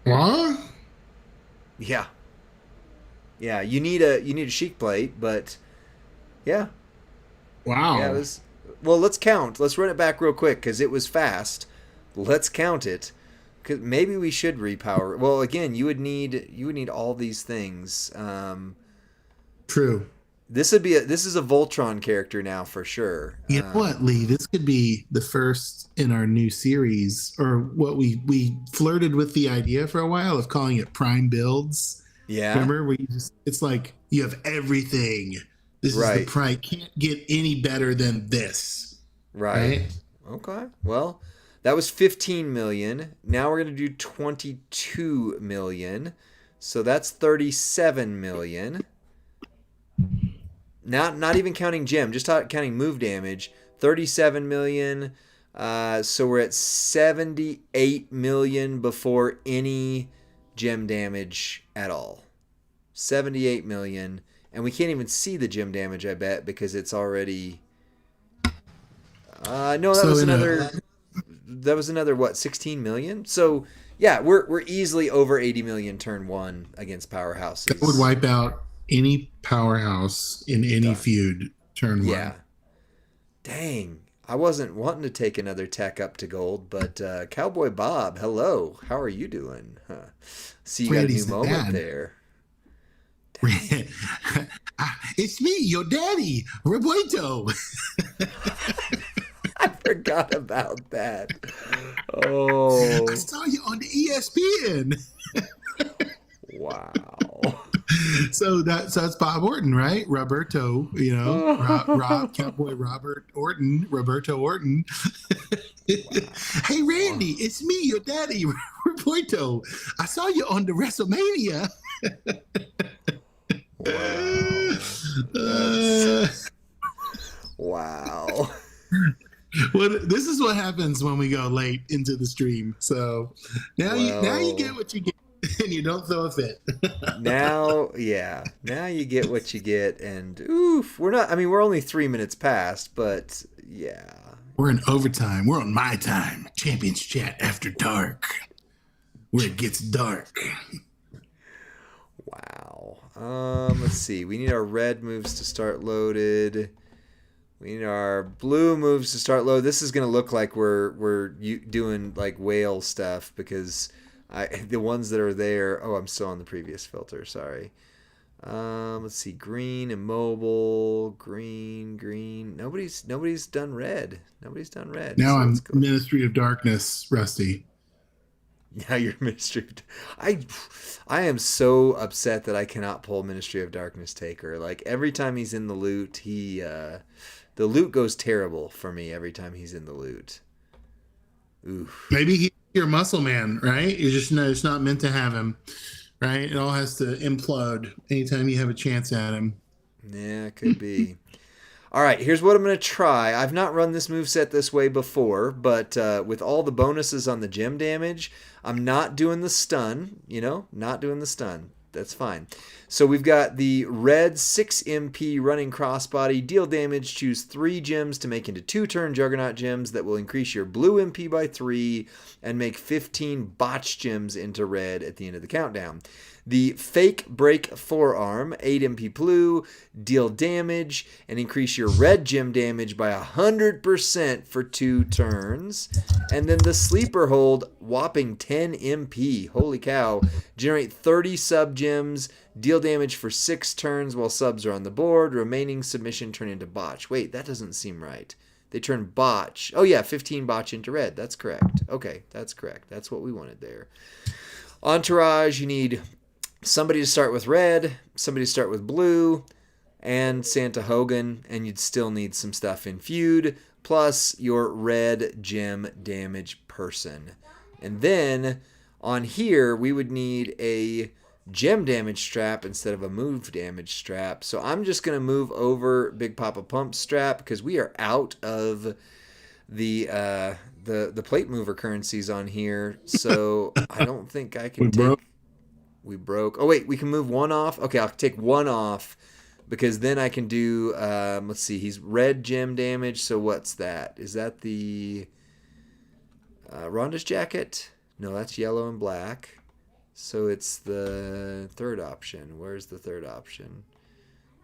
What? Yeah. Yeah, you need a Sheik plate, but yeah. Wow. Yeah, well, let's count. Let's run it back real quick because it was fast. Let's count it. Cause maybe we should repower. Well, again, you would need all these things. True. This is a Voltron character now for sure. You know what, Lee? This could be the first in our new series, or what we flirted with the idea for a while of calling it Prime Builds. Yeah. Remember, it's like you have everything. This is the prime. Can't get any better than this. Right. Okay. Well, that was 15 million. Now we're going to do 22 million. So that's 37 million. Not even counting gem, just counting move damage. 37 million. So we're at 78 million before any gem damage at all. 78 million. And we can't even see the gem damage, I bet, because it's already... That was another, what, 16 million? So, yeah, we're easily over 80 million turn one against powerhouses. That would wipe out any powerhouse in any feud turn one. Yeah. Dang. I wasn't wanting to take another tech up to gold, but Cowboy Bob, hello. How are you doing? See, you Randy's got a new moment there. It's me, your daddy, Roberto. I forgot about that. Oh. I saw you on the ESPN. Wow. So that's Bob Orton, right? Roberto, Rob Cowboy Robert Orton, Roberto Orton. Wow. Hey, Randy, it's me, your daddy, Roberto. I saw you on the WrestleMania. Wow. Well, this is what happens when we go late into the stream. So now you get what you get, and you don't throw a fit. Now you get what you get, and oof, we're only 3 minutes past, but yeah. We're in overtime. We're on my time. Champions Chat After Dark, where it gets dark. Wow. Let's see. We need our red moves to start loaded. We need our blue moves to start low. This is gonna look like we're doing like whale stuff because the ones that are there. Oh, I'm still on the previous filter. Sorry. Let's see. Green, immobile, green. Nobody's done red. Nobody's done red. Now So I'm let's go. Ministry of Darkness, Rusty. Now you're Ministry of I am so upset that I cannot pull Ministry of Darkness Taker. Like every time he's in the loot, the loot goes terrible for me every time he's in the loot. Oof. Maybe he's your muscle man, right? You just know it's not meant to have him, right? It all has to implode anytime you have a chance at him. Yeah, could be. All right, here's what I'm going to try. I've not run this moveset this way before, but with all the bonuses on the gem damage, I'm not doing the stun, not doing the stun. That's fine. So we've got the red 6 MP running crossbody. Deal damage, choose 3 gems to make into 2-turn Juggernaut gems that will increase your blue MP by 3 and make 15 botch gems into red at the end of the countdown. The fake break forearm, 8 MP blue, deal damage and increase your red gem damage by 100% for 2 turns. And then the sleeper hold, whopping 10 MP. Holy cow. Generate 30 sub gems, deal damage for 6 turns while subs are on the board. Remaining submission turn into botch. Wait, that doesn't seem right. They turn botch. Oh yeah, 15 botch into red. That's correct. Okay, that's correct. That's what we wanted there. Entourage, you need somebody to start with red, somebody to start with blue, and Santa Hogan, and you'd still need some stuff in feud, plus your red gem damage person. And then on here, we would need a gem damage strap instead of a move damage strap. So I'm just going to move over Big Papa Pump strap because we are out of the plate mover currencies on here. So I don't think I can We broke. Oh, wait, we can move one off? Okay, I'll take one off because then I can do, let's see, he's red gem damage. So what's that? Is that the Ronda's jacket? No, that's yellow and black. So it's the third option. Where's the third option?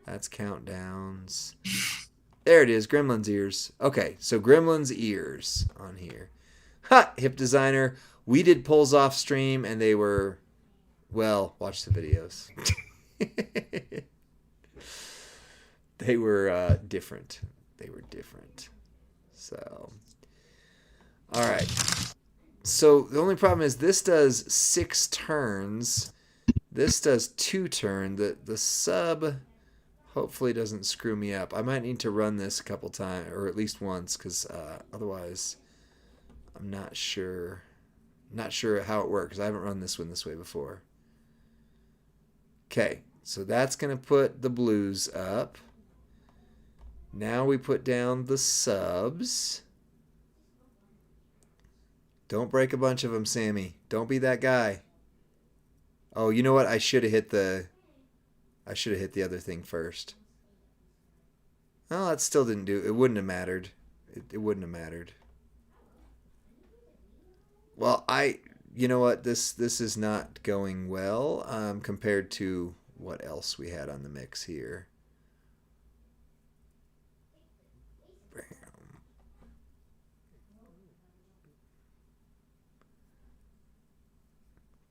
That's countdowns. There it is, Gremlin's ears. Okay, so Gremlin's ears on here. Ha! Hip designer. We did pulls off stream and they were... Well, watch the videos. They were different. They were different. So, all right. So the only problem is this does 6 turns. This does 2 turns. The sub hopefully doesn't screw me up. I might need to run this a couple times, or at least once, because otherwise I'm not sure. Not sure how it works. I haven't run this one this way before. Okay, so that's going to put the blues up. Now we put down the subs. Don't break a bunch of them, Sammy. Don't be that guy. Oh, you know what? I should have hit the other thing first. Oh, that still didn't do. It wouldn't have mattered. It wouldn't have mattered. Well, you know what? This is not going well compared to what else we had on the mix here. Bam.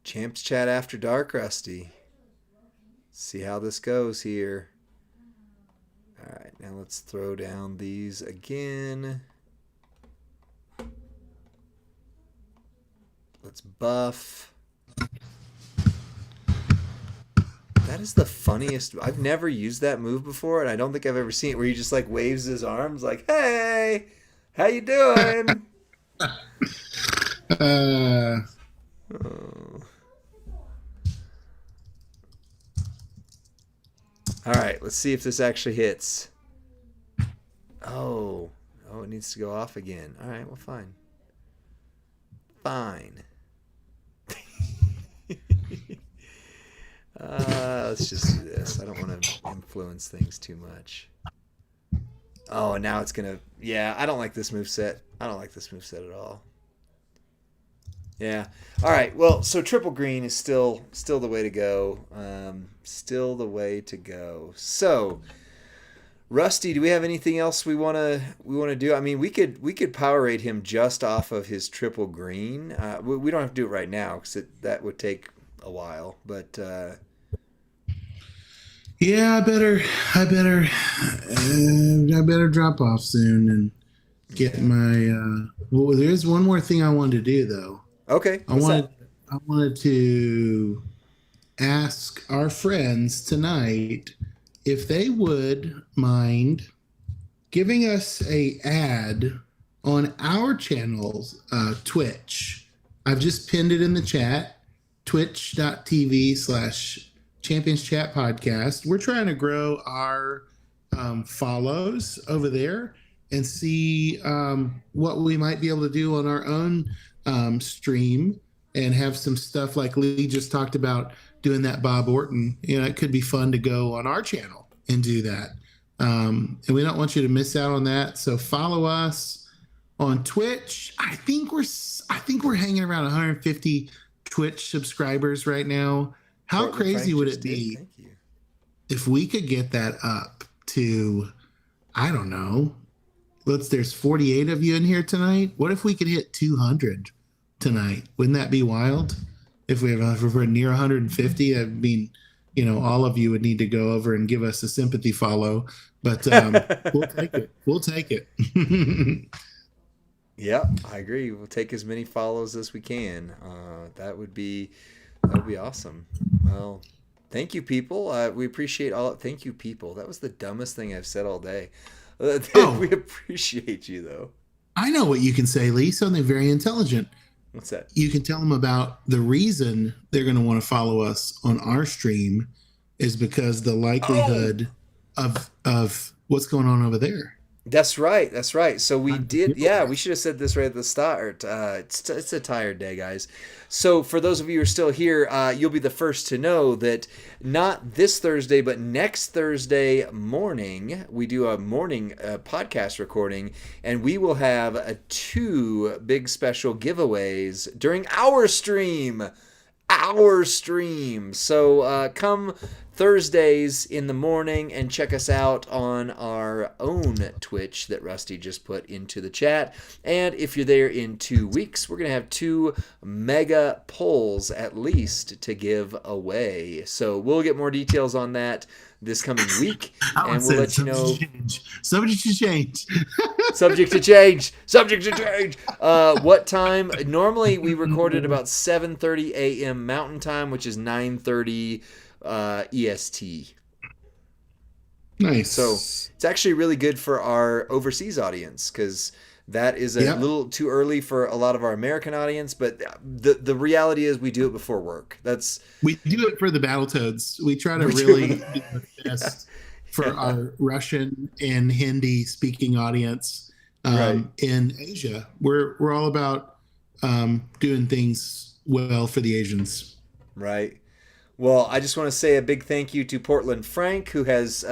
Champs Chat After Dark, Rusty. See how this goes here. All right, now let's throw down these again. Let's buff. That is the funniest. I've never used that move before, and I don't think I've ever seen it where he just like waves his arms like, "Hey, how you doing?" Oh. All right, let's see if this actually hits. Oh, it needs to go off again. All right, well, fine. Let's just do this. I don't want to influence things too much. Oh, and now it's gonna. Yeah, I don't like this moveset. I don't like this moveset at all. Yeah. All right. Well, so triple green is still the way to go. Still the way to go. So Rusty, do we have anything else we wanna do? I mean, we could power rate him just off of his triple green. We don't have to do it right now because that would take a while. But Yeah, I better drop off soon and get yeah. my. Well, there's one more thing I wanted to do though. Okay, I what's wanted that? I wanted to ask our friends tonight if they would mind giving us a ad on our channel's Twitch. I've just pinned it in the chat, twitch.tv/champions chat podcast. We're trying to grow our follows over there and see what we might be able to do on our own stream and have some stuff like Lee just talked about doing that Bob Orton. It could be fun to go on our channel and do that. And we don't want you to miss out on that. So follow us on Twitch. I think we're hanging around 150 Twitch subscribers right now. How Portland crazy Frank would just it did. be Thank you. if we could get that up to, I don't know, there's 48 of you in here tonight. What if we could hit 200 tonight? Wouldn't that be wild? If we're near 150, I mean, all of you would need to go over and give us a sympathy follow, but we'll take it. We'll take it. Yeah, I agree. We'll take as many follows as we can. That would be awesome. Well, thank you, people. We appreciate all. Thank you, people. That was the dumbest thing I've said all day. Oh, We appreciate you, though. I know what you can say, Lee. Something very intelligent. What's that? You can tell them about the reason they're going to want to follow us on our stream is because the likelihood of what's going on over there. That's right. That's right. So we did. Yeah, we should have said this right at the start. It's a tired day, guys. So for those of you who are still here, you'll be the first to know that not this Thursday, but next Thursday morning, we do a morning podcast recording, and we will have two big special giveaways during our stream. So come Thursdays in the morning and check us out on our own Twitch that Rusty just put into the chat. And if you're there in 2 weeks, we're going to have 2 mega polls at least to give away. So we'll get more details on that this coming week, and we'll let you know. Subject to change. Subject to change. Subject to change. What time? Normally we record at about 7:30 a.m. Mountain Time, which is 9:30 EST. Nice. So it's actually really good for our overseas audience because that is a little too early for a lot of our American audience. But the reality is we do it before work. We do it for the Battletoads. We try to really do the best for our Russian and Hindi speaking audience in Asia. We're all about doing things well for the Asians. Right. Well, I just want to say a big thank you to Portland Frank, who has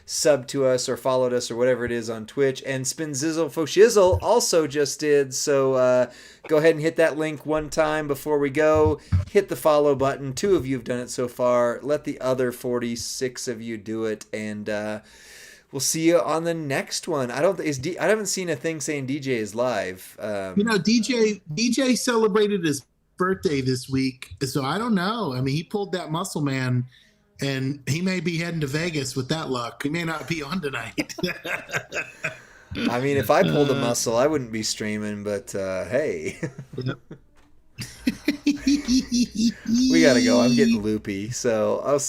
subbed to us or followed us or whatever it is on Twitch. And Spinzizzle Foshizzle also just did. So go ahead and hit that link one time before we go. Hit the follow button. 2 of you have done it so far. Let the other 46 of you do it. And we'll see you on the next one. I haven't seen a thing saying DJ is live. DJ celebrated his birthday this week, so I don't know. I mean, he pulled that muscle man, and he may be heading to Vegas with that luck. He may not be on tonight. I mean, if I pulled a muscle, I wouldn't be streaming, but hey. We gotta go. I'm getting loopy, so I'll see